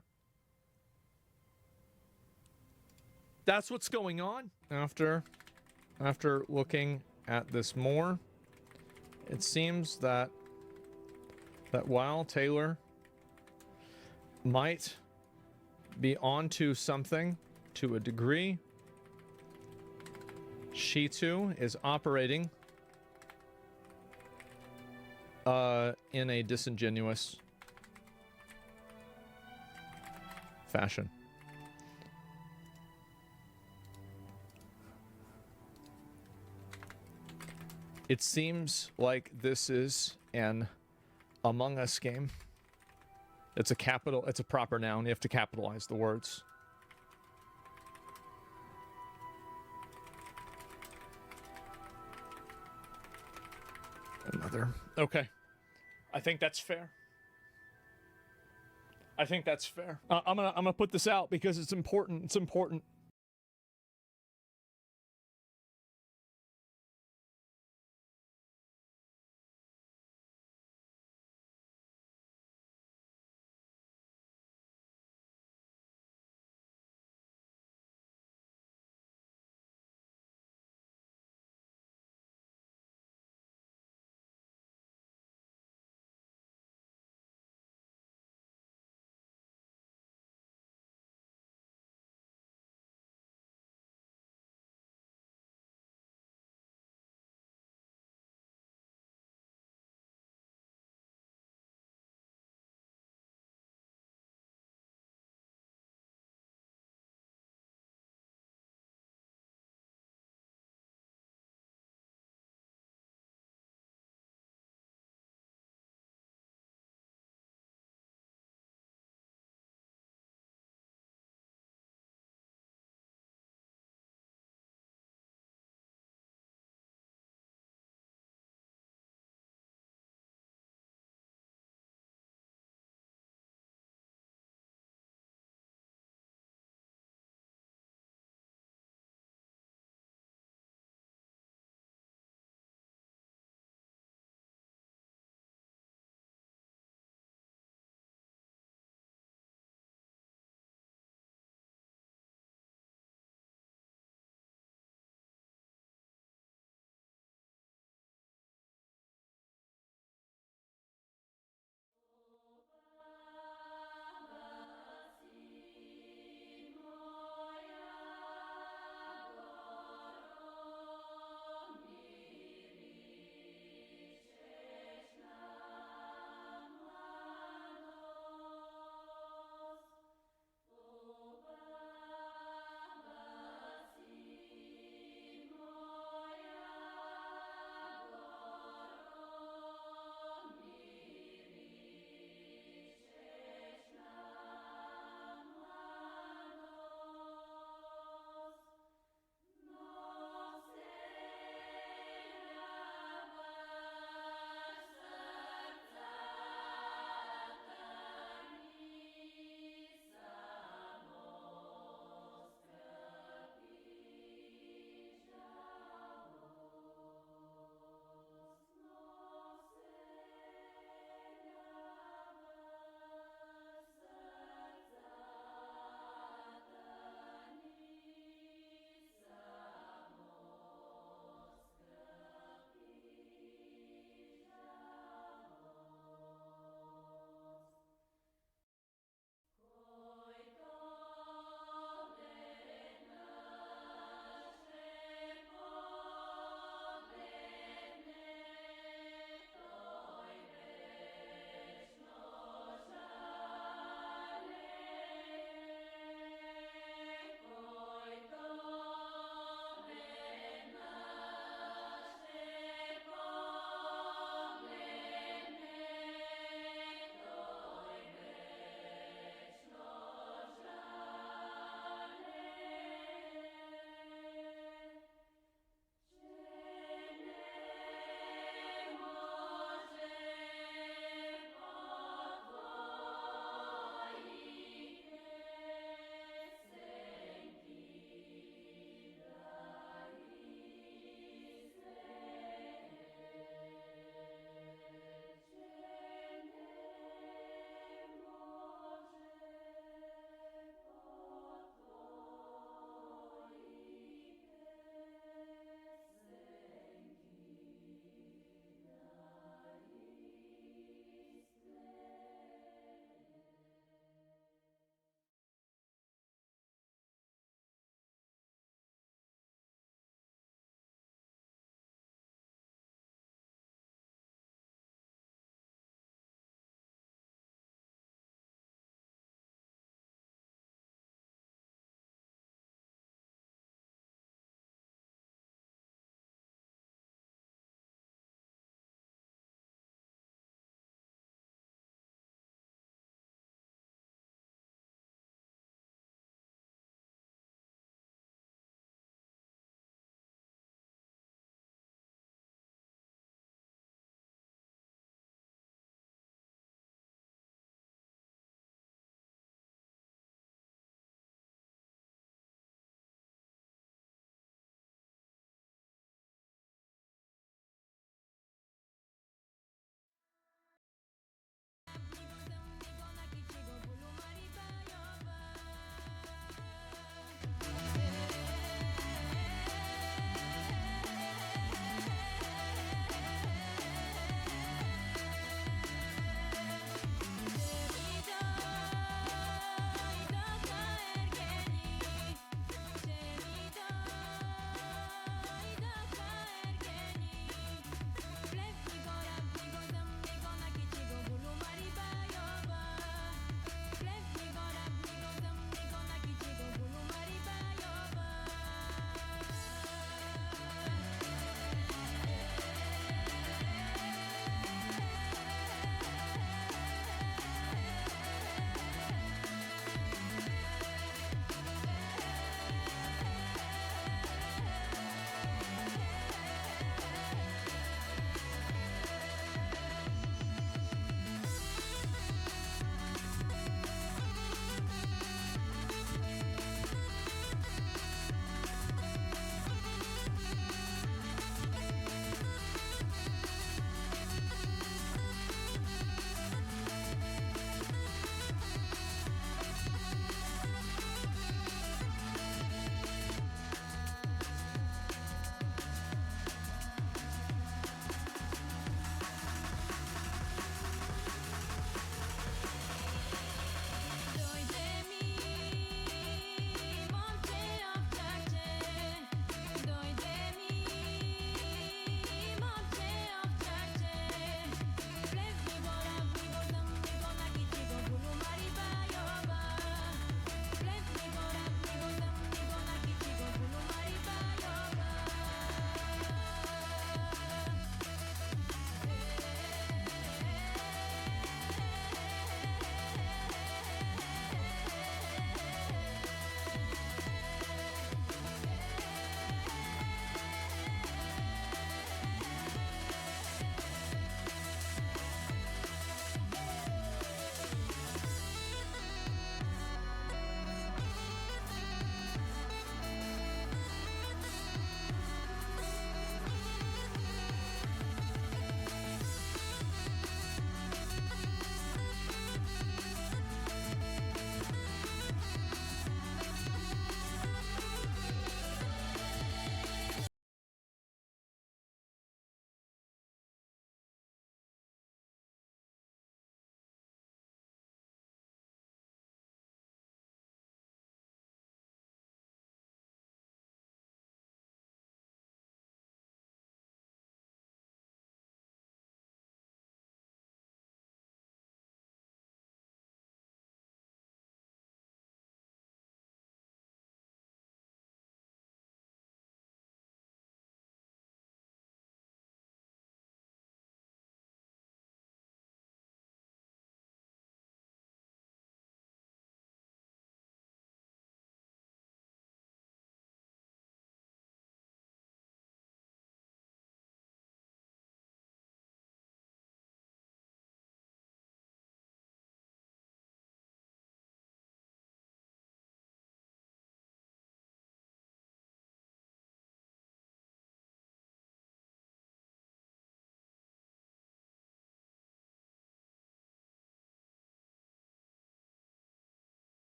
That's what's going on. After looking at this more, it seems that while Taylor might be onto something to a degree, she too is operating in a disingenuous fashion. It seems like this is an Among Us game. It's a proper noun. You have to capitalize the words. Another. Okay. I think that's fair. I'm gonna put this out because it's important. It's important.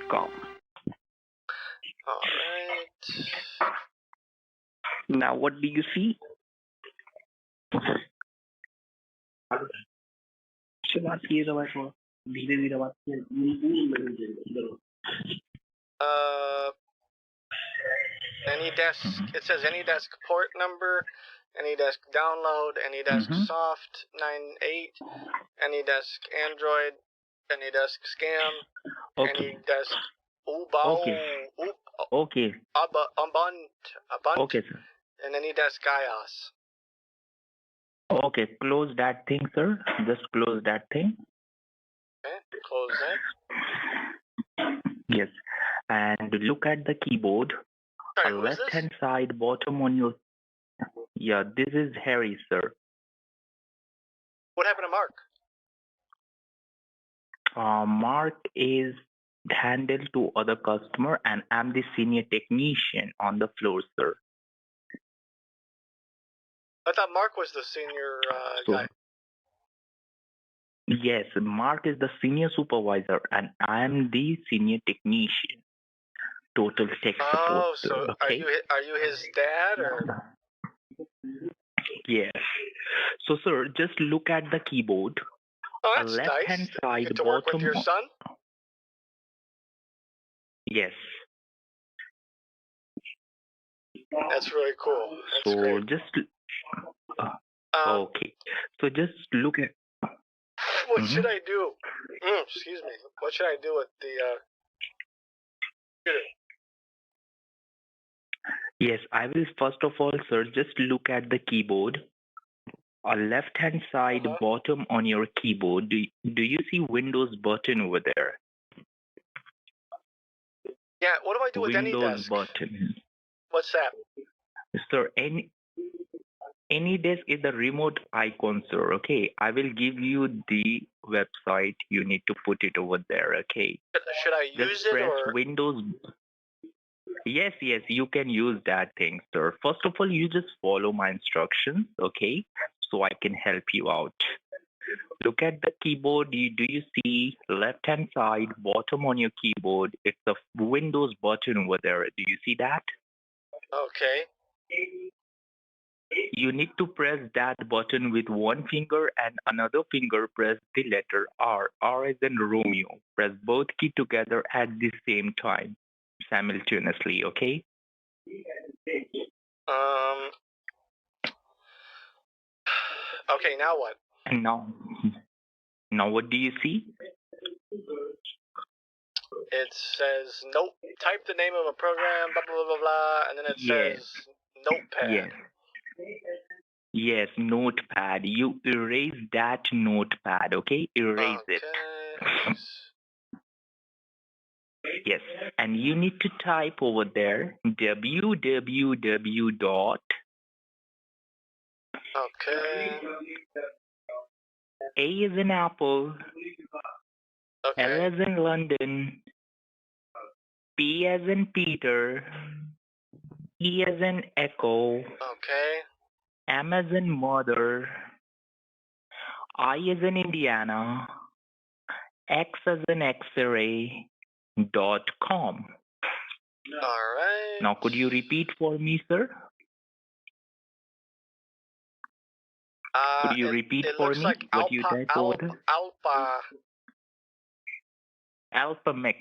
com. Alright. Now, what do you see? It says AnyDesk port number, AnyDesk download, AnyDesk soft 98, AnyDesk Android, AnyDesk scam, AnyDesk Okay. Ubuntu, Okay, sir. and AnyDesk iOS. Okay, close that thing, sir. Just close that thing. Okay, close that. Yes. And look at the keyboard. Sorry, who is this? Left-hand side, bottom on your... Yeah, this is Harry, sir. What happened to Mark? Mark is handled to other customer, and I'm the senior technician on the floor, sir. I thought Mark was the senior guy. Yes, Mark is the senior supervisor, and I'm the senior technician. Total tech support. Oh, so okay? are you his dad or? Yes. So, sir, just look at the keyboard. Oh, that's left-hand nice. side, You get to bottom. work with your son? Yes. That's really cool. That's so great. Just. Okay. So just look at. What should I do? Excuse me. What should I do with the computer? Yes, I will first of all, sir, just look at the keyboard. A left-hand side bottom on your keyboard. Do you see Windows button over there? Yeah, what do I do with Windows AnyDesk? button. What's that? Sir, AnyDesk is the remote icon, sir. Okay, I will give you the website. You need to put it over there. Okay. Should I use Just it press or? Windows. Yes, you can use that thing, sir. First of all, you just follow my instructions, okay? So I can help you out. Look at the keyboard. Do you see left-hand side, bottom on your keyboard? It's the Windows button over there. Do you see that? Okay. You need to press that button with one finger and another finger press the letter R. R as in Romeo. Press both keys together at the same time, simultaneously, okay? Okay, now what? And now what do you see? It says, nope, type the name of a program, blah, blah, blah, blah, and then it says notepad. Yes, notepad. You erase that notepad, okay? Erase it. Yes, and you need to type over there www. Okay. A is in Apple. Okay. L as in London. P as in Peter. E as in Echo. Okay. M as in Mother. I as in Indiana. X as in X-ray. .com. All right. Now, could you repeat for me, sir? Could you repeat for me like what you typed over there? Alpha Mix.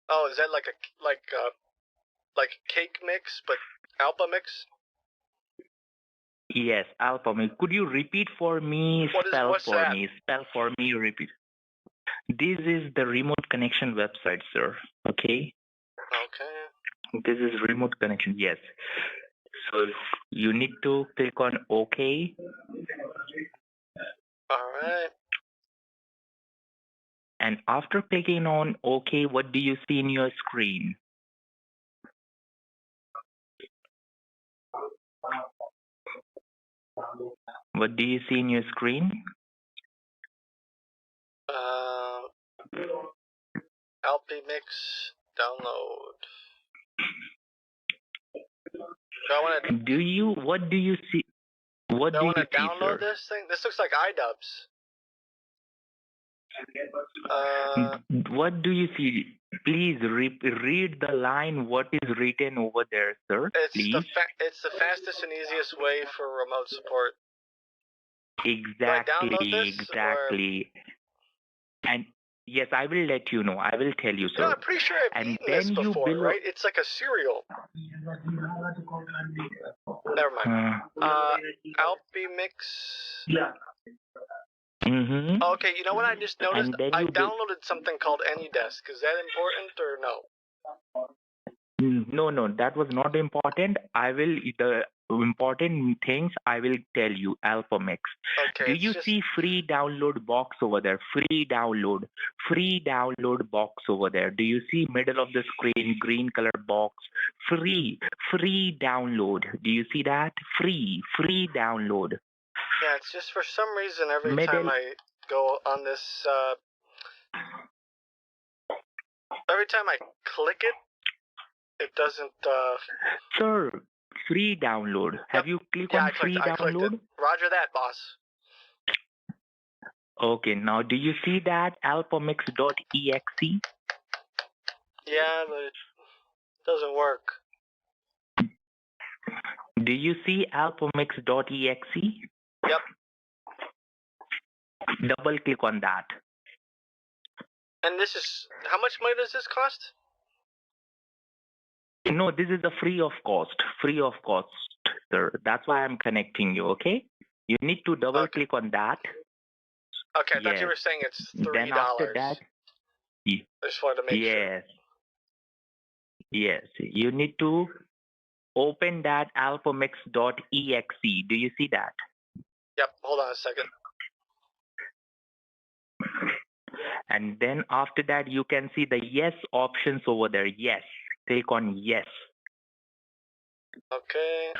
Oh, is that like cake mix, but Alpha Mix? Yes, Alpha Mix. Could you repeat for me? What's that? Spell for me. Repeat. This is the remote connection website, sir. Okay. Okay. This is remote connection. Yes. So you need to click on OK. All right. And after clicking on OK, what do you see in your screen? What do you see in your screen? LP Mix download. What do you see? What do you see, download sir? this thing? This looks like iDubbbz. What do you see? Please read the line. What is written over there, sir? Please. It's the fastest and easiest way for remote support. Exactly, exactly. And yes, I will let you know. I will tell you, sir. No, I'm pretty sure I've eaten this before, right? It's like a cereal. Never mind. Alpi mix. Yeah. Mm-hmm. Okay, you know what I just noticed? I downloaded something called AnyDesk. Is that important or no? No, that was not important. The important things I will tell you, AlphaMix. Okay, Do you see free download box over there? Free download box over there. Do you see middle of the screen, green color box? Free download. Do you see that? Free download. Yeah, it's just for some reason every time I go on this, every time I click it, it doesn't, Sir, free download. Have you clicked on free download? I clicked it. Roger that, boss. Okay, now do you see that alphamix.exe? Yeah, but it doesn't work. Do you see alphamix.exe? Yep. Double click on that. And this is, how much money does this cost? No, this is a free of cost, sir. That's why I'm connecting you, okay? You need to double click on that. Okay, I thought you were saying it's $3. Then after that, I just wanted to make sure. Yes, you need to open that alphamix.exe. Do you see that? Yep, hold on a second. And then after that, you can see the yes options over there. Yes. Click on yes. Okay.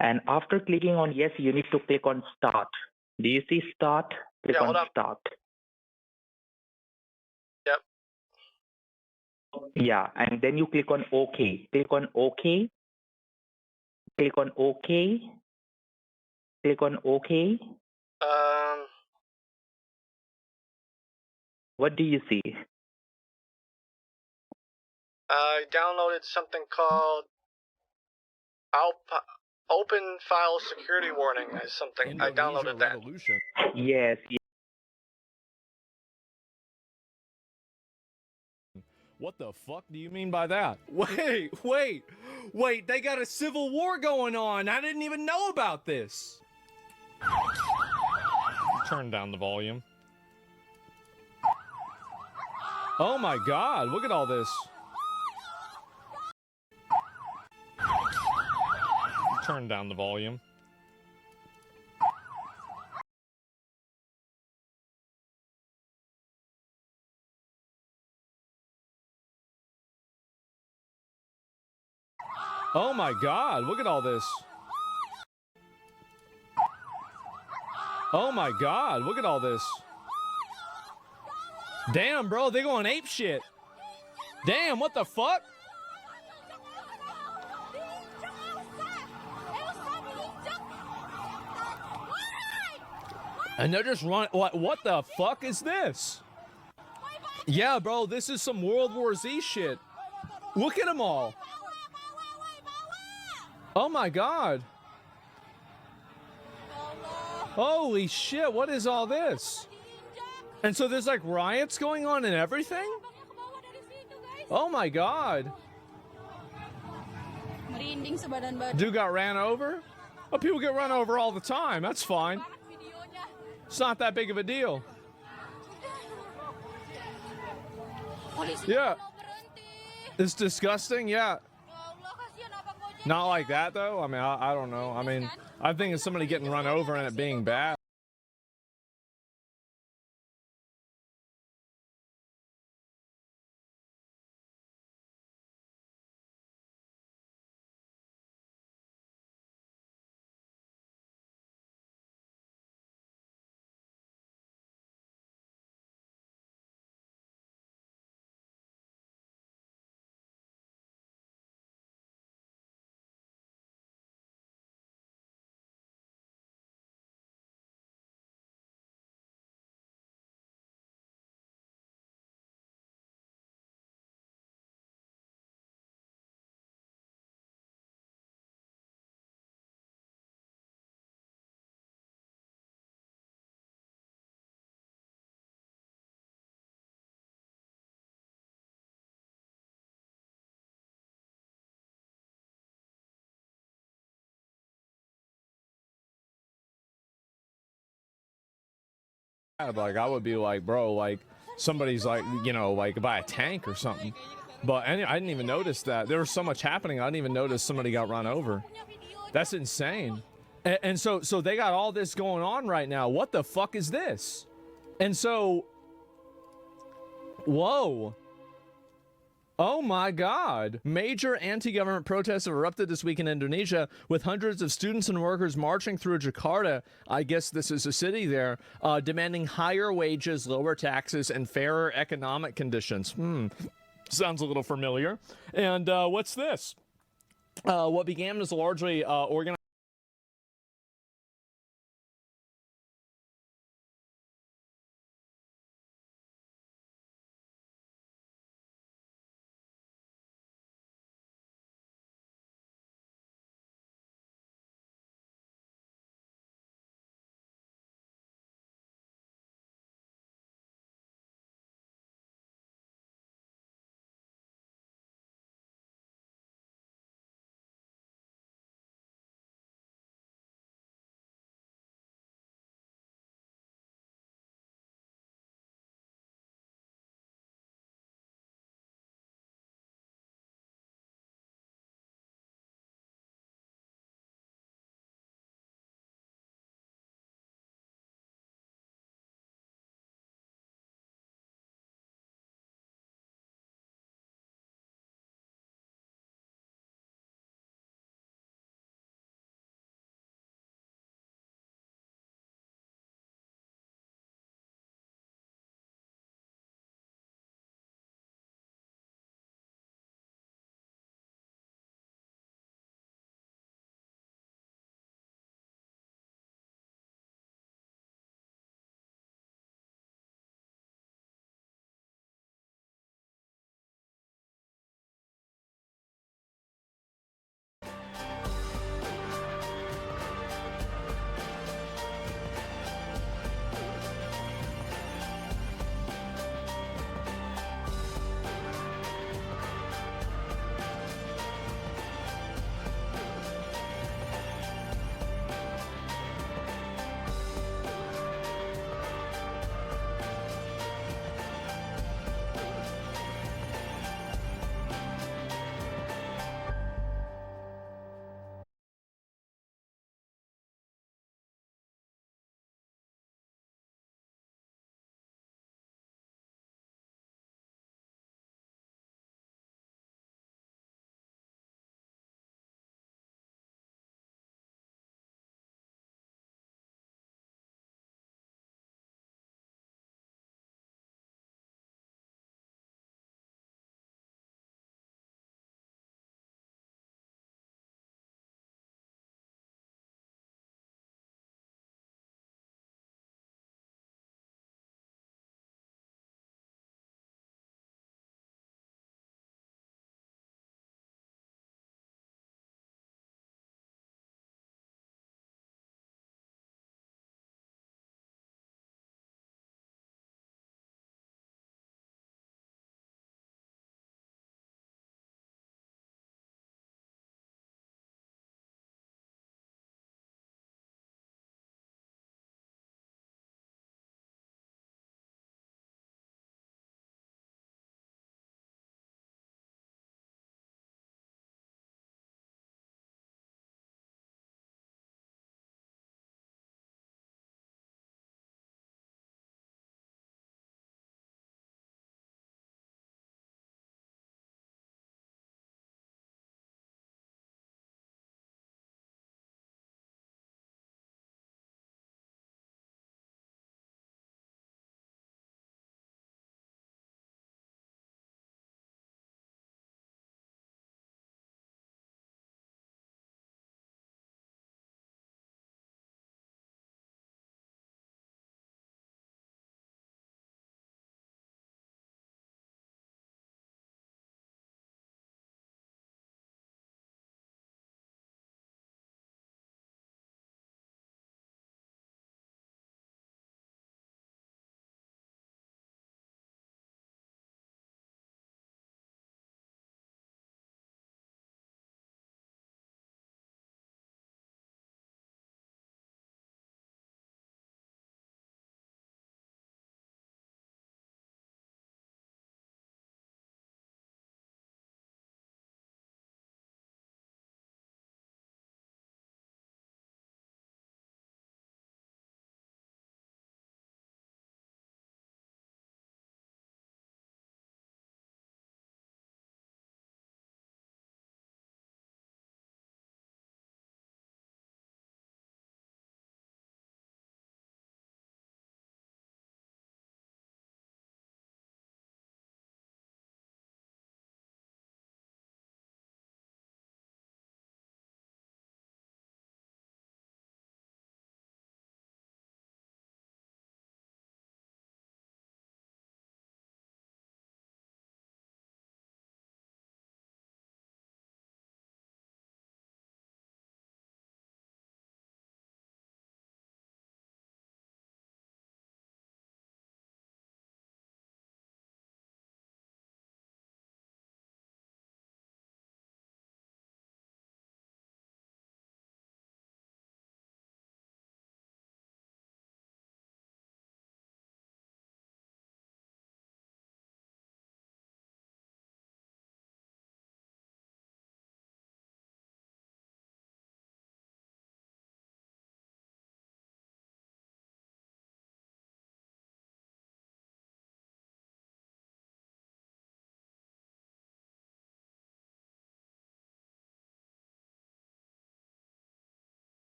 And after clicking on yes, you need to click on start. Do you see start? Click on start. Yep. Yeah, and then you click on OK. Click on OK. Click on OK. Click on OK. What do you see? I downloaded something called Open File Security Warning as something. I downloaded that. Yes. What the fuck do you mean by that? Wait, they got a civil war going on. I didn't even know about this. Turn down the volume. Oh my god, look at all this. Turn down the volume. Oh my god, look at all this. Oh my god, look at all this. Damn, bro, they going ape shit. Damn, what the fuck? And they're just running. What the fuck is this? Yeah, bro, this is some World War Z shit. Look at them all. Oh my god. Holy shit, what is all this? And so there's like riots going on and everything? Oh my god. Dude got ran over? Oh, people get run over all the time. That's fine. It's not that big of a deal. Yeah. It's disgusting, yeah. Not like that, though. I mean, I don't know. I mean, I think it's somebody getting run over and it being bad. Like, I would be like, bro, like, somebody's like, you know, like by a tank or something. But I didn't even notice that. There was so much happening, I didn't even notice somebody got run over. That's insane. And so they got all this going on right now. What the fuck is this? And so, whoa. Oh my God. Major anti-government protests have erupted this week in Indonesia with hundreds of students and workers marching through Jakarta. I guess this is a city there, demanding higher wages, lower taxes, and fairer economic conditions. Sounds a little familiar. And what's this? What began as largely organized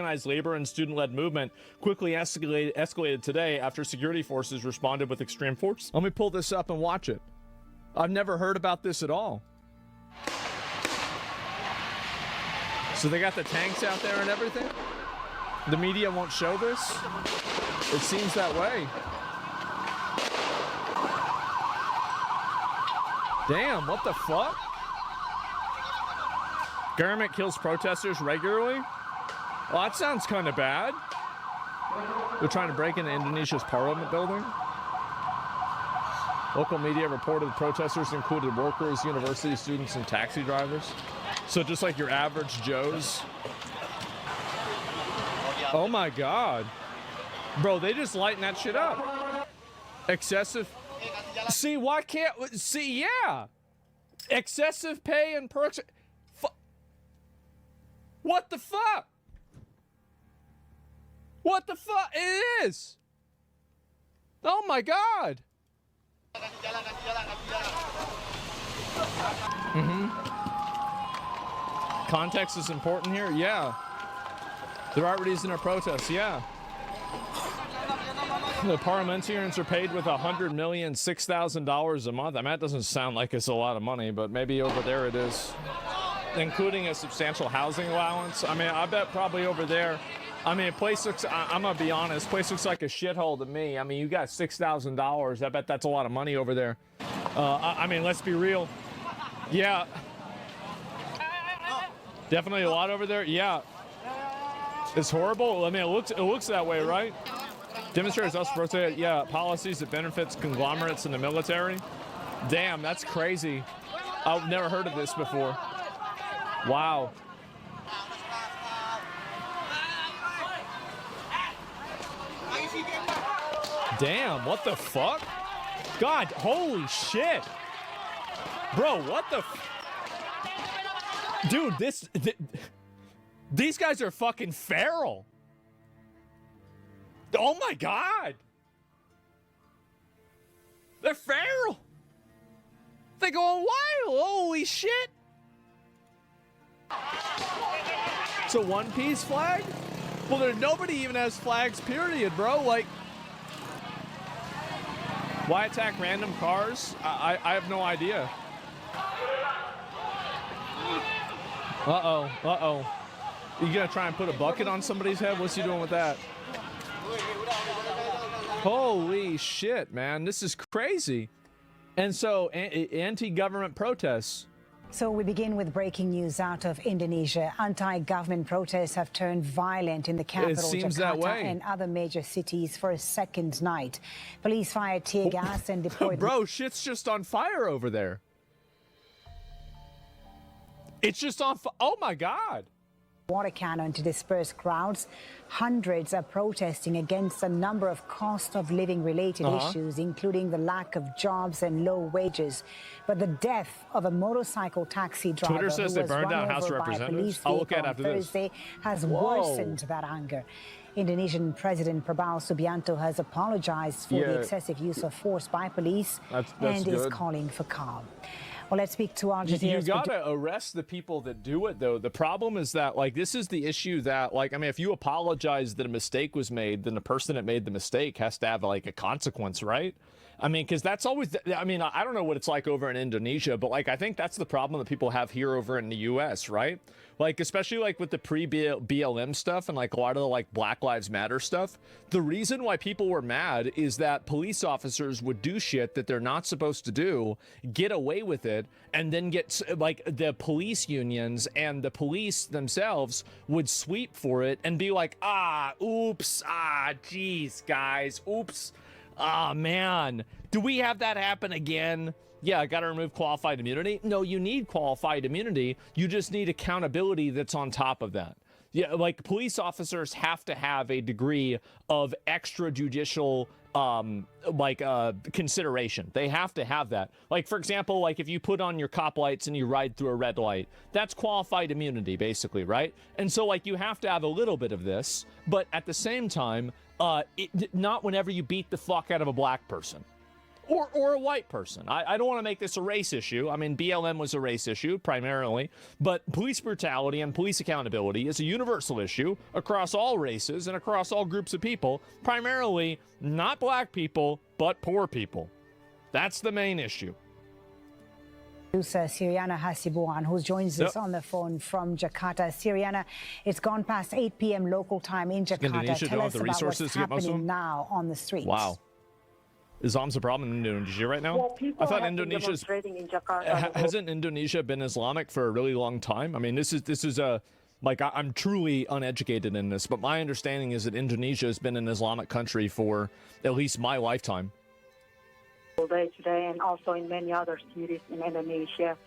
organized labor and student-led movement quickly escalated today after security forces responded with extreme force. Let me pull this up and watch it. I've never heard about this at all. So they got the tanks out there and everything? The media won't show this? It seems that way. Damn, what the fuck? Government kills protesters regularly? Well, that sounds kind of bad. They're trying to break into Indonesia's parliament building. Local media reported the protesters included workers, university students, and taxi drivers. So just like your average Joes. Oh my God. Bro, they just lighten that shit up. Excessive. See, why can't... See, yeah. Excessive pay and perks... What the fuck? What the fuck? It is. Oh my God. Context is important here? Yeah. There are reasons to protest, yeah. The parliamentarians are paid with $100,006,000 a month. I mean, that doesn't sound like it's a lot of money, but maybe over there it is. Including a substantial housing allowance. I mean, I bet probably over there, I mean, place looks, I'm gonna be honest, place looks like a shithole to me. I mean, you got $6,000. I bet that's a lot of money over there. I mean, let's be real. Yeah. Definitely a lot over there. Yeah. It's horrible. I mean, it looks that way, right? Demonstrators also protest, yeah, policies that benefits conglomerates in the military. Damn, that's crazy. I've never heard of this before. Wow. Damn, what the fuck? God, holy shit. Bro, what the dude, these guys are fucking feral. Oh my God. They're feral. They're going wild. Holy shit. It's a One Piece flag? Well, there's nobody even has flags, period, bro. Like, why attack random cars? I have no idea. Uh-oh, uh-oh. You gonna try and put a bucket on somebody's head? What's he doing with that? Holy shit, man. This is crazy. And so, anti-government protests. So we begin with breaking news out of Indonesia. Anti-government protests have turned violent in the capital, Jakarta, and other major cities for a second night. Police fired tear gas and deployed... Bro, shit's just on fire over there. It's just on fire. Oh, my God. Water cannon to disperse crowds. Hundreds are protesting against a number of cost of living related issues, including the lack of jobs and low wages. But the death of a motorcycle taxi driver Twitter says who was they burned down run House over of by a Representatives. police I'll look vehicle at on after this. Thursday has worsened that anger. Indonesian President Prabowo Subianto has apologized for the excessive use of force by police and is calling for calm. Well, let's speak to Al Jazeera's... You gotta arrest the people that do it, though. The problem is that, like, this is the issue that, like, I mean, if you apologize that a mistake was made, then the person that made the mistake has to have, like, a consequence, right? I mean, because that's always... I mean, I don't know what it's like over in Indonesia, but, like, I think that's the problem that people have here over in the U.S., right? Like, especially, like, with the pre-BLM stuff and, like, a lot of the, like, Black Lives Matter stuff. The reason why people were mad is that police officers would do shit that they're not supposed to do, get away with it, and then get, like, the police unions and the police themselves would sweep for it and be like, oops, geez, guys, oops. Man, do we have that happen again? Yeah, I got to remove qualified immunity. No, you need qualified immunity. You just need accountability that's on top of that. Yeah, like police officers have to have a degree of extrajudicial consideration. They have to have that. Like, for example, like if you put on your cop lights and you ride through a red light, that's qualified immunity, basically, right? And so, like, you have to have a little bit of this, but at the same time, not whenever you beat the fuck out of a black person. Or a white person. I don't want to make this a race issue. I mean, BLM was a race issue primarily, but police brutality and police accountability is a universal issue across all races and across all groups of people, primarily not black people, but poor people. That's the main issue. Producer Siriana Hasibuan, who joins us on the phone from Jakarta. Siriana, it's gone past 8 p.m. local time in Jakarta. Indonesia Tell don't us have the about what's resources to get most of happening them? now on the streets. Wow. Islam's a problem in Indonesia right now? Well, people I thought have been Indonesia's demonstrating in Jakarta. hasn't Indonesia been Islamic for a really long time? I mean, this is a like I'm truly uneducated in this, but my understanding is that Indonesia has been an Islamic country for at least my lifetime. Day today, and also in many other cities in Indonesia.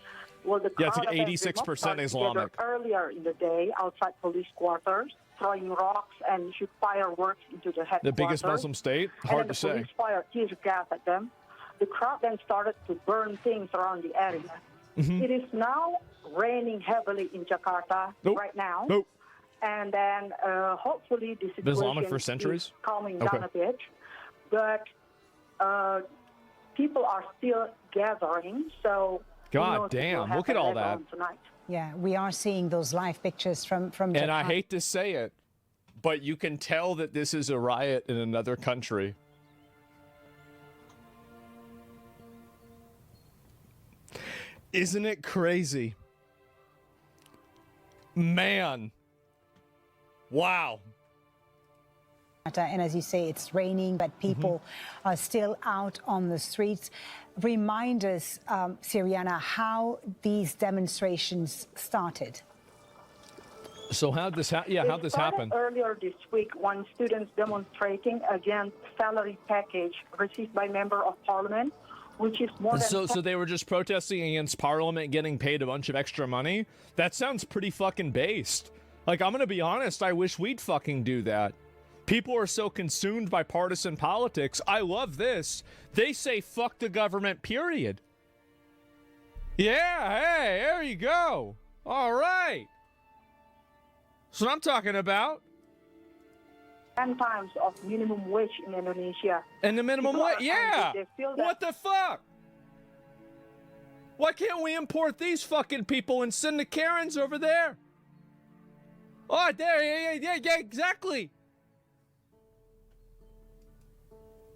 Well, the Yeah, it's crowd like of them 86% Islamic. Earlier in the day, outside police quarters, throwing rocks and shoot fireworks into the headquarters. The biggest Muslim state? Hard to and then the say. police fired tear gas at them. The crowd then started to burn things around the area. Mm-hmm. It is now raining heavily in Jakarta right now. Nope. And then hopefully the Been Islamic situation for centuries? is calming Okay. down a bit. But people are still gathering, so who knows God what will damn, look at happen all later that. on tonight. Yeah, we are seeing those live pictures from Jakarta. And I hate to say it, but you can tell that this is a riot in another country. Isn't it crazy? Man. Wow. And as you say, it's raining, but people are still out on the streets. Remind us, Siriana, how these demonstrations started. So how'd this It started earlier this week when students demonstrating against salary package received by member of parliament, which is more than So they were just protesting against Parliament getting paid a bunch of extra money? That sounds pretty fucking based. Like, I'm gonna be honest, I wish we'd fucking do that. People are so consumed by partisan politics. I love this. They say fuck the government, period. Yeah, hey, there you go. All right. That's what I'm talking about. 10 times of minimum wage in Indonesia. And the minimum People wage, are yeah. angry. They feel that What the fuck? Why can't we import these fucking people and send the Karens over there? Oh, there, yeah, exactly.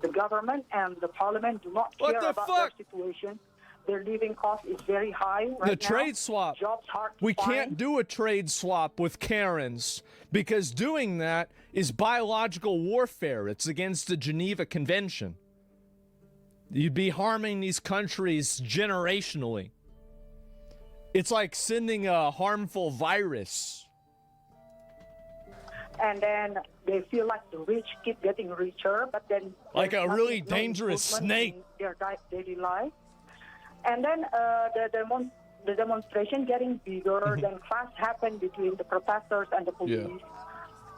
the government and the parliament do not care about their situation. Their living cost is very high right now. The trade swap. Jobs hard to We find. can't do a trade swap with Karens because doing that is biological warfare. It's against the Geneva Convention. You'd be harming these countries generationally. It's like sending a harmful virus. And then they feel like the rich keep getting richer, but then Like there's a really nothing, no dangerous improvement snake. in their daily life. And then the demonstration getting bigger. Then clash happened between the protesters and the police.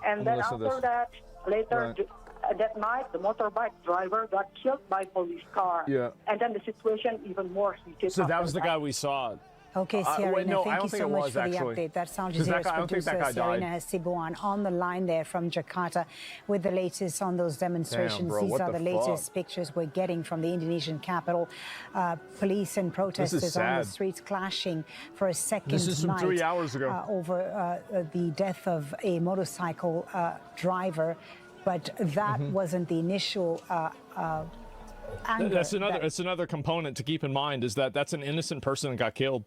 And then Listen to after this. that, later Right. that night, the motorbike driver got killed by police car. Yeah. And then the situation even more heated. So that after was the guy we saw. Okay, Sierra, wait, no, I thank don't you think so it much was, for actually. the update. That's Al 'Cause that Jazeera's guy- I don't think producer, that guy died. Serena Hasibuan, on the line there from Jakarta with the latest on those demonstrations. bro, These what are the the latest fuck? pictures we're getting from the Indonesian capital. Police and protesters on the sad. streets clashing for a second This is from night 3 hours ago. over the death of a motorcycle driver. But that wasn't the initial anger. That's another component to keep in mind is that that's an innocent person that got killed.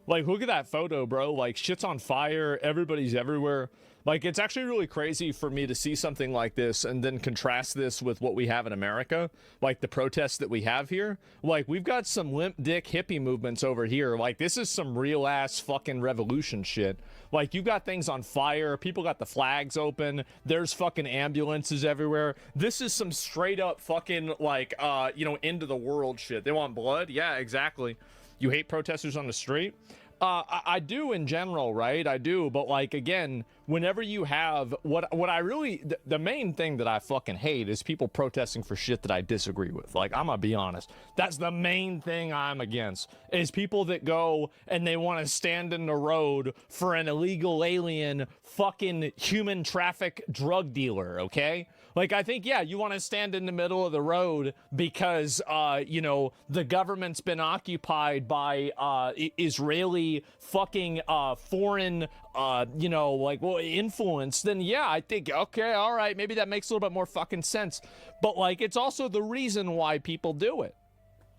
Like, look at that photo, bro. Like, shit's on fire. Everybody's everywhere. Like, it's actually really crazy for me to see something like this and then contrast this with what we have in America. Like, the protests that we have here. Like, we've got some limp dick hippie movements over here. Like, this is some real-ass fucking revolution shit. Like, you got things on fire. People got the flags open. There's fucking ambulances everywhere. This is some straight-up fucking, like, end of the world shit. They want blood? Yeah, exactly. You hate protesters on the street? I do in general, right? I do, but like again, whenever you have what I really the main thing that I fucking hate is people protesting for shit that I disagree with. Like, I'm gonna be honest. That's the main thing I'm against. Is people that go and they want to stand in the road for an illegal alien fucking human traffic drug dealer, okay? Like, I think, yeah, you want to stand in the middle of the road because, you know, the government's been occupied by Israeli fucking foreign, you know, like, well, influence. Then, yeah, I think, okay, all right, maybe that makes a little bit more fucking sense. But, like, it's also the reason why people do it.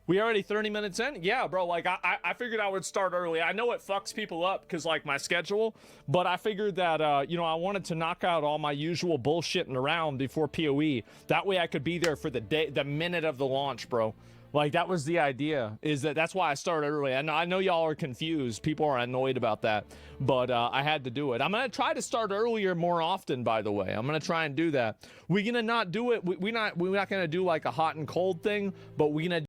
We already 30 minutes in? Yeah, bro, like, I figured I would start early. I know it fucks people up because, like, my schedule, but I figured that, you know, I wanted to knock out all my usual bullshitting around before PoE. That way I could be there for the day, the minute of the launch, bro. Like, that was the idea, is that's why I started early. I know y'all are confused. People are annoyed about that, but I had to do it. I'm going to try to start earlier more often, by the way. I'm going to try and do that. We're going to not do it. We're not going to do, like, a hot and cold thing, but we're going to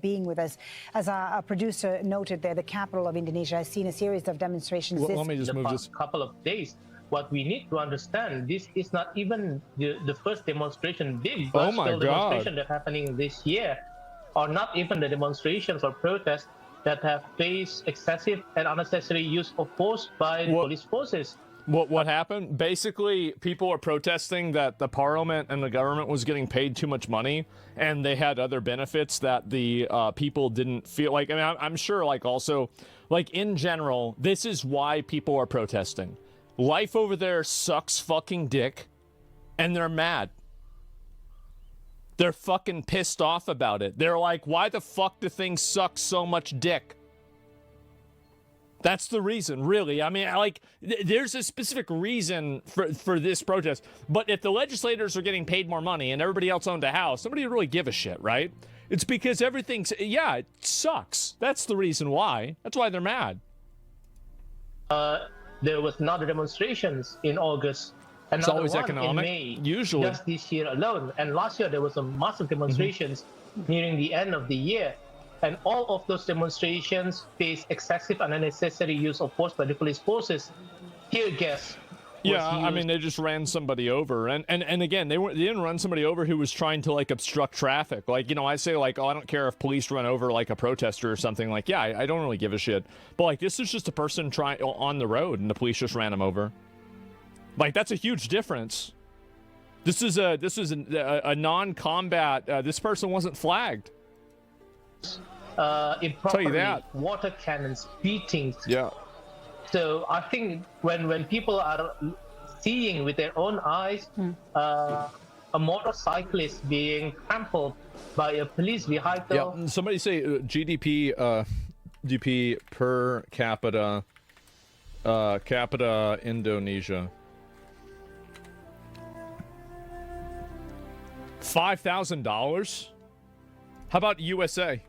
being with us. As our producer noted there, the capital of Indonesia has seen a series of demonstrations. Let me just move this. Couple of days. What we need to understand, this is not even the first demonstration, big demonstration that's happening this year, or not even the demonstrations or protests that have faced excessive and unnecessary use of force by police forces. What happened? Basically, people are protesting that the parliament and the government was getting paid too much money, and they had other benefits that the people didn't feel like. I mean, I'm sure, like, also, like, in general, this is why people are protesting. Life over there sucks fucking dick, and they're mad. They're fucking pissed off about it. They're like, why the fuck do things suck so much dick? That's the reason, really. I mean, like, there's a specific reason for this protest. But if the legislators are getting paid more money and everybody else owned a house, nobody would really give a shit, right? It's because everything's, yeah, it sucks. That's the reason why. That's why they're mad. There was another demonstrations in August. It's always economic, in May, usually. Just this year alone. And last year, there was some massive demonstrations nearing the end of the year. And all of those demonstrations faced excessive and unnecessary use of force by the police forces. Tear gas. Yeah, I mean, they just ran somebody over. And again, they didn't run somebody over who was trying to, like, obstruct traffic. Like, you know, I say, like, oh, I don't care if police run over, like, a protester or something. Like, yeah, I don't really give a shit. But, like, this is just a person trying on the road, and the police just ran him over. Like, that's a huge difference. This is a non-combat. This person wasn't flagged. Improperly, water cannons, beatings. Yeah. So I think when people are seeing with their own eyes a motorcyclist being trampled by a police vehicle. Yeah. Somebody say GDP per capita Indonesia. $5,000? How about USA?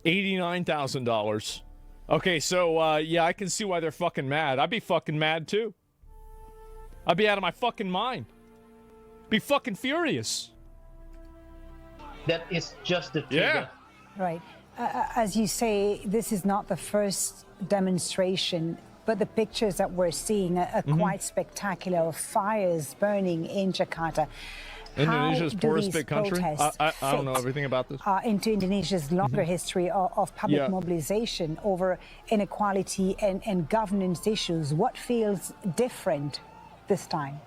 $89,000. Okay, so, yeah, I can see why they're fucking mad. I'd be fucking mad, too. I'd be out of my fucking mind. Be fucking furious. That is just the trigger. Yeah. Right. As you say, this is not the first demonstration, but the pictures that we're seeing are quite spectacular of fires burning in Jakarta. Indonesia's poorest big country? I don't know everything about this. Into Indonesia's longer history of public mobilization over inequality and governance issues. What feels different this time?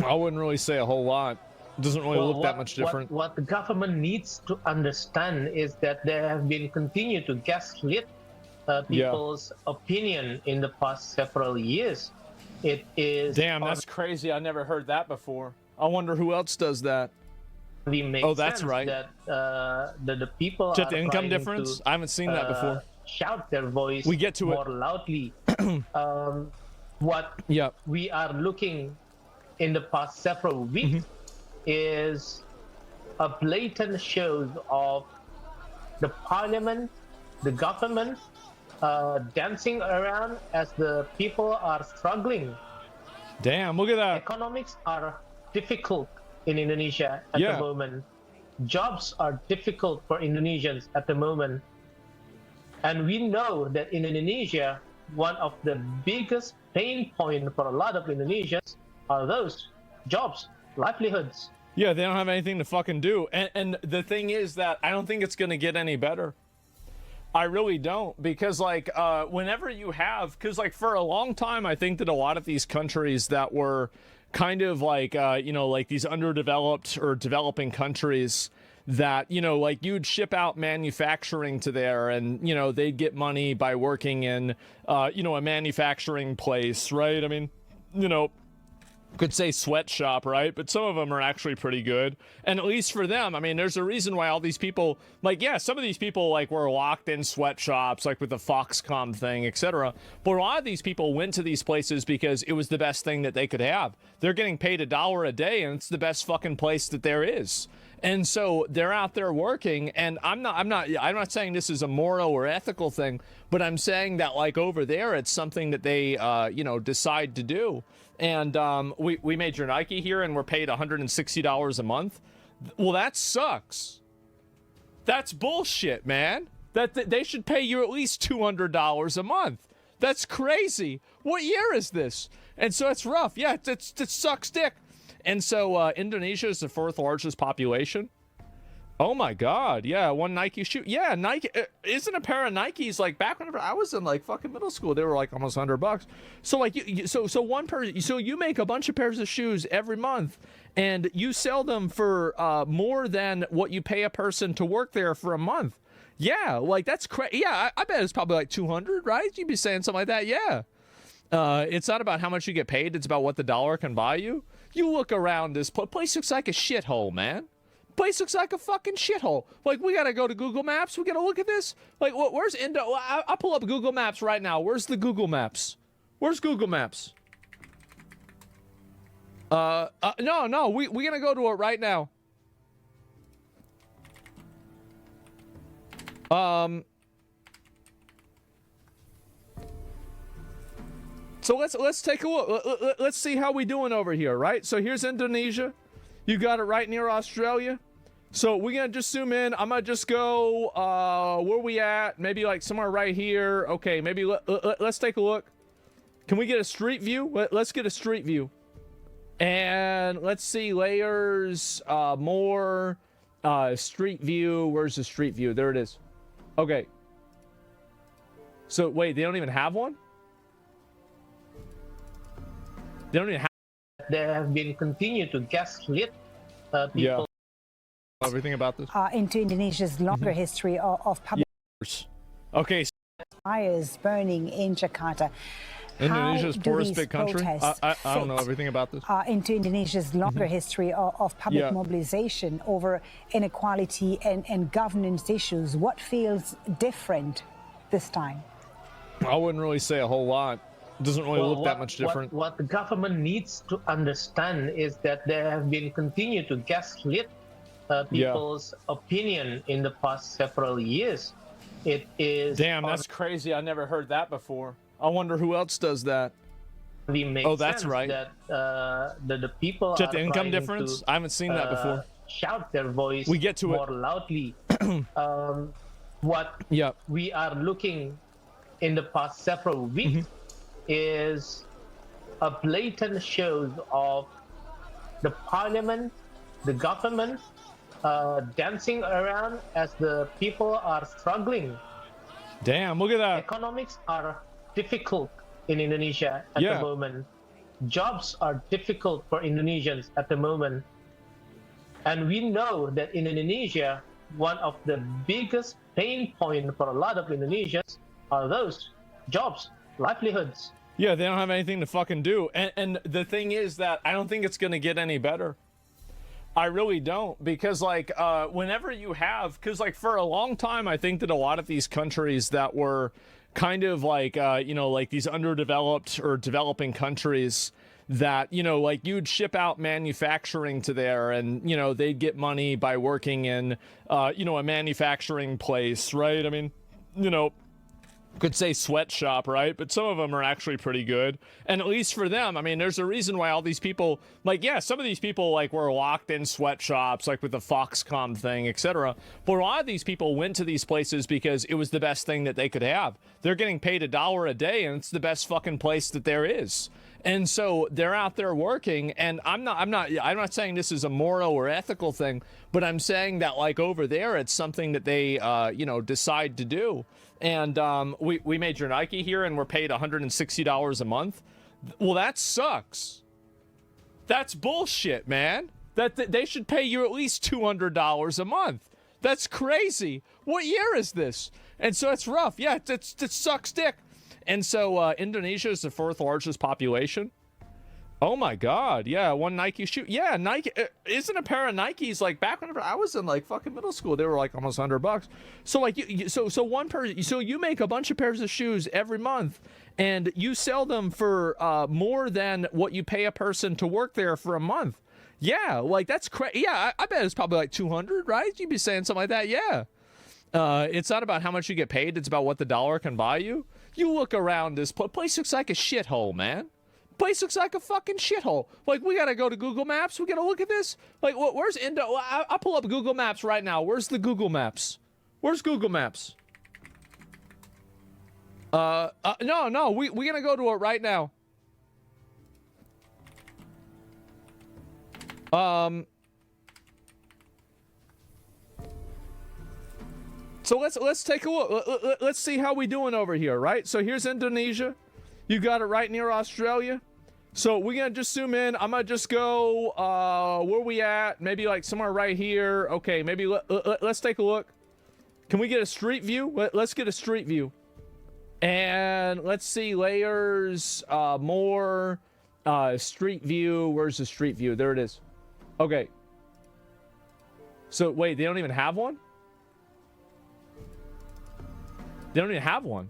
I wouldn't really say a whole lot. It doesn't really look that much different. What the government needs to understand is that there have been continued to gaslit people's opinion in the past several years. It is... Damn, that's crazy. I never heard that before. I wonder who else does that. Oh, that's right. That the people just the income difference? I haven't seen that before. Shout their voice more loudly. What we are looking in the past several weeks is a blatant show of the parliament, the government, dancing around as the people are struggling. Damn, look at that. Economics are difficult in Indonesia at the moment. Jobs are difficult for Indonesians at the moment. And we know that in Indonesia, one of the biggest pain points for a lot of Indonesians are those jobs, livelihoods. Yeah, they don't have anything to fucking do. And the thing is that I don't think it's going to get any better. I really don't, because, like, whenever you have, because, like, for a long time, I think that a lot of these countries that were kind of like, you know, like these underdeveloped or developing countries that, you know, like you'd ship out manufacturing to there and, you know, they'd get money by working in, you know, a manufacturing place, right? I mean, you know, could say sweatshop, right? But some of them are actually pretty good. And at least for them, I mean, there's a reason why all these people, like, yeah, some of these people, like, were locked in sweatshops, like with the Foxconn thing, etc. But a lot of these people went to these places because it was the best thing that they could have. They're getting paid $1 a day, and it's the best fucking place that there is. And so they're out there working, and I'm not saying this is a moral or ethical thing, but I'm saying that, like, over there, it's something that they, you know, decide to do. And we made your Nike here, and we're paid $160 a month. Well, that sucks. That's bullshit, man. That they should pay you at least $200 a month. That's crazy. What year is this? And so it's rough. Yeah, it sucks dick. And so Indonesia is the 4th largest population. Oh my God. Yeah, one Nike shoe. Yeah, Nike. Isn't a pair of Nikes like back whenever I was in like fucking middle school? They were like almost $100. So like so you make a bunch of pairs of shoes every month, and you sell them for more than what you pay a person to work there for a month. Yeah, like that's crazy. Yeah, I bet it's probably like 200, right? You'd be saying something like that. Yeah. It's not about how much you get paid. It's about what the dollar can buy you. You look around this place looks like a shithole, man. Place looks like a fucking shithole. Like, we gotta go to Google Maps. We gotta look at this. Like, where's Indo? I'll pull up Google Maps right now. Where's the Google Maps? Where's Google Maps? No, we gonna go to it right now. So let's take a look. Let's see how we doing over here, right? So here's Indonesia. You got it right near Australia. So we're gonna just zoom in. I'm gonna just go where we at? Maybe like somewhere right here. Okay, maybe let's take a look. Can we get a street view? Let's get a street view. And let's see layers, more, street view. Where's the street view? There it is. Okay. So wait, they don't even have one? They don't even have. There have been continued to gaslit people. Yeah. Everything about this. Into Indonesia's longer history of public okay. fires burning in Jakarta. Indonesia's poorest big country. I don't know everything about this. Into Indonesia's longer history of public mobilization over inequality and governance issues. What feels different this time? I wouldn't really say a whole lot. It doesn't really look that much different. What the government needs to understand is that there have been continued to gaslit people's opinion in the past several years. It is. Damn, that's crazy. I never heard that before. I wonder who else does that. Oh, that's right. That the people Just are the income trying difference? to, I haven't seen that before. Shout their voice we get to more loudly. What we are looking in the past several weeks is a blatant show of the parliament, the government, dancing around as the people are struggling. Damn, look at that. Economics are difficult in Indonesia at the moment. Jobs are difficult for Indonesians at the moment. And we know that in Indonesia, one of the biggest pain points for a lot of Indonesians are those jobs, livelihoods. Yeah, they don't have anything to fucking do. And the thing is that I don't think it's going to get any better. I really don't. Because, like, whenever you have... Because, like, for a long time, I think that a lot of these countries that were kind of like, you know, like these underdeveloped or developing countries that, you know, like you'd ship out manufacturing to there and, you know, they'd get money by working in, you know, a manufacturing place, right? I mean, you know... could say sweatshop, right? But some of them are actually pretty good. And at least for them, I mean, there's a reason why all these people, like, yeah, some of these people, like, were locked in sweatshops, like with the Foxconn thing, etc. But a lot of these people went to these places because it was the best thing that they could have. They're getting paid $1 a day, and it's the best fucking place that there is. And so they're out there working, and I'm not saying this is a moral or ethical thing, but I'm saying that, like, over there, it's something that they, you know, decide to do. And we made your Nike here, and we're paid $160 a month. Well, that sucks. That's bullshit, man. That they should pay you at least $200 a month. That's crazy. What year is this? And so it's rough. Yeah, it sucks dick. And so Indonesia is the 4th largest population. Oh my God. Yeah, one Nike shoe. Yeah, Nike. Isn't a pair of Nikes like back whenever I was in like fucking middle school? They were like almost $100. So like so you make a bunch of pairs of shoes every month, and you sell them for more than what you pay a person to work there for a month. Yeah, like that's crazy. Yeah, I bet it's probably like 200, right? You'd be saying something like that. Yeah. It's not about how much you get paid. It's about what the dollar can buy you. You look around this place looks like a shithole, man. Place looks like a fucking shithole. Like, we gotta go to Google Maps. We gotta look at this. Like, where's Indo? I'll pull up Google Maps right now. Where's the Google Maps? Where's Google Maps? No, we're gonna go to it right now. So let's take a look. Let's see how we doing over here, right? So here's Indonesia. You got it right near Australia. So we're gonna just zoom in. I'm gonna just go where we at? Maybe like somewhere right here. Okay, maybe let's take a look. Can we get a street view? Let's get a street view. And let's see layers, more, street view. Where's the street view? There it is. Okay. So wait, they don't even have one? They don't even have one.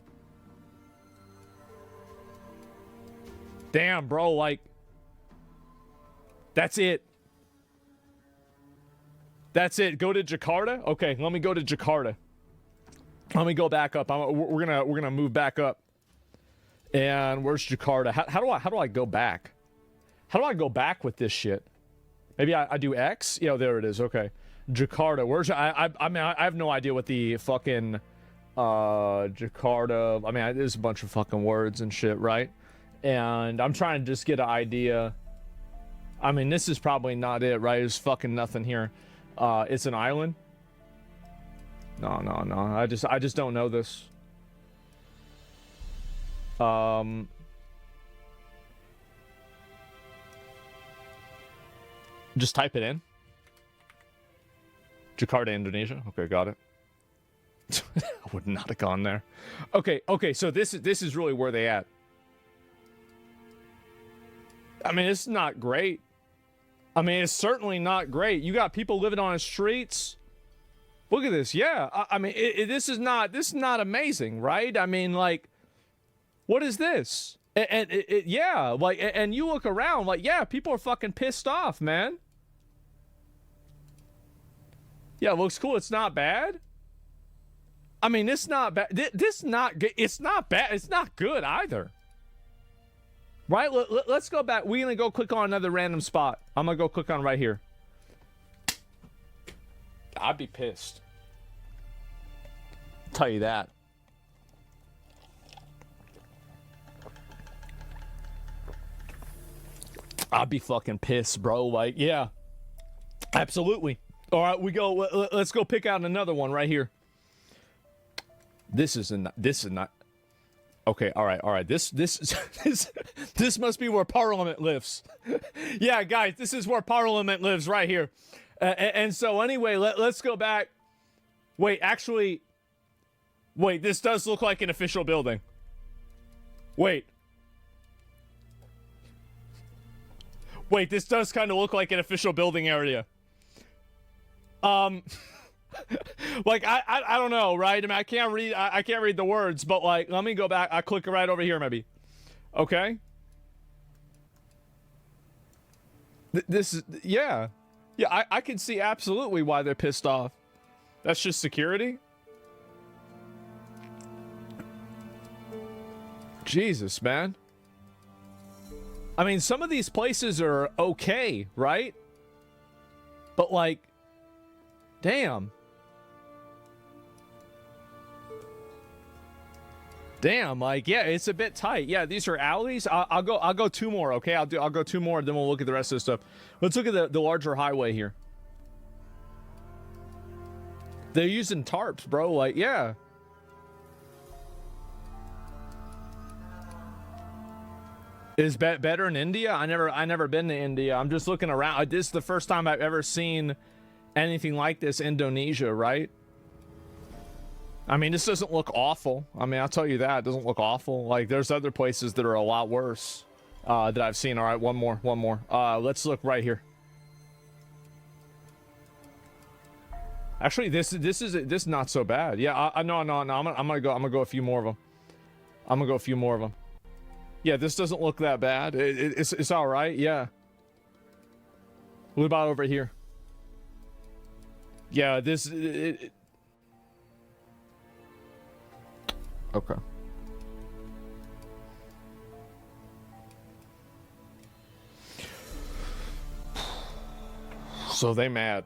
Damn, bro, like, that's it. That's it. Go to Jakarta? Okay, let me go to Jakarta. Let me go back up. We're gonna move back up. And where's Jakarta? How do I go back? How do I go back with this shit? Maybe I do X? Yeah, there it is. Okay. Jakarta. Where's I mean I have no idea what the fucking Jakarta. I mean, there's a bunch of fucking words and shit, right? And I'm trying to just get an idea. I mean, this is probably not it, right? There's fucking nothing here. It's an island. No. I just don't know this. Just type it in. Jakarta, Indonesia. Okay, got it. I would not have gone there. Okay, so this is really where they at. I mean, it's not great. I mean, it's certainly not great. You got people living on the streets. Look at this. Yeah, I mean, this is not amazing, right? I mean, like, what is this? And yeah, like, and you look around, like, yeah, people are fucking pissed off, man. Yeah, it looks cool. It's not bad. I mean, it's not bad. It's not bad. It's not good either. Right? Let's go back. We're going to go click on another random spot. I'm going to go click on right here. I'd be pissed. I'll tell you that. I'd be fucking pissed, bro. Like, yeah. Absolutely. All right, let's go pick out another one right here. This is not. Okay, all right. This must be where Parliament lives. Yeah, guys, this is where Parliament lives right here. And so anyway, let's go back. Wait, this does look like an official building. Wait, this does kind of look like an official building area. Like I don't know, right? I mean, I can't read the words, but like, let me go back. I click right over here, maybe. Okay. This is yeah. I can see absolutely why they're pissed off. That's just security. Jesus, man. I mean, some of these places are okay, right? But like, damn. Like, yeah, it's a bit tight. Yeah, these are alleys. I'll go two more, okay? I'll go two more, then we'll look at the rest of the stuff. Let's look at the larger highway here. They're using tarps, bro. Like, yeah. Is better in India? I never been to India. I'm just looking around. This is the first time I've ever seen anything like this. Indonesia, right? I mean, this doesn't look awful. I mean, I'll tell you that. It doesn't look awful. Like, there's other places that are a lot worse that I've seen. All right, one more. Let's look right here. Actually, this is not so bad. Yeah, no. I'm gonna go a few more of them. Yeah, this doesn't look that bad. It's all right. Yeah. What about over here? Yeah, okay. So they mad.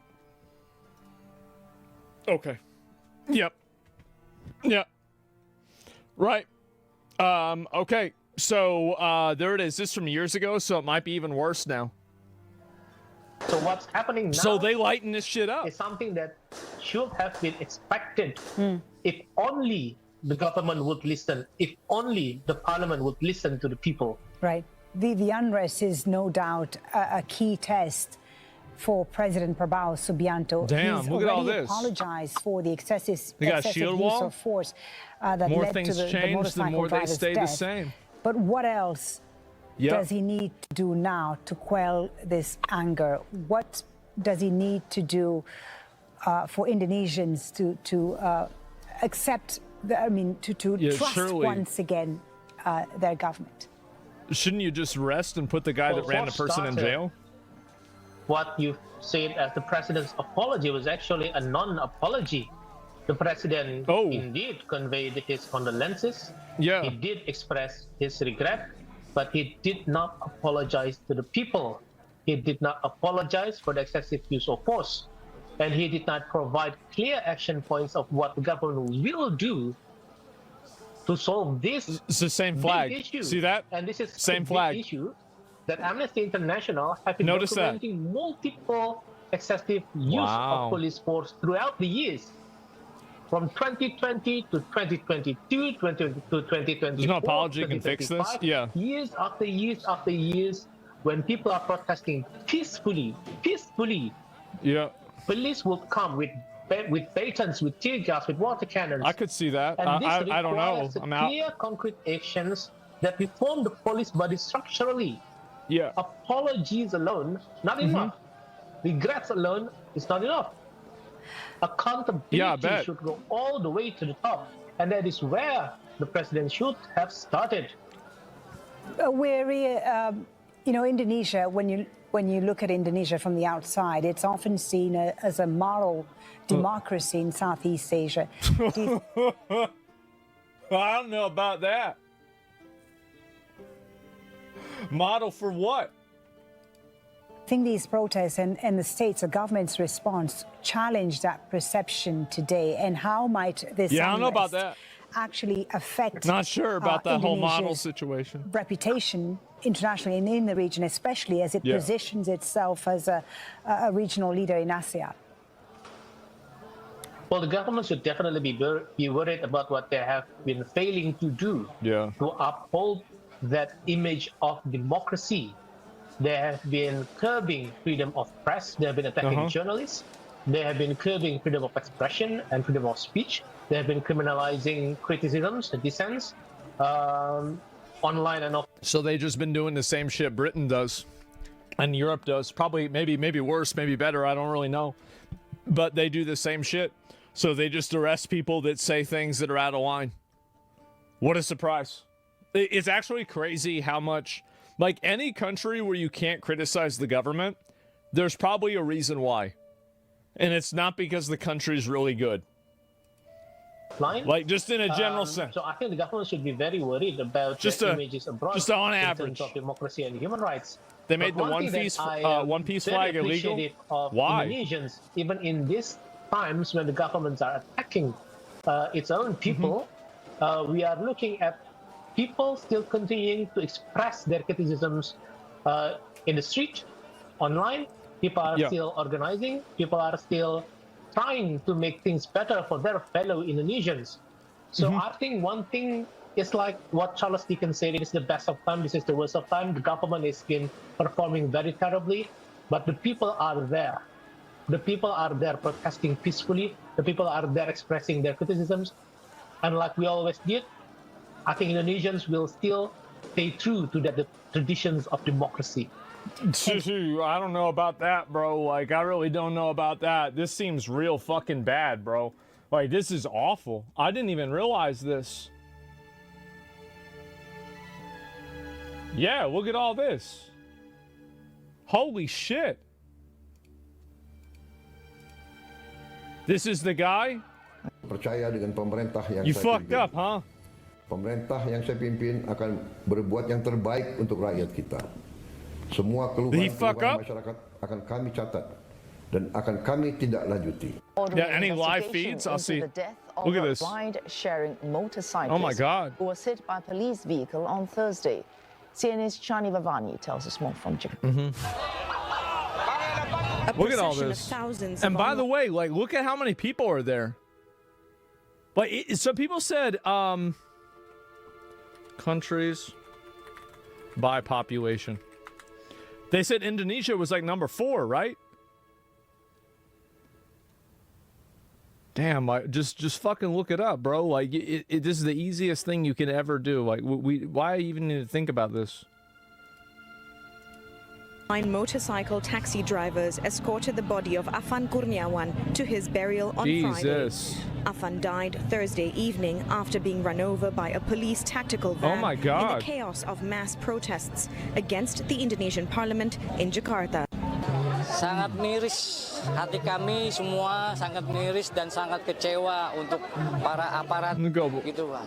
Okay. Yep. Yep. Right. Okay. So there it is. This from years ago, so it might be even worse now. So what's happening now? So they lighten this shit up. Is something that should have been expected if only the government would listen, if only the parliament would listen to the people. Right. The unrest is no doubt a key test for President Prabowo Subianto. Damn, He's look at all already this. apologized for the excessive shield use wall? of force that More led things to the change, the motorcycle more they driver's stay the death. same. But what else Yep. does he need to do now to quell this anger? What does he need to do for Indonesians to accept, to trust surely. once again their government? Shouldn't you just rest and put the guy that ran a person in jail? What you said as the president's apology was actually a non-apology. The president indeed conveyed his condolences. Yeah. He did express his regret, but he did not apologize to the people. He did not apologize for the excessive use of force. And he did not provide clear action points of what the government will do to solve this. It's the same flag. Issue. See that? And this is same a flag. big issue that Amnesty International have been Notice that. documenting multiple excessive use of police force throughout the years. From 2020 to 2022, 2022 to 2024. There's no apology can fix this? Yeah. Years after years after years, when people are protesting peacefully, yeah, police will come with batons, with tear gas, with water cannons. I could see that. And this I don't know. requires I'm out. clear, concrete actions that reform the police body structurally. Yeah. Apologies alone, not enough. Regrets alone is not enough. Accountability should go all the way to the top, and that is where the president should have started. Indonesia, when you look at Indonesia from the outside, it's often seen as a moral democracy in Southeast Asia. I don't know about that. Model for what? I think these protests and the state's or government's response challenge that perception today, and how might this I don't know about that. Actually affect Not sure about that whole model Indonesia's situation. reputation internationally and in the region, especially as it positions itself as a regional leader in ASEAN? Well, the government should definitely be worried about what they have been failing to do to uphold that image of democracy. They have been curbing freedom of press. They have been attacking journalists. They have been curbing freedom of expression and freedom of speech. They have been criminalizing criticisms, dissents, online and off. So they just been doing the same shit Britain does and Europe does. Probably, maybe worse, maybe better. I don't really know. But they do the same shit. So they just arrest people that say things that are out of line. What a surprise. It's actually crazy how much, like any country where you can't criticize the government, there's probably a reason why. And it's not because the country's really good. Like just in a general sense. So I think the government should be very worried about the images abroad. Just on in average. terms of democracy and human rights. They made the one piece flag illegal. Why? Indonesians, even in these times when the governments are attacking its own people, we are looking at people still continuing to express their criticisms in the street, online. People are still organizing. People are still trying to make things better for their fellow Indonesians. So I think one thing is like what Charles Dickens said, it is the best of time, this is the worst of time. The government has been performing very terribly, but the people are there. The people are there protesting peacefully. The people are there expressing their criticisms. And like we always did, I think Indonesians will still stay true to the traditions of democracy. I don't know about that, bro. Like, I really don't know about that. This seems real fucking bad, bro. Like, this is awful. I didn't even realize this. Yeah, look at all this. Holy shit. This is the guy? Percaya dengan pemerintah yang you saya fucked pimpin. up, huh? Pemerintah yang saya pimpin akan berbuat yang terbaik untuk rakyat kita. Semua keluhan masyarakat akan kami catat dan akan kami tidak lanjuti. Yeah, any live feeds? I'll see. Look at this. Ride-sharing motorcyclist Oh my God. who was hit by a police vehicle on Thursday. CNN's Chani Vavani tells us more from Japan. Look at all this. And by the way, like, look at how many people are there. Like, so people said, countries by population. They said Indonesia was like number 4, right? Damn, just fucking look it up, bro. Like, this is the easiest thing you can ever do. Like, why even need to think about this? 9 motorcycle taxi drivers escorted the body of Afan Kurniawan to his burial on Friday. Afan died Thursday evening after being run over by a police tactical van Oh my God. in the chaos of mass protests against the Indonesian parliament in Jakarta. Sangat miris, hati kami semua sangat miris dan sangat kecewa untuk para aparat gitu, Pak.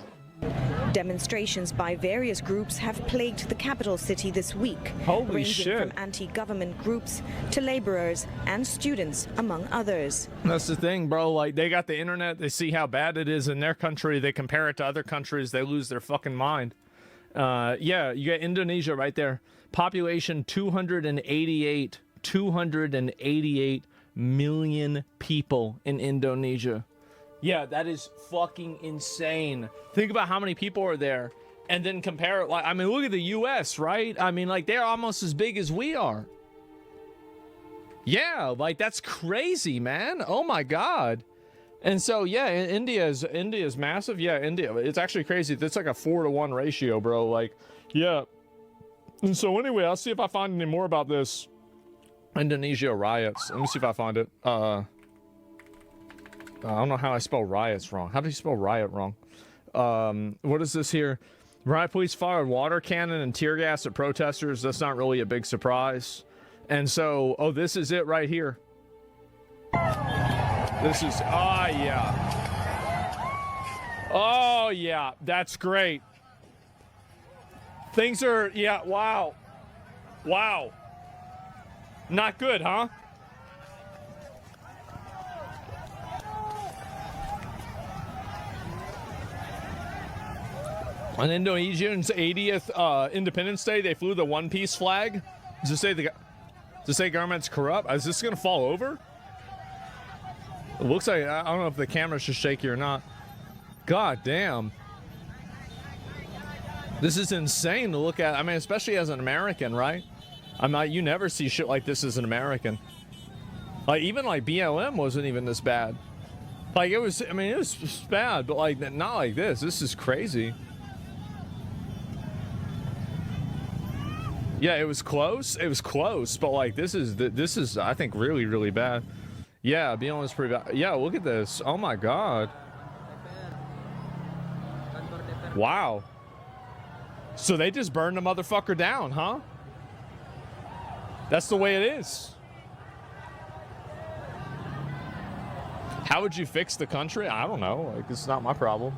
Demonstrations by various groups have plagued the capital city this week, Holy ranging shit. from anti-government groups to laborers and students, among others. That's the thing, bro. Like, they got the internet. They see how bad it is in their country. They compare it to other countries. They lose their fucking mind. Yeah, you got Indonesia right there. Population 288 million people in Indonesia. Yeah, that is fucking insane. Think about how many people are there and then compare it. Like, I mean, look at the US, right? I mean, like, they're almost as big as we are. Yeah, like, that's crazy, man. Oh my God. And so, yeah, India is massive. Yeah, India. It's actually crazy. It's like a 4-to-1 ratio, bro. Like, yeah. And so anyway, I'll see if I find any more about this Indonesia riots. Let me see if I find it. I don't know how I spell riots wrong. How do you spell riot wrong? What is this here? Riot police fired water cannon and tear gas at protesters. That's not really a big surprise. And so, oh, this is it right here. This is, oh yeah. Oh yeah, that's great. Things are, yeah, wow. Wow. Not good, huh? On Indonesia's 80th Independence Day, they flew the one-piece flag. Does it say government's corrupt? Is this gonna fall over? It looks like, I don't know if the camera's just shaky or not. God damn. This is insane to look at. I mean, especially as an American, right? I'm not, you never see shit like this as an American. Like, even like BLM wasn't even this bad. Like, it was, I mean, it was bad, but like, not like this. This is crazy. Yeah, it was close. It was close, but like, this is, I think, really, really bad. Yeah, BLM is pretty bad. Yeah, look at this. Oh my God. Wow. So they just burned the motherfucker down, huh? That's the way it is. How would you fix the country? I don't know. Like, it's not my problem.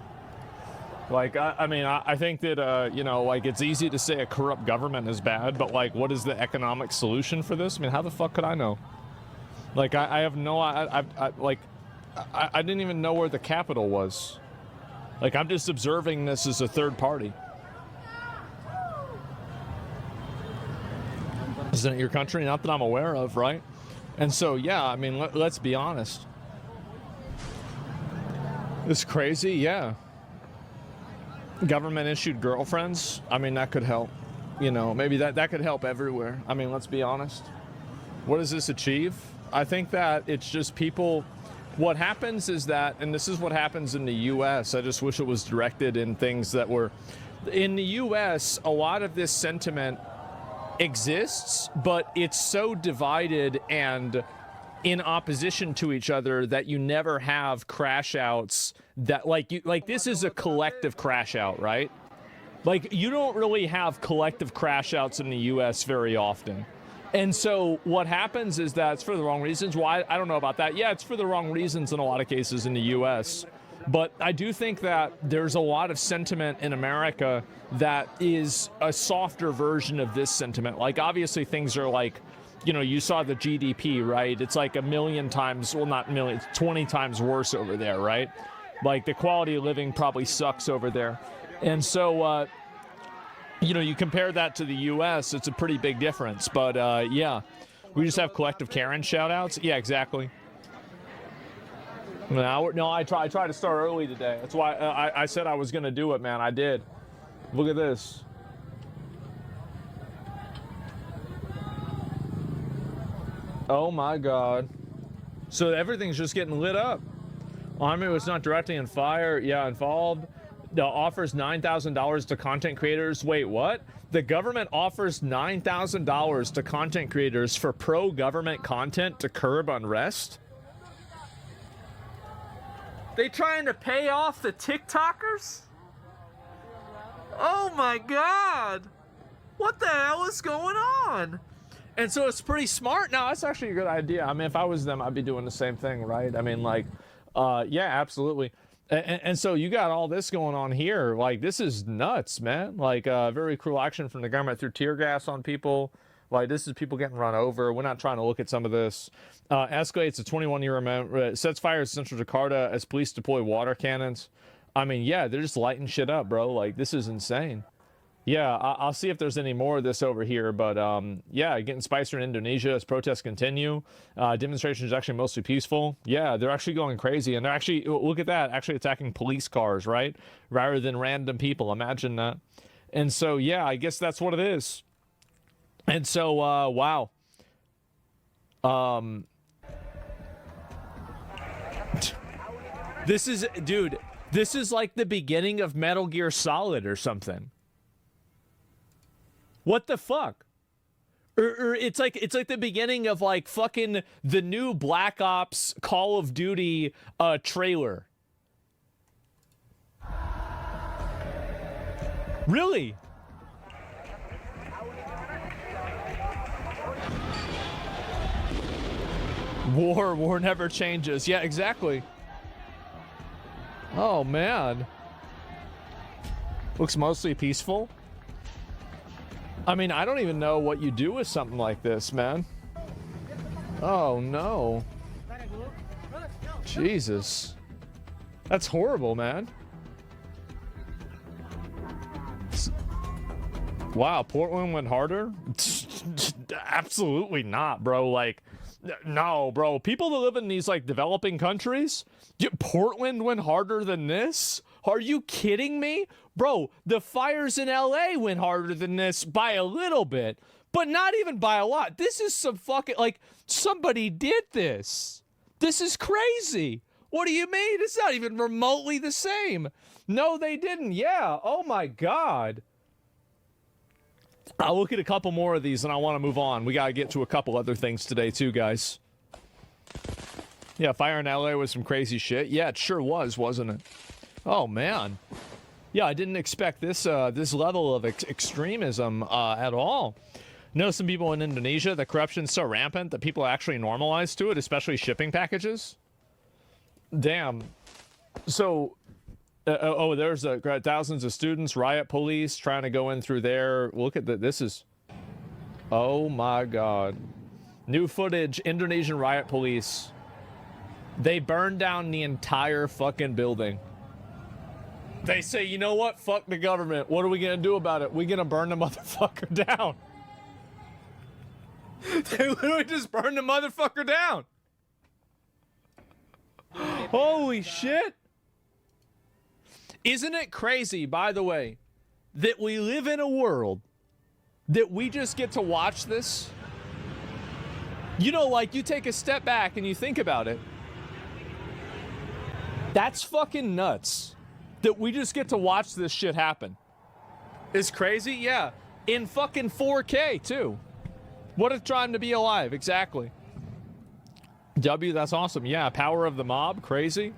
Like, I mean, I think that, you know, like, it's easy to say a corrupt government is bad, but, like, what is the economic solution for this? I mean, how the fuck could I know? Like, I have no, I didn't even know where the capital was. Like, I'm just observing this as a third party. Isn't it your country? Not that I'm aware of, right? And so, yeah, I mean, let's be honest. It's crazy, yeah. Government issued girlfriends. I mean, that could help. You know, maybe that could help everywhere. I mean, let's be honest. What does this achieve? I think that it's just people. What happens is that, and this is what happens in the U.S. I just wish it was directed in things that were. In the U.S., a lot of this sentiment exists, but it's so divided and in opposition to each other that you never have crash outs that like this is a collective crash out, right? Like, you don't really have collective crash outs in the US very often. And so what happens is that it's for the wrong reasons. Why? I don't know about that. Yeah, it's for the wrong reasons in a lot of cases in the US. But I do think that there's a lot of sentiment in America that is a softer version of this sentiment. Like, obviously things are like, you know, you saw the GDP, right? It's like a million times, well, not million, 20 times worse over there, right? Like the quality of living probably sucks over there. And so, you know, you compare that to the U.S., it's a pretty big difference. But, yeah, we just have collective Karen shout-outs. Yeah, exactly. No, I tried to start early today. That's why I said I was going to do it, man. I did. Look at this. Oh, my God. So everything's just getting lit up. Army was not directly involved. Offers $9,000 to content creators. Wait, what? The government offers $9,000 to content creators for pro-government content to curb unrest? They trying to pay off the TikTokers? Oh my God! What the hell is going on? And so it's pretty smart. Now, that's actually a good idea. I mean, if I was them, I'd be doing the same thing, right? I mean, like, yeah, absolutely. And so you got all this going on here. Like, this is nuts, man. Like, very cruel action from the government through tear gas on people. Like, this is people getting run over. We're not trying to look at some of this. Escalates a 21-year amount. Sets fire to central Jakarta as police deploy water cannons. I mean, yeah, they're just lighting shit up, bro. Like, this is insane. Yeah, I'll see if there's any more of this over here. But, yeah, getting spicier in Indonesia as protests continue. Demonstrations are actually mostly peaceful. Yeah, they're actually going crazy. And they're actually, look at that, actually attacking police cars, right? Rather than random people. Imagine that. And so, yeah, I guess that's what it is. And so, wow. This is, dude, this is like the beginning of Metal Gear Solid or something. What the fuck? Or it's like the beginning of like fucking the new Black Ops Call of Duty trailer. Really? War never changes. Yeah, exactly. Oh man. Looks mostly peaceful. I mean, I don't even know what you do with something like this, man. Oh, no. Jesus. That's horrible, man. Wow, Portland went harder? Absolutely not, bro. Like, no, bro. People that live in these, like, developing countries, Portland went harder than this? Are you kidding me? Bro, the fires in LA went harder than this by a little bit, but not even by a lot. This is some fucking, like, somebody did this. This is crazy. What do you mean? It's not even remotely the same. No, they didn't. Yeah. Oh my God. I'll look at a couple more of these and I want to move on. We got to get to a couple other things today too, guys. Yeah, fire in LA was some crazy shit. Yeah, it sure was, wasn't it? Oh, man. Yeah, I didn't expect this this level of extremism at all. Know some people in Indonesia, the corruption's so rampant that people actually normalize to it, especially shipping packages. Damn. So, there's thousands of students, riot police trying to go in through there. Look at this is... Oh, my God. New footage, Indonesian riot police. They burned down the entire fucking building. They say, you know what? Fuck the government. What are we going to do about it? We're going to burn the motherfucker down. They literally just burned the motherfucker down. Holy shit. Isn't it crazy, by the way, that we live in a world that we just get to watch this? You know, like, you take a step back and you think about it. That's fucking nuts. That we just get to watch this shit happen. It's crazy? Yeah. In fucking 4K, too. What a time to be alive. Exactly. W, that's awesome. Yeah, power of the mob. Crazy.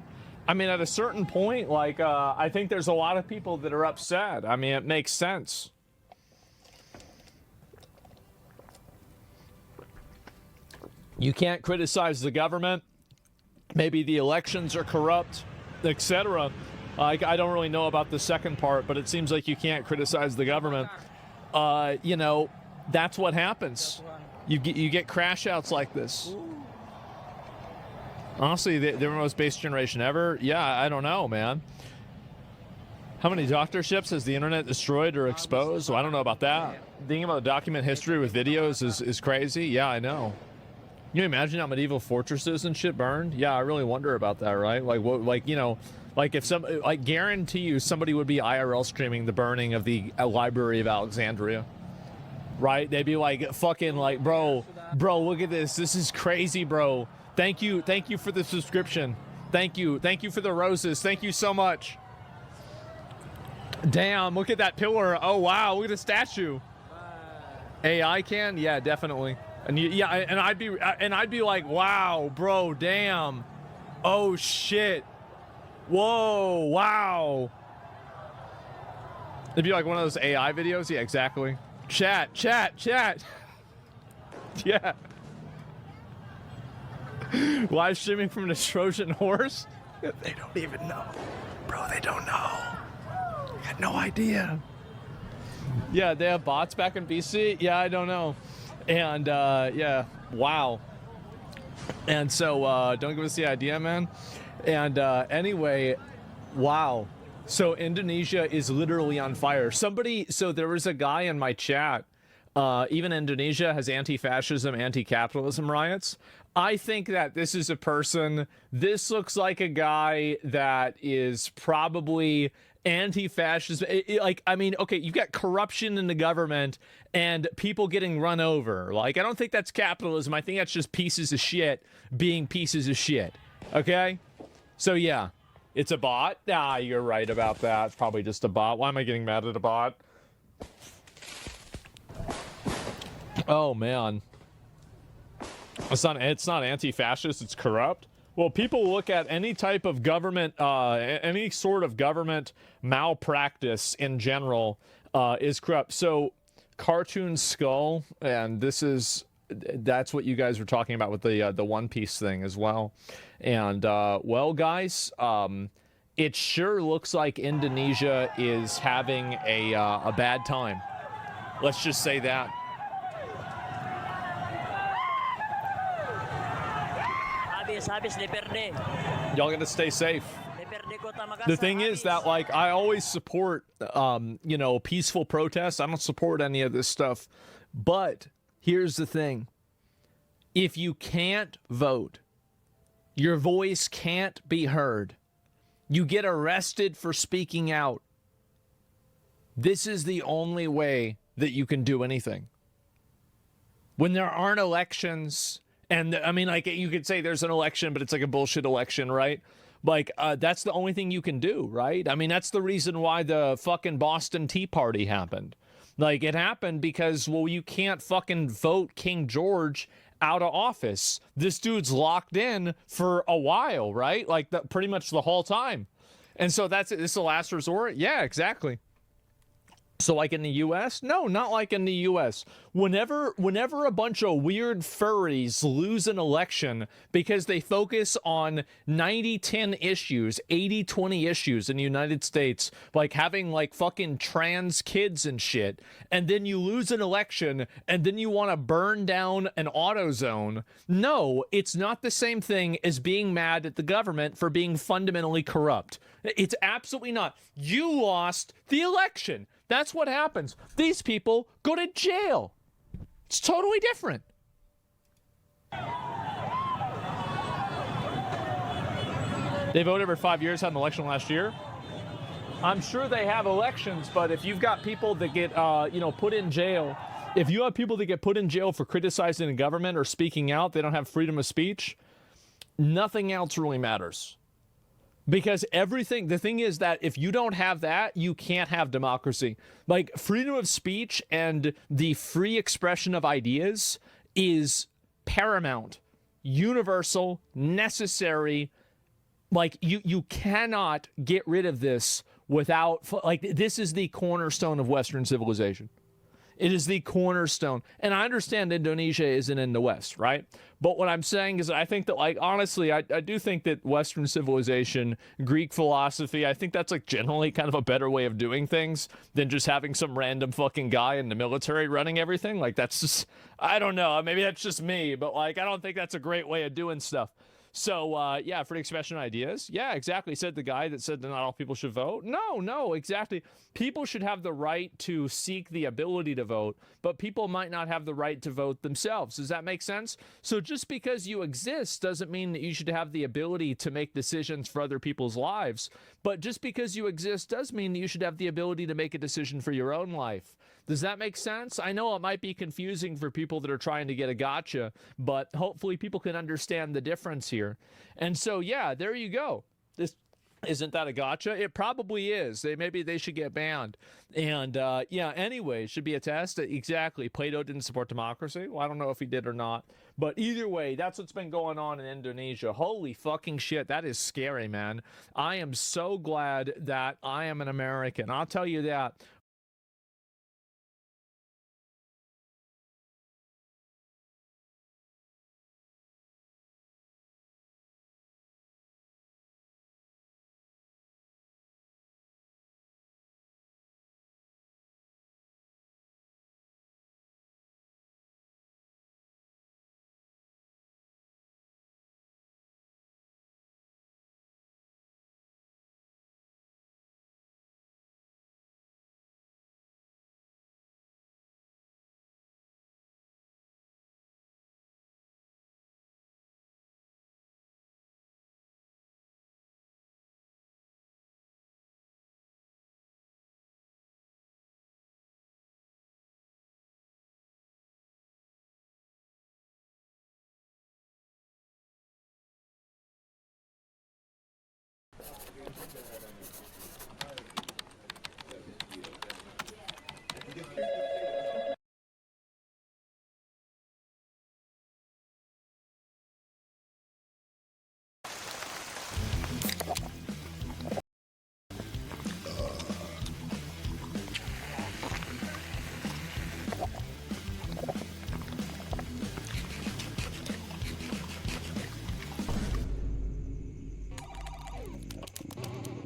I mean, at a certain point, like, I think there's a lot of people that are upset. I mean, it makes sense. You can't criticize the government. Maybe the elections are corrupt, etc. I don't really know about the second part, but it seems like you can't criticize the government. You know, that's what happens. You get crash outs like this. Honestly, they're the most base generation ever. Yeah, I don't know, man. How many doctorships has the internet destroyed or exposed? Well, I don't know about that. Thinking about the document history with videos is crazy. Yeah, I know. Can you imagine how medieval fortresses and shit burned? Yeah, I really wonder about that, right? Like, what, like, you know, like if some, like, guarantee you somebody would be IRL streaming the burning of the Library of Alexandria, right? They'd be like, fucking, like, bro, look at this. This is crazy, bro. Thank you for the subscription. Thank you for the roses. Thank you so much. Damn, look at that pillar. Oh wow, look at the statue. AI can? Yeah, definitely. And yeah, and I'd be like, wow, bro, damn. Oh shit. Whoa, wow. It'd be like one of those AI videos. Yeah, exactly. Chat. Yeah. Live streaming from the Trojan horse? They don't even know. Bro, they don't know. I got no idea. Yeah, they have bots back in BC? Yeah, I don't know. And, yeah, wow. And so, don't give us the idea, man. And, anyway, wow. So Indonesia is literally on fire. So there was a guy in my chat, even Indonesia has anti-fascism, anti-capitalism riots. I think that this is a person, this looks like a guy that is probably anti-fascist. Like, I mean, okay, you've got corruption in the government and people getting run over. Like, I don't think that's capitalism. I think that's just pieces of shit being pieces of shit. Okay? So, yeah, it's a bot. Ah, you're right about that. It's probably just a bot. Why am I getting mad at a bot? Oh, man. It's not anti-fascist, it's corrupt. Well, people look at any type of government, any sort of government malpractice in general is corrupt. So, Cartoon Skull, and that's what you guys were talking about with the One Piece thing as well. And, well, guys, it sure looks like Indonesia is having a bad time. Let's just say that. Y'all gotta stay safe. The thing is that, like, I always support, you know, peaceful protests. I don't support any of this stuff. But here's the thing. If you can't vote, your voice can't be heard, you get arrested for speaking out, this is the only way that you can do anything. When there aren't elections... And, I mean, like, you could say there's an election, but it's like a bullshit election, right? Like, that's the only thing you can do, right? I mean, that's the reason why the fucking Boston Tea Party happened. Like, it happened because, well, you can't fucking vote King George out of office. This dude's locked in for a while, right? Like, pretty much the whole time. And so that's it. This is the last resort? Yeah, exactly. So like in the U.S.? No, not like in the U.S. Whenever a bunch of weird furries lose an election because they focus on 90-10 issues, 80-20 issues in the United States, like having like fucking trans kids and shit, and then you lose an election and then you want to burn down an AutoZone. No, it's not the same thing as being mad at the government for being fundamentally corrupt. It's absolutely not. You lost the election. That's what happens. These people go to jail. It's totally different. They voted every 5 years, had an election last year. I'm sure they have elections, but if you've got people that get, put in jail, if you have people that get put in jail for criticizing the government or speaking out, they don't have freedom of speech, nothing else really matters. Because the thing is that if you don't have that, you can't have democracy. Like, freedom of speech and the free expression of ideas is paramount, universal, necessary. Like, you cannot get rid of this without, like, this is the cornerstone of Western civilization. It is the cornerstone. And I understand Indonesia isn't in the West, right? But what I'm saying is I think that, like, honestly, I do think that Western civilization, Greek philosophy, I think that's, like, generally kind of a better way of doing things than just having some random fucking guy in the military running everything. Like, that's just, I don't know. Maybe that's just me, but, like, I don't think that's a great way of doing stuff. So, yeah, free expression ideas. Yeah, exactly. Said the guy that said that not all people should vote. No, exactly. People should have the right to seek the ability to vote, but people might not have the right to vote themselves. Does that make sense? So just because you exist doesn't mean that you should have the ability to make decisions for other people's lives. But just because you exist does mean that you should have the ability to make a decision for your own life. Does that make sense? I know it might be confusing for people that are trying to get a gotcha, but hopefully people can understand the difference here. And so, yeah, there you go. Isn't that a gotcha? It probably is. Maybe they should get banned. And, yeah, anyway, it should be a test. Exactly. Plato didn't support democracy. Well, I don't know if he did or not. But either way, that's what's been going on in Indonesia. Holy fucking shit. That is scary, man. I am so glad that I am an American. I'll tell you that.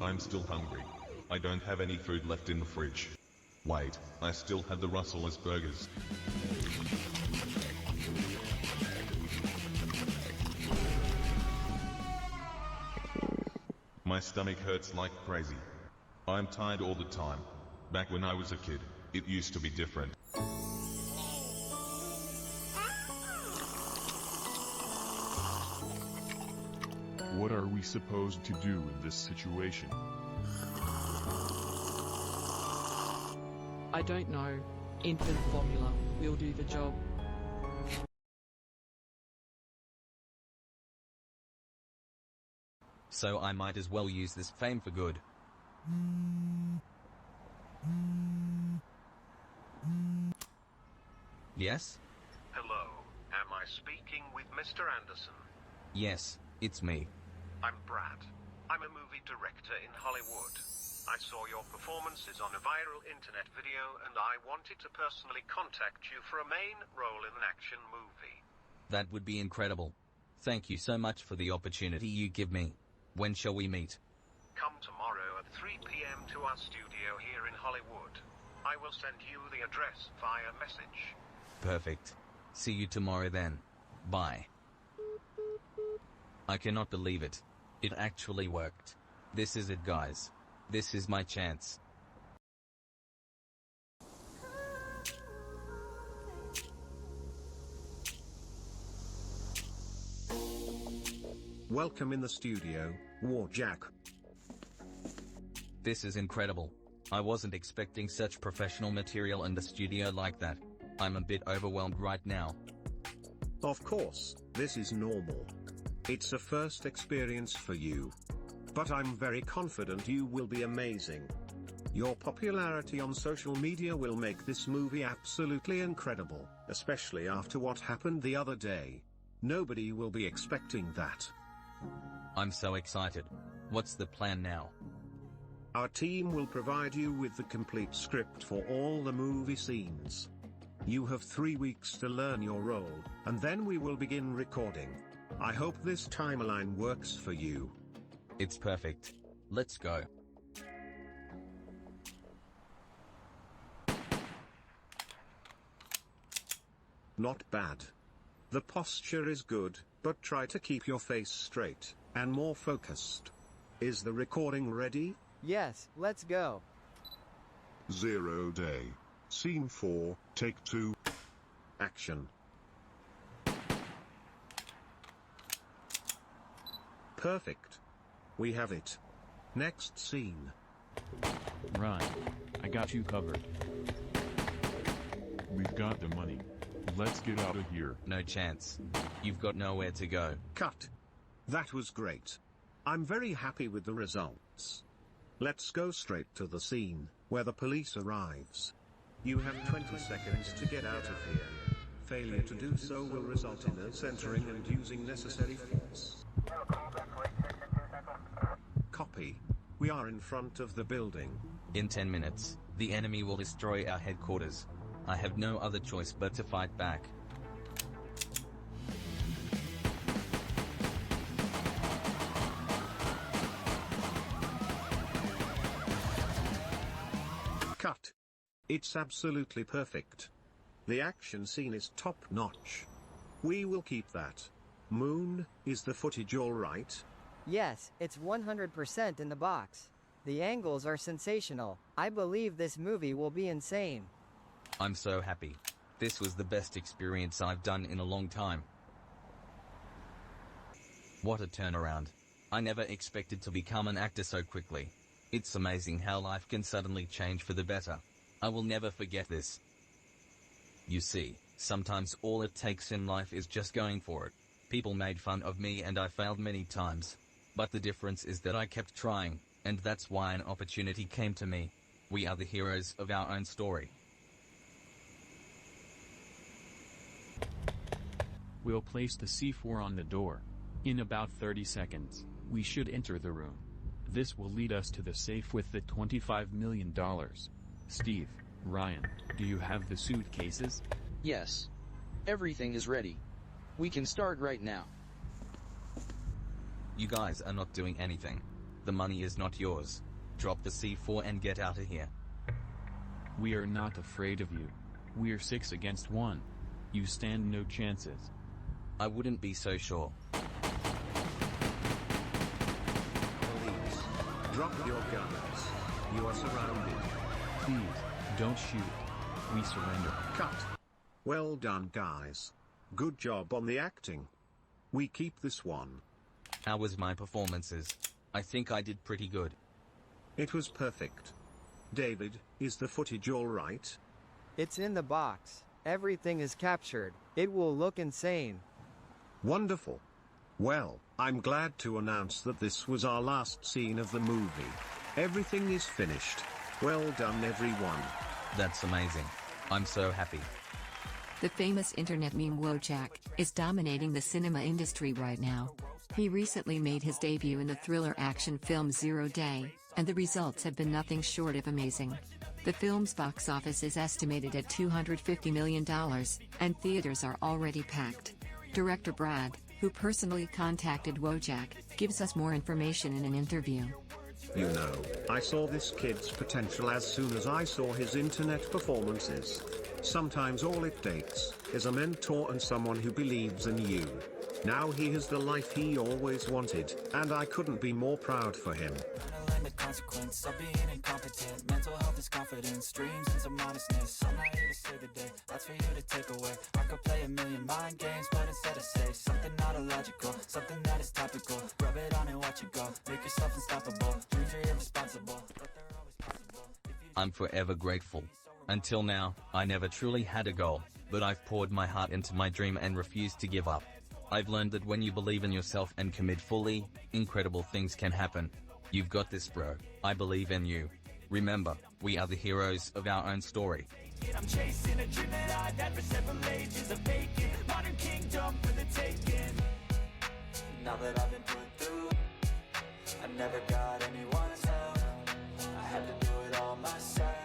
I'm still hungry. I don't have any food left in the fridge. Wait, I still had the Russell's burgers. My stomach hurts like crazy. I'm tired all the time. Back when I was a kid, it used to be different. What are we supposed to do in this situation? I don't know. Infant formula will do the job. So I might as well use this fame for good. Yes? Hello, am I speaking with Mr. Anderson? Yes, it's me. I'm Brad. I'm a movie director in Hollywood. I saw your performances on a viral internet video and I wanted to personally contact you for a main role in an action movie. That would be incredible. Thank you so much for the opportunity you give me. When shall we meet? Come tomorrow at 3 p.m. to our studio here in Hollywood. I will send you the address via message. Perfect. See you tomorrow then. Bye. I cannot believe it. It actually worked. This is it, guys. This is my chance. Welcome in the studio, Warjack. This is incredible. I wasn't expecting such professional material in the studio like that. I'm a bit overwhelmed right now. Of course, this is normal. It's a first experience for you. But I'm very confident you will be amazing. Your popularity on social media will make this movie absolutely incredible, especially after what happened the other day. Nobody will be expecting that. I'm so excited. What's the plan now? Our team will provide you with the complete script for all the movie scenes. You have 3 weeks to learn your role, and then we will begin recording. I hope this timeline works for you. It's perfect. Let's go. Not bad. The posture is good, but try to keep your face straight and more focused. Is the recording ready? Yes, let's go. 0 day. Scene 4, take 2. Action. Perfect. We have it. Next scene. Ryan, I got you covered. We've got the money. Let's get out of here. No chance. You've got nowhere to go. Cut. That was great. I'm very happy with the results. Let's go straight to the scene, where the police arrives. You have 20 seconds to get out of here. Failure to do so will result in us entering and using necessary force. Copy. We are in front of the building. In 10 minutes, the enemy will destroy our headquarters. I have no other choice but to fight back. Cut. It's absolutely perfect. The action scene is top-notch. We will keep that. Moon, is the footage all right? Yes, it's 100% in the box. The angles are sensational. I believe this movie will be insane. I'm so happy. This was the best experience I've done in a long time. What a turnaround. I never expected to become an actor so quickly. It's amazing how life can suddenly change for the better. I will never forget this. You see, sometimes all it takes in life is just going for it. People made fun of me and I failed many times. But the difference is that I kept trying, and that's why an opportunity came to me. We are the heroes of our own story. We'll place the C4 on the door. In about 30 seconds, we should enter the room. This will lead us to the safe with the $25 million. Steve, Ryan, do you have the suitcases? Yes. Everything is ready. We can start right now. You guys are not doing anything. The money is not yours. Drop the C4 and get out of here. We are not afraid of you. We're 6 against 1. You stand no chances. I wouldn't be so sure. Police, drop your guns. You are surrounded. Please, don't shoot. We surrender. Cut. Well done, guys. Good job on the acting. We keep this one. How was my performances? I think I did pretty good. It was perfect. David, is the footage all right? It's in the box. Everything is captured. It will look insane. Wonderful. Well, I'm glad to announce that this was our last scene of the movie. Everything is finished. Well done, everyone. That's amazing. I'm so happy. The famous internet meme Wojak is dominating the cinema industry right now. He recently made his debut in the thriller action film 0 Day, and the results have been nothing short of amazing. The film's box office is estimated at $250 million, and theaters are already packed. Director Brad, who personally contacted Wojak, gives us more information in an interview. You know, I saw this kid's potential as soon as I saw his internet performances. Sometimes all it takes is a mentor and someone who believes in you. Now he has the life he always wanted, and I couldn't be more proud for him. The consequence of being incompetent. Mental health is confidence, dreams and some honestness. I'm not here to save the day, that's for you to take away. I could play a million mind games, but instead I say something not illogical, something that is topical. Rub it on and watch it go, make yourself unstoppable. Dreams are irresponsible, but they're always possible. I'm forever grateful. Until now, I never truly had a goal, but I've poured my heart into my dream and refused to give up. I've learned that when you believe in yourself and commit fully, incredible things can happen. You've got this, bro. I believe in you. Remember, we are the heroes of our own story. I'm chasing a dream that I've had for several ages, a vacant modern kingdom for the taking. Now that I've been put through, I never got anyone's help. I had to do it all myself.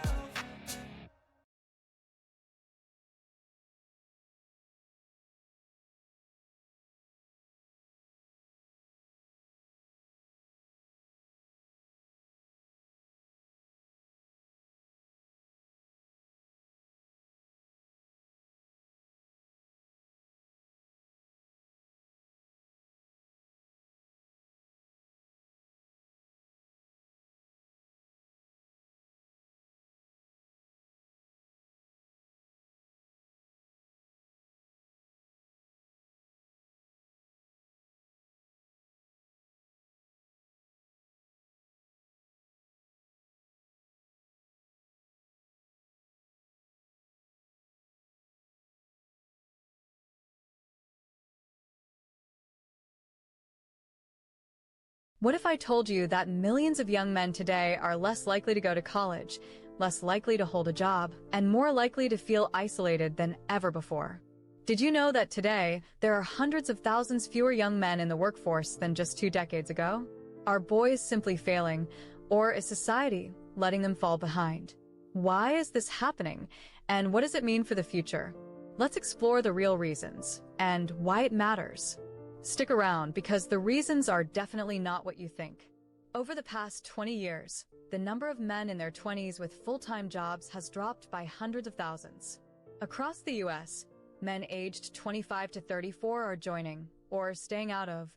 What if I told you that millions of young men today are less likely to go to college, less likely to hold a job, and more likely to feel isolated than ever before? Did you know that today, there are hundreds of thousands fewer young men in the workforce than just 2 decades ago? Are boys simply failing, or is society letting them fall behind? Why is this happening, and what does it mean for the future? Let's explore the real reasons, and why it matters. Stick around, because the reasons are definitely not what you think. Over the past 20 years, the number of men in their 20s with full-time jobs has dropped by hundreds of thousands. Across the U.S., men aged 25 to 34 are joining, or staying out of,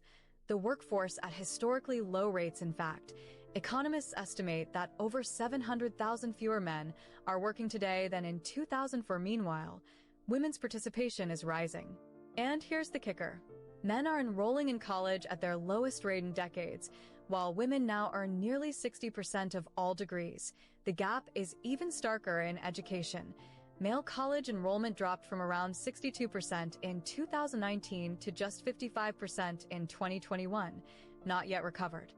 the workforce at historically low rates. In fact, economists estimate that over 700,000 fewer men are working today than in 2004. Meanwhile, women's participation is rising. And here's the kicker. Men are enrolling in college at their lowest rate in decades, while women now earn nearly 60% of all degrees. The gap is even starker in education. Male college enrollment dropped from around 62% in 2019 to just 55% in 2021, not yet recovered.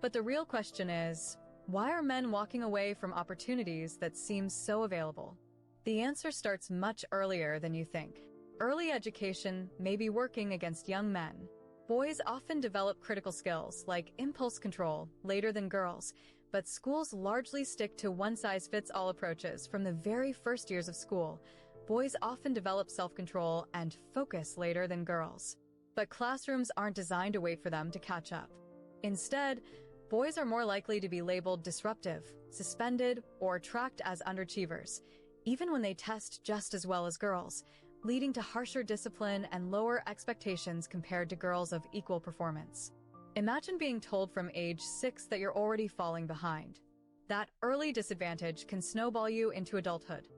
But the real question is, why are men walking away from opportunities that seem so available? The answer starts much earlier than you think. Early education may be working against young men. Boys often develop critical skills like impulse control later than girls, but schools largely stick to one-size-fits-all approaches from the very first years of school. Boys often develop self-control and focus later than girls. But classrooms aren't designed to wait for them to catch up. Instead, boys are more likely to be labeled disruptive, suspended, or tracked as underachievers, even when they test just as well as girls, leading to harsher discipline and lower expectations compared to girls of equal performance. Imagine being told from age 6 that you're already falling behind. That early disadvantage can snowball you into adulthood.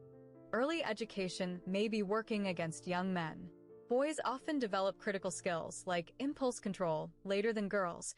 Early education may be working against young men. Boys often develop critical skills like impulse control later than girls,